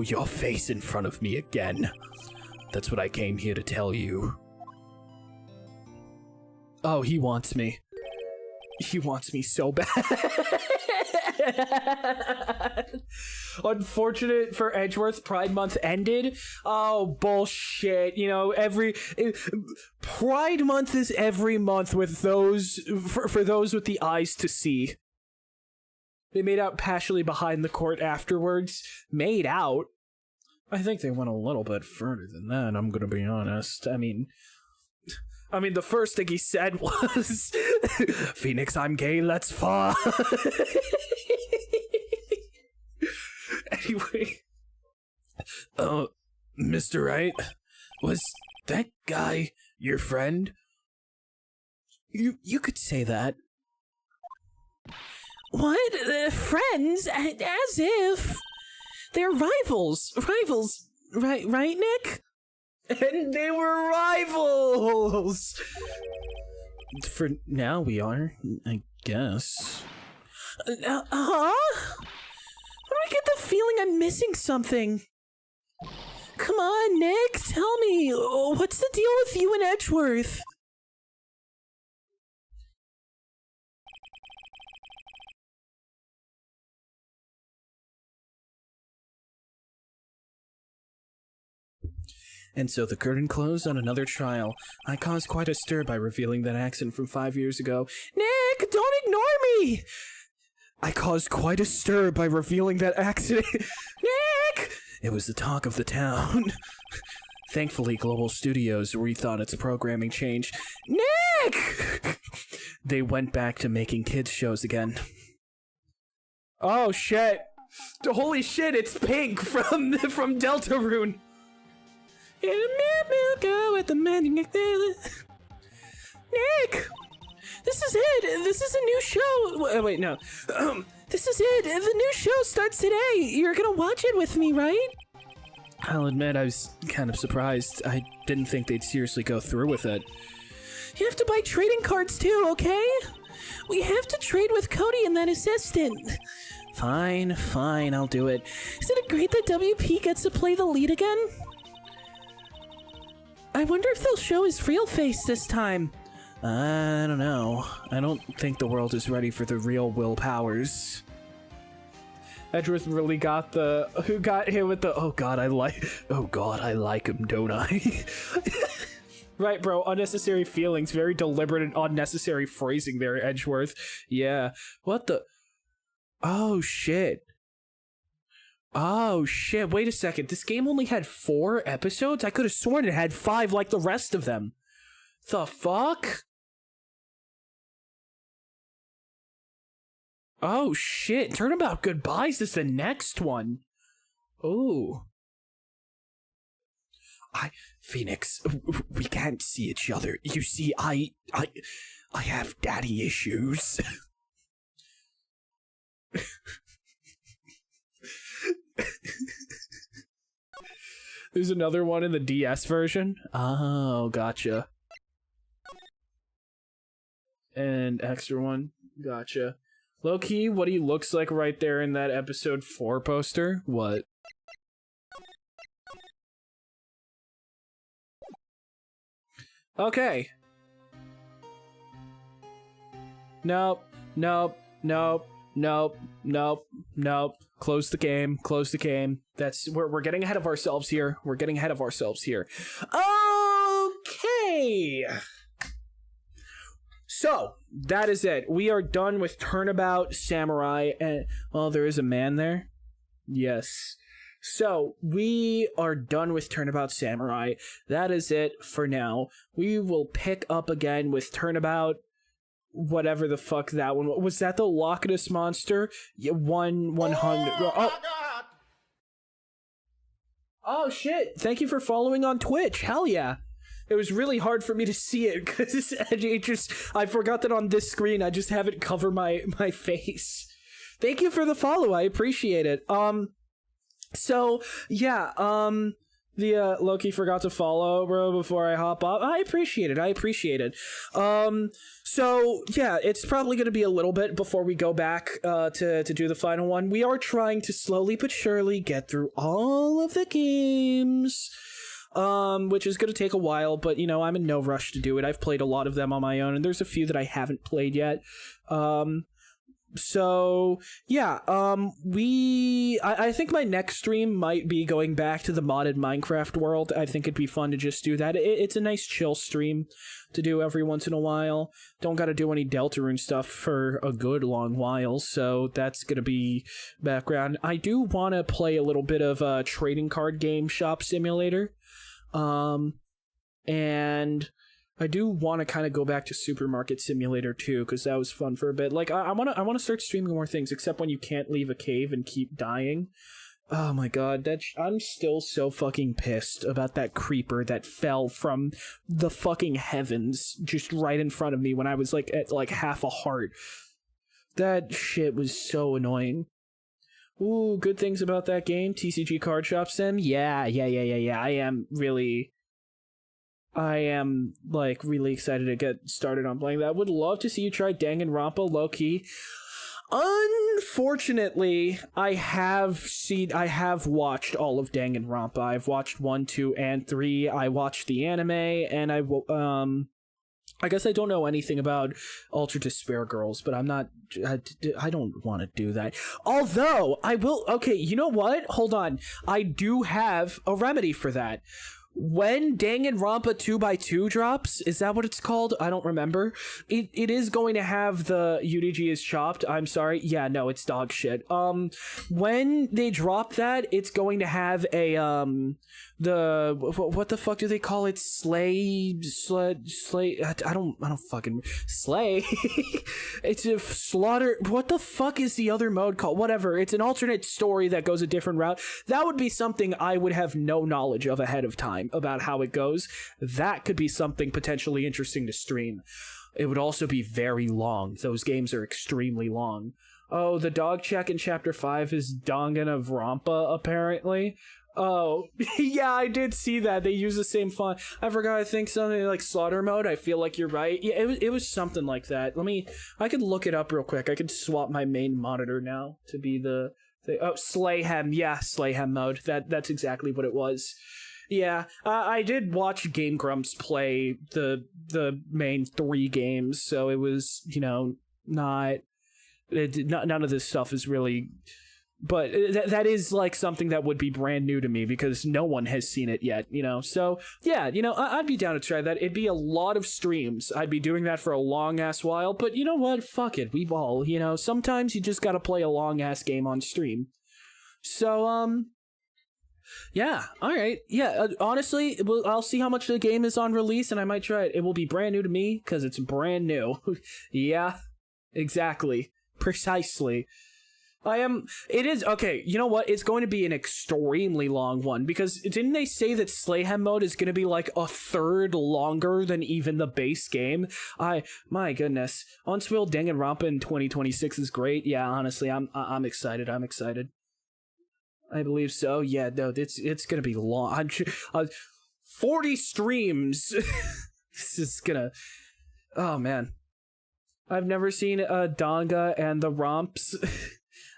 your face in front of me again. That's what I came here to tell you. Oh, he wants me. He wants me so bad. Unfortunate for Edgeworth, Pride Month ended. Oh, bullshit. You know, Pride Month is every month with those, for those with the eyes to see. They made out passionately behind the court afterwards. Made out? I think they went a little bit further than that, I'm gonna be honest. I mean, the first thing he said was, Phoenix, I'm gay, let's fuck. Anyway. Mr. Wright, was that guy your friend? You could say that. What? Friends? As if... They're rivals. Rivals. Right, Nick? And they were rivals! For now, we are, I guess. Huh? I get the feeling I'm missing something. Come on, Nick, tell me, what's the deal with you and Edgeworth? And so the curtain closed on another trial. I caused quite a stir by revealing that accident from 5 years ago. Nick, don't ignore me! I caused quite a stir by revealing that accident. Nick! It was the talk of the town. Thankfully, Global Studios rethought its programming change. Nick! They went back to making kids shows again. Oh shit! Holy shit! It's Pink from Deltarune. In a go with the man. Nick, this is it. This is a new show. Wait, no. This is it. The new show starts today. You're gonna watch it with me, right? I'll admit I was kind of surprised. I didn't think they'd seriously go through with it. You have to buy trading cards too, okay? We have to trade with Cody and that assistant. Fine, I'll do it. Isn't it great that WP gets to play the lead again? I wonder if they'll show his real face this time. I don't know. I don't think the world is ready for the real Will Powers. Edgeworth really got who got hit with the oh god I like him, don't I? Right, bro, unnecessary feelings, very deliberate and unnecessary phrasing there, Edgeworth. Yeah. What the Oh shit. Oh shit, wait a second. This game only had 4 episodes? I could have sworn it had 5 like the rest of them. The fuck? Oh shit, Turnabout Goodbyes is the next one. Ooh. Phoenix, we can't see each other. You see, I have daddy issues. There's another one in the DS version. Oh, gotcha. And extra one. Gotcha. Low-key, what he looks like right there in that episode 4 poster. What? Okay. Nope. Close the game. We're getting ahead of ourselves here. Okay. So, that is it. We are done with Turnabout Samurai and there is a man there. Yes. So, we are done with Turnabout Samurai. That is it for now. We will pick up again with Turnabout whatever the fuck that one was. That the Loch Ness Monster? Yeah, 100. Oh shit! Thank you for following on Twitch. Hell yeah! It was really hard for me to see it because I forgot that on this screen I just have it cover my face. Thank you for the follow. I appreciate it. So yeah. The Loki forgot to follow, bro, before I hop up. I appreciate it. So yeah, it's probably going to be a little bit before we go back to do the final one. We are trying to slowly but surely get through all of the games, which is going to take a while, but you know, I'm in no rush to do it. I've played a lot of them on my own, and there's a few that I haven't played yet. So yeah, I think my next stream might be going back to the modded Minecraft world. I think it'd be fun to just do that. It's a nice chill stream to do every once in a while. Don't gotta do any Deltarune stuff for a good long while, so that's gonna be background. I do want to play a little bit of a trading card game shop simulator, and I do want to kind of go back to Supermarket Simulator too, because that was fun for a bit. Like, I want to start streaming more things, except when you can't leave a cave and keep dying. Oh my god, I'm still so fucking pissed about that creeper that fell from the fucking heavens just right in front of me when I was like at like half a heart. That shit was so annoying. Ooh, good things about that game. TCG Card Shop Sim. Yeah. I am like really excited to get started on playing that. Would love to see you try Danganronpa low key. Unfortunately, I have watched all of Danganronpa. I've watched 1, 2, and 3. I watched the anime, and I guess I don't know anything about Ultra Despair Girls, but I don't want to do that. Although, I will, okay, you know what? Hold on. I do have a remedy for that. When Danganronpa 2x2 drops, is that what it's called? I don't remember. It is going to have the UDG is chopped. I'm sorry. Yeah, no, it's dog shit. When they drop that, it's going to have a what the fuck do they call it? Slay. I don't fucking slay. It's a slaughter. What the fuck is the other mode called? Whatever. It's an alternate story that goes a different route. That would be something I would have no knowledge of ahead of time about how it goes. That could be something potentially interesting to stream. It would also be very long. Those games are extremely long. Oh, the dog check in chapter 5 is Danganronpa, apparently. Oh, yeah, I did see that. They use the same font. I forgot, I think something like slaughter mode. I feel like you're right. Yeah, it was something like that. I could look it up real quick. I could swap my main monitor now to be the Slayhem. Yeah, Slayhem mode. That's exactly what it was. Yeah, I did watch Game Grumps play the main 3 games, so it was, none of this stuff is really... But that is like something that would be brand new to me because no one has seen it yet, So, yeah, I'd be down to try that. It'd be a lot of streams. I'd be doing that for a long-ass while, but you know what? Fuck it. We've all, sometimes you just gotta play a long-ass game on stream. So, yeah, alright. Yeah, honestly, I'll see how much the game is on release, and I might try it. It will be brand new to me, because it's brand new. Yeah, exactly. Precisely. It is, okay, you know what? It's going to be an extremely long one, because didn't they say that Slayhem mode is going to be like a third longer than even the base game? My goodness. Unswilled Danganronpa in 2026 is great. Yeah, honestly, I'm excited. I believe so. Yeah, no, it's gonna be long. 40 streams. This is gonna... Oh, man. I've never seen Danga and the Romps.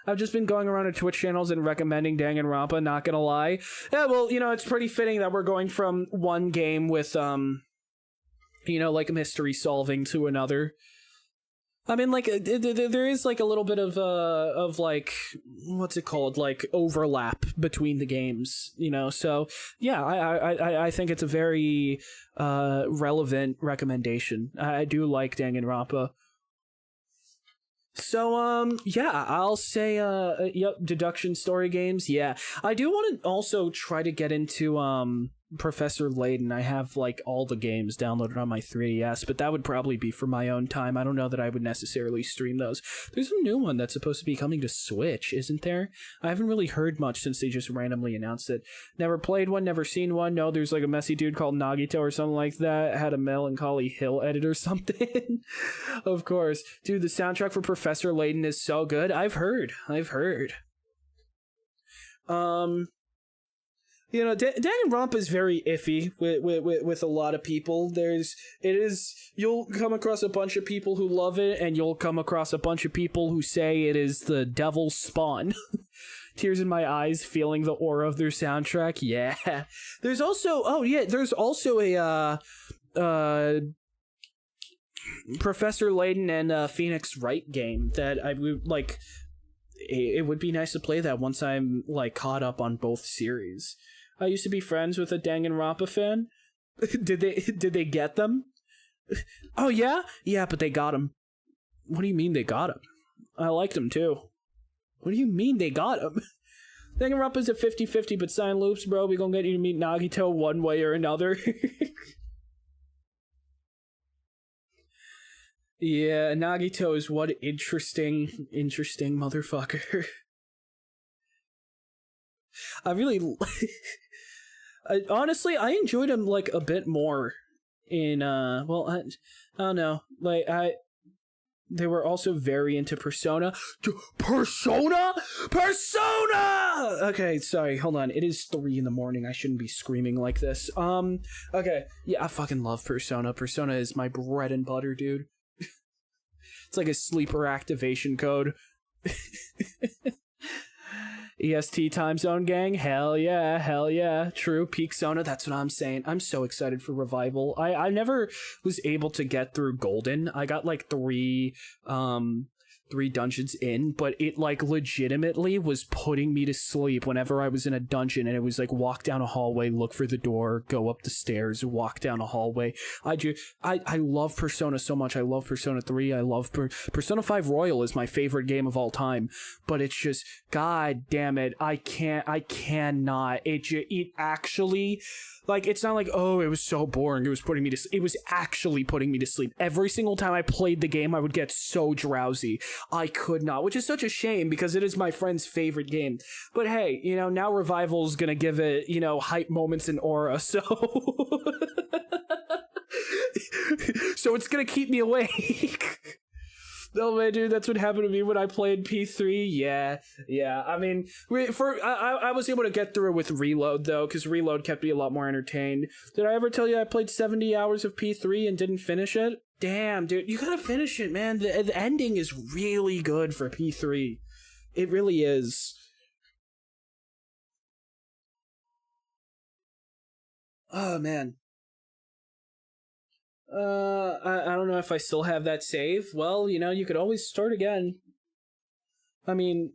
I've just been going around to Twitch channels and recommending Danganronpa, not gonna lie. Yeah, well, it's pretty fitting that we're going from one game with, like mystery solving to another. I mean, like, there is, like, a little bit of like, what's it called? Like, overlap between the games, So, yeah, I think it's a very relevant recommendation. I do like Danganronpa. So, yeah, I'll say, yep, deduction story games, yeah. I do want to also try to get into, Professor Layton. I have, like, all the games downloaded on my 3DS, but that would probably be for my own time. I don't know that I would necessarily stream those. There's a new one that's supposed to be coming to Switch, isn't there? I haven't really heard much since they just randomly announced it. Never played one, never seen one. No, there's, like, a messy dude called Nagito or something like that. Had a Melancholy Hill edit or something. Of course. Dude, the soundtrack for Professor Layton is so good. I've heard. Danganronpa is very iffy with a lot of people. You'll come across a bunch of people who love it, and you'll come across a bunch of people who say it is the devil's spawn. Tears in my eyes, feeling the aura of their soundtrack. Yeah. There's also a Professor Layton and Phoenix Wright game that I would like. It would be nice to play that once I'm like caught up on both series. I used to be friends with a Danganronpa fan. Did they get them? Oh yeah? Yeah, but they got him. What do you mean they got him? I liked him too. What do you mean they got him? Danganronpa's a 50-50, but sign loops, bro. We gonna get you to meet Nagito one way or another. Yeah, Nagito is one interesting motherfucker. I really... honestly, I enjoyed him, like, a bit more in, well, I don't know. Like, They were also very into Persona. Persona? Persona! Okay, sorry, hold on. It is 3 in the morning. I shouldn't be screaming like this. Okay. Yeah, I fucking love Persona. Persona is my bread and butter, dude. It's like a sleeper activation code. EST time zone gang, hell yeah, true. Peak Sona, that's what I'm saying. I'm so excited for Revival. I never was able to get through Golden. I got like three dungeons in, but it like legitimately was putting me to sleep whenever I was in a dungeon, and it was like walk down a hallway, look for the door, go up the stairs, walk down a hallway. I love Persona so much. I love Persona 3. I love Persona 5 Royal is my favorite game of all time, but it's just, god damn it, I cannot. It actually, like, it's not like, oh, it was so boring, it was putting me to sleep. It was actually putting me to sleep. Every single time I played the game, I would get so drowsy. I could not, which is such a shame because it is my friend's favorite game. But hey, you know, now Revival's gonna give it, you know, hype moments and aura, so... so it's gonna keep me awake. No, man, dude, that's what happened to me when I played P3. Yeah. I mean, I was able to get through it with Reload, though, because Reload kept me a lot more entertained. Did I ever tell you I played 70 hours of P3 and didn't finish it? Damn, dude, you gotta finish it, man. The ending is really good for P3. It really is. Oh, man. I don't know if I still have that save. Well, you know, you could always start again. I mean,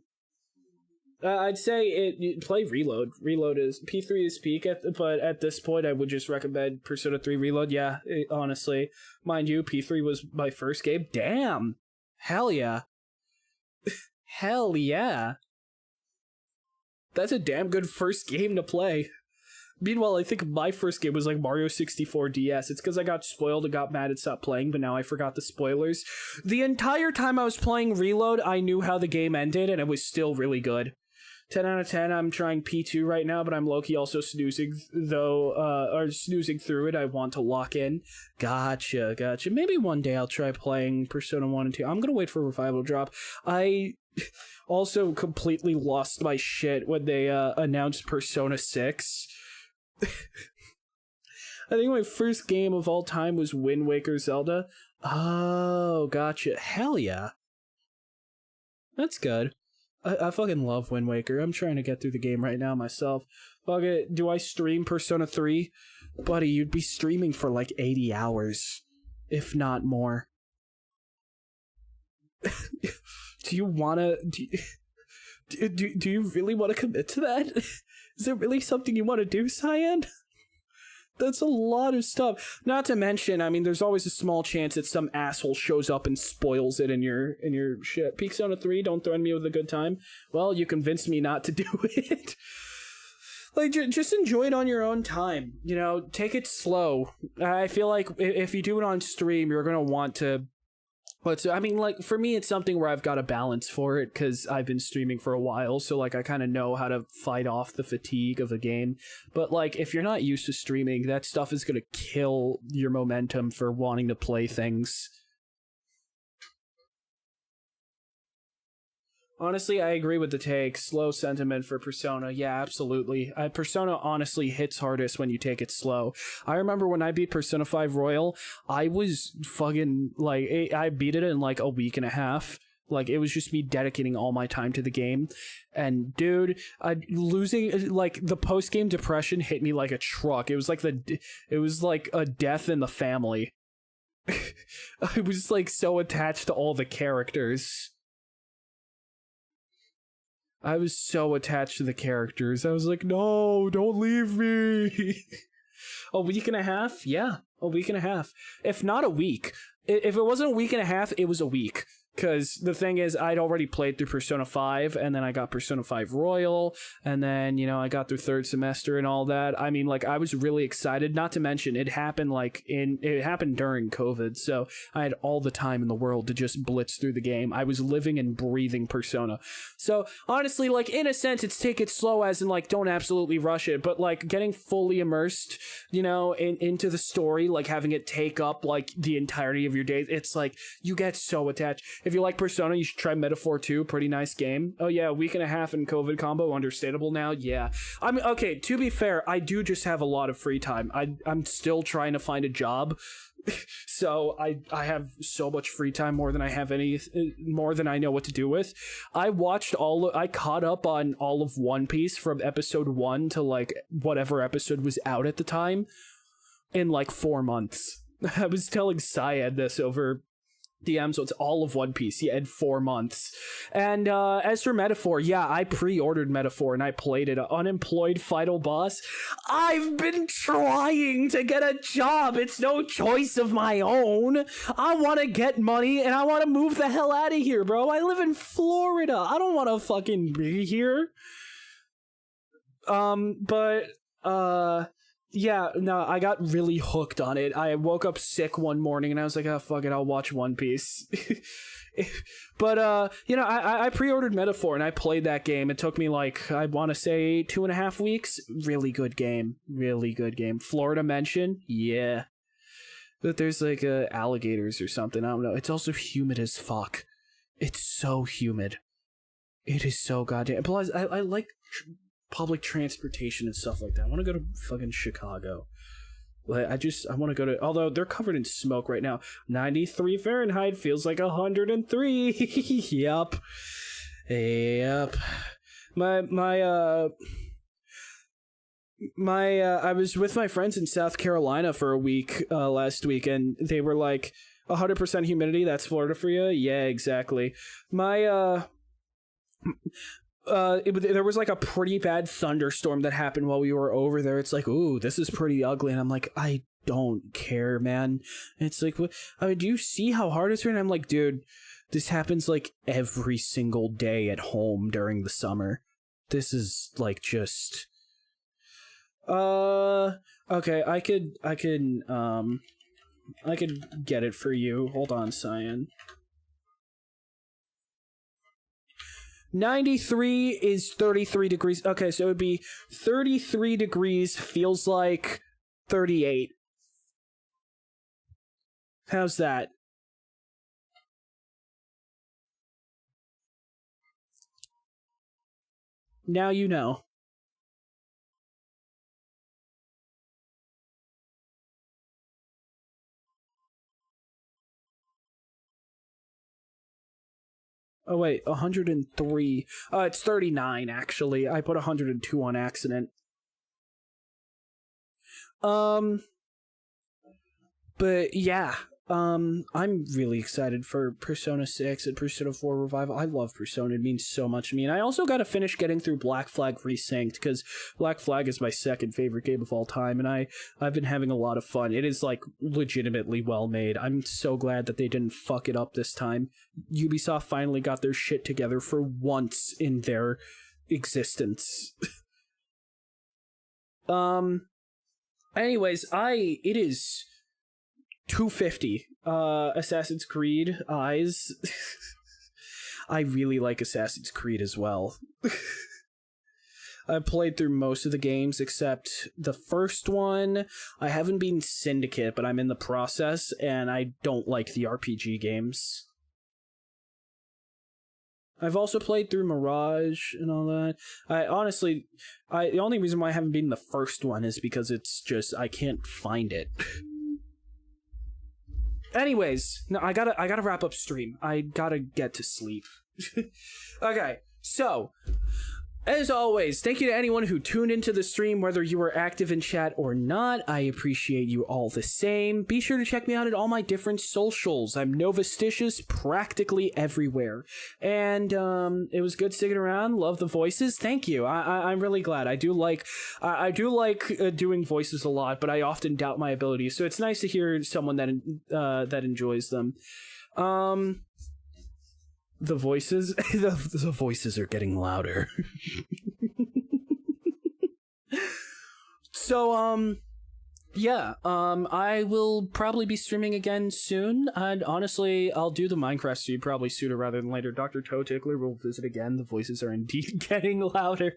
I'd say play Reload. Reload is P3 is peak, but at this point, I would just recommend Persona 3 Reload. Yeah, honestly, mind you, P3 was my first game. Damn, hell yeah, hell yeah. That's a damn good first game to play. Meanwhile, I think my first game was like Mario 64 DS. It's because I got spoiled and got mad and stopped playing, but now I forgot the spoilers. The entire time I was playing Reload, I knew how the game ended, and it was still really good. 10 out of 10, I'm trying P2 right now, but I'm low-key also snoozing, or snoozing through it. I want to lock in. Gotcha. Maybe one day I'll try playing Persona 1 and 2. I'm gonna wait for Revival drop. I also completely lost my shit when they announced Persona 6. I think my first game of all time was Wind Waker Zelda. Oh, gotcha. Hell yeah. That's good. I fucking love Wind Waker. I'm trying to get through the game right now myself. Fuck it. Do I stream Persona 3? Buddy, you'd be streaming for like 80 hours. If not more. Do you wanna... Do you really want to commit to that? Is it really something you want to do, Cyan? That's a lot of stuff. Not to mention, I mean, there's always a small chance that some asshole shows up and spoils it in your shit. Peak Zona 3, don't threaten me with a good time. Well, you convinced me not to do it. Like, just enjoy it on your own time. You know, take it slow. I feel like if you do it on stream, you're going to want to... But I mean, like, for me, it's something where I've got a balance for it because I've been streaming for a while, so like I kind of know how to fight off the fatigue of a game. But like, if you're not used to streaming, that stuff is gonna kill your momentum for wanting to play things. Honestly, I agree with the take. Slow sentiment for Persona. Yeah, absolutely. Persona honestly hits hardest when you take it slow. I remember when I beat Persona 5 Royal, I was fucking, like, I beat it in, like, a week and a half. Like, it was just me dedicating all my time to the game. And, dude, losing, like, the post-game depression hit me like a truck. It was like a death in the family. I was, like, so attached to all the characters. I was so attached to the characters. I was like, no, don't leave me. A week and a half? Yeah, a week and a half. If not a week. If it wasn't a week and a half, it was a week. Because the thing is, I'd already played through Persona 5, and then I got Persona 5 Royal, and then, I got through third semester and all that. I mean, like, I was really excited, not to mention, it happened during COVID, so I had all the time in the world to just blitz through the game. I was living and breathing Persona. So, honestly, like, in a sense, it's take it slow, as in, like, don't absolutely rush it, but, like, getting fully immersed, into the story, like, having it take up, like, the entirety of your days, it's like, you get so attached. If you like Persona, you should try Metaphor 2. Pretty nice game. Oh yeah, a week and a half in COVID combo, understandable now. Yeah. I mean, okay, to be fair, I do just have a lot of free time. I'm still trying to find a job. So I have so much free time, more than I know what to do with. I caught up on all of One Piece from episode 1 to like whatever episode was out at the time in like 4 months. I was telling Syed this over DM, so it's all of One Piece, in 4 months. And as for Metaphor, yeah, I pre-ordered Metaphor and I played it. Unemployed final boss. I've been trying to get a job. It's no choice of my own. I want to get money and I want to move the hell out of here, bro. I live in Florida. I don't want to fucking be here. Yeah, no, I got really hooked on it. I woke up sick one morning and I was like, oh, fuck it, I'll watch One Piece. But, I pre-ordered Metaphor and I played that game. It took me like, I want to say 2.5 weeks. Really good game. Really good game. Florida mention? Yeah. But there's like alligators or something. I don't know. It's also humid as fuck. It's so humid. It is so goddamn... Plus, I like... public transportation and stuff like that. I want to go to fucking Chicago. Like, I want to go to, although they're covered in smoke right now. 93 Fahrenheit feels like 103. Yup. I was with my friends in South Carolina for a week last week, and they were like, 100% humidity, that's Florida for you? Yeah, exactly. There was like a pretty bad thunderstorm that happened while we were over there. It's like, ooh, this is pretty ugly. And I'm like, I don't care, man. And it's like, what? I mean, do you see how hard it's raining? I'm like, dude, this happens like every single day at home during the summer. This is like just... Okay, I could get it for you. Hold on, Cyan. 93 is 33 degrees. Okay, so it would be 33 degrees feels like 38. How's that? Now you know. Oh, wait, 103. It's 39, actually. I put 102 on accident. But yeah, I'm really excited for Persona 6 and Persona 4 Revival. I love Persona. It means so much to me. And I also got to finish getting through Black Flag Resynced, because Black Flag is my second favorite game of all time, and I've been having a lot of fun. It is, like, legitimately well made. I'm so glad that they didn't fuck it up this time. Ubisoft finally got their shit together for once in their existence. Anyways, it is 250. Assassin's Creed Eyes. I really like Assassin's Creed as well. I've played through most of the games except the first one. I haven't been Syndicate, but I'm in the process, and I don't like the RPG games. I've also played through Mirage and all that. The only reason why I haven't been the first one is because it's just, I can't find it. Anyways, no, I gotta wrap up stream. I gotta get to sleep. Okay, so, as always, thank you to anyone who tuned into the stream, whether you were active in chat or not. I appreciate you all the same. Be sure to check me out at all my different socials. I'm Novastitious practically everywhere. And it was good sticking around. Love the voices. Thank you. I'm really glad. I do like doing voices a lot, but I often doubt my abilities. So it's nice to hear someone that enjoys them. The voices, the voices are getting louder. So, yeah, I will probably be streaming again soon, and honestly, I'll do the Minecraft stream probably sooner rather than later. Dr. Toe Tickler will visit again. The voices are indeed getting louder.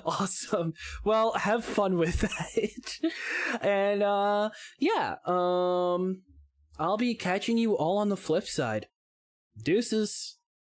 Awesome. Well, have fun with that. And, yeah, I'll be catching you all on the flip side. Deuces.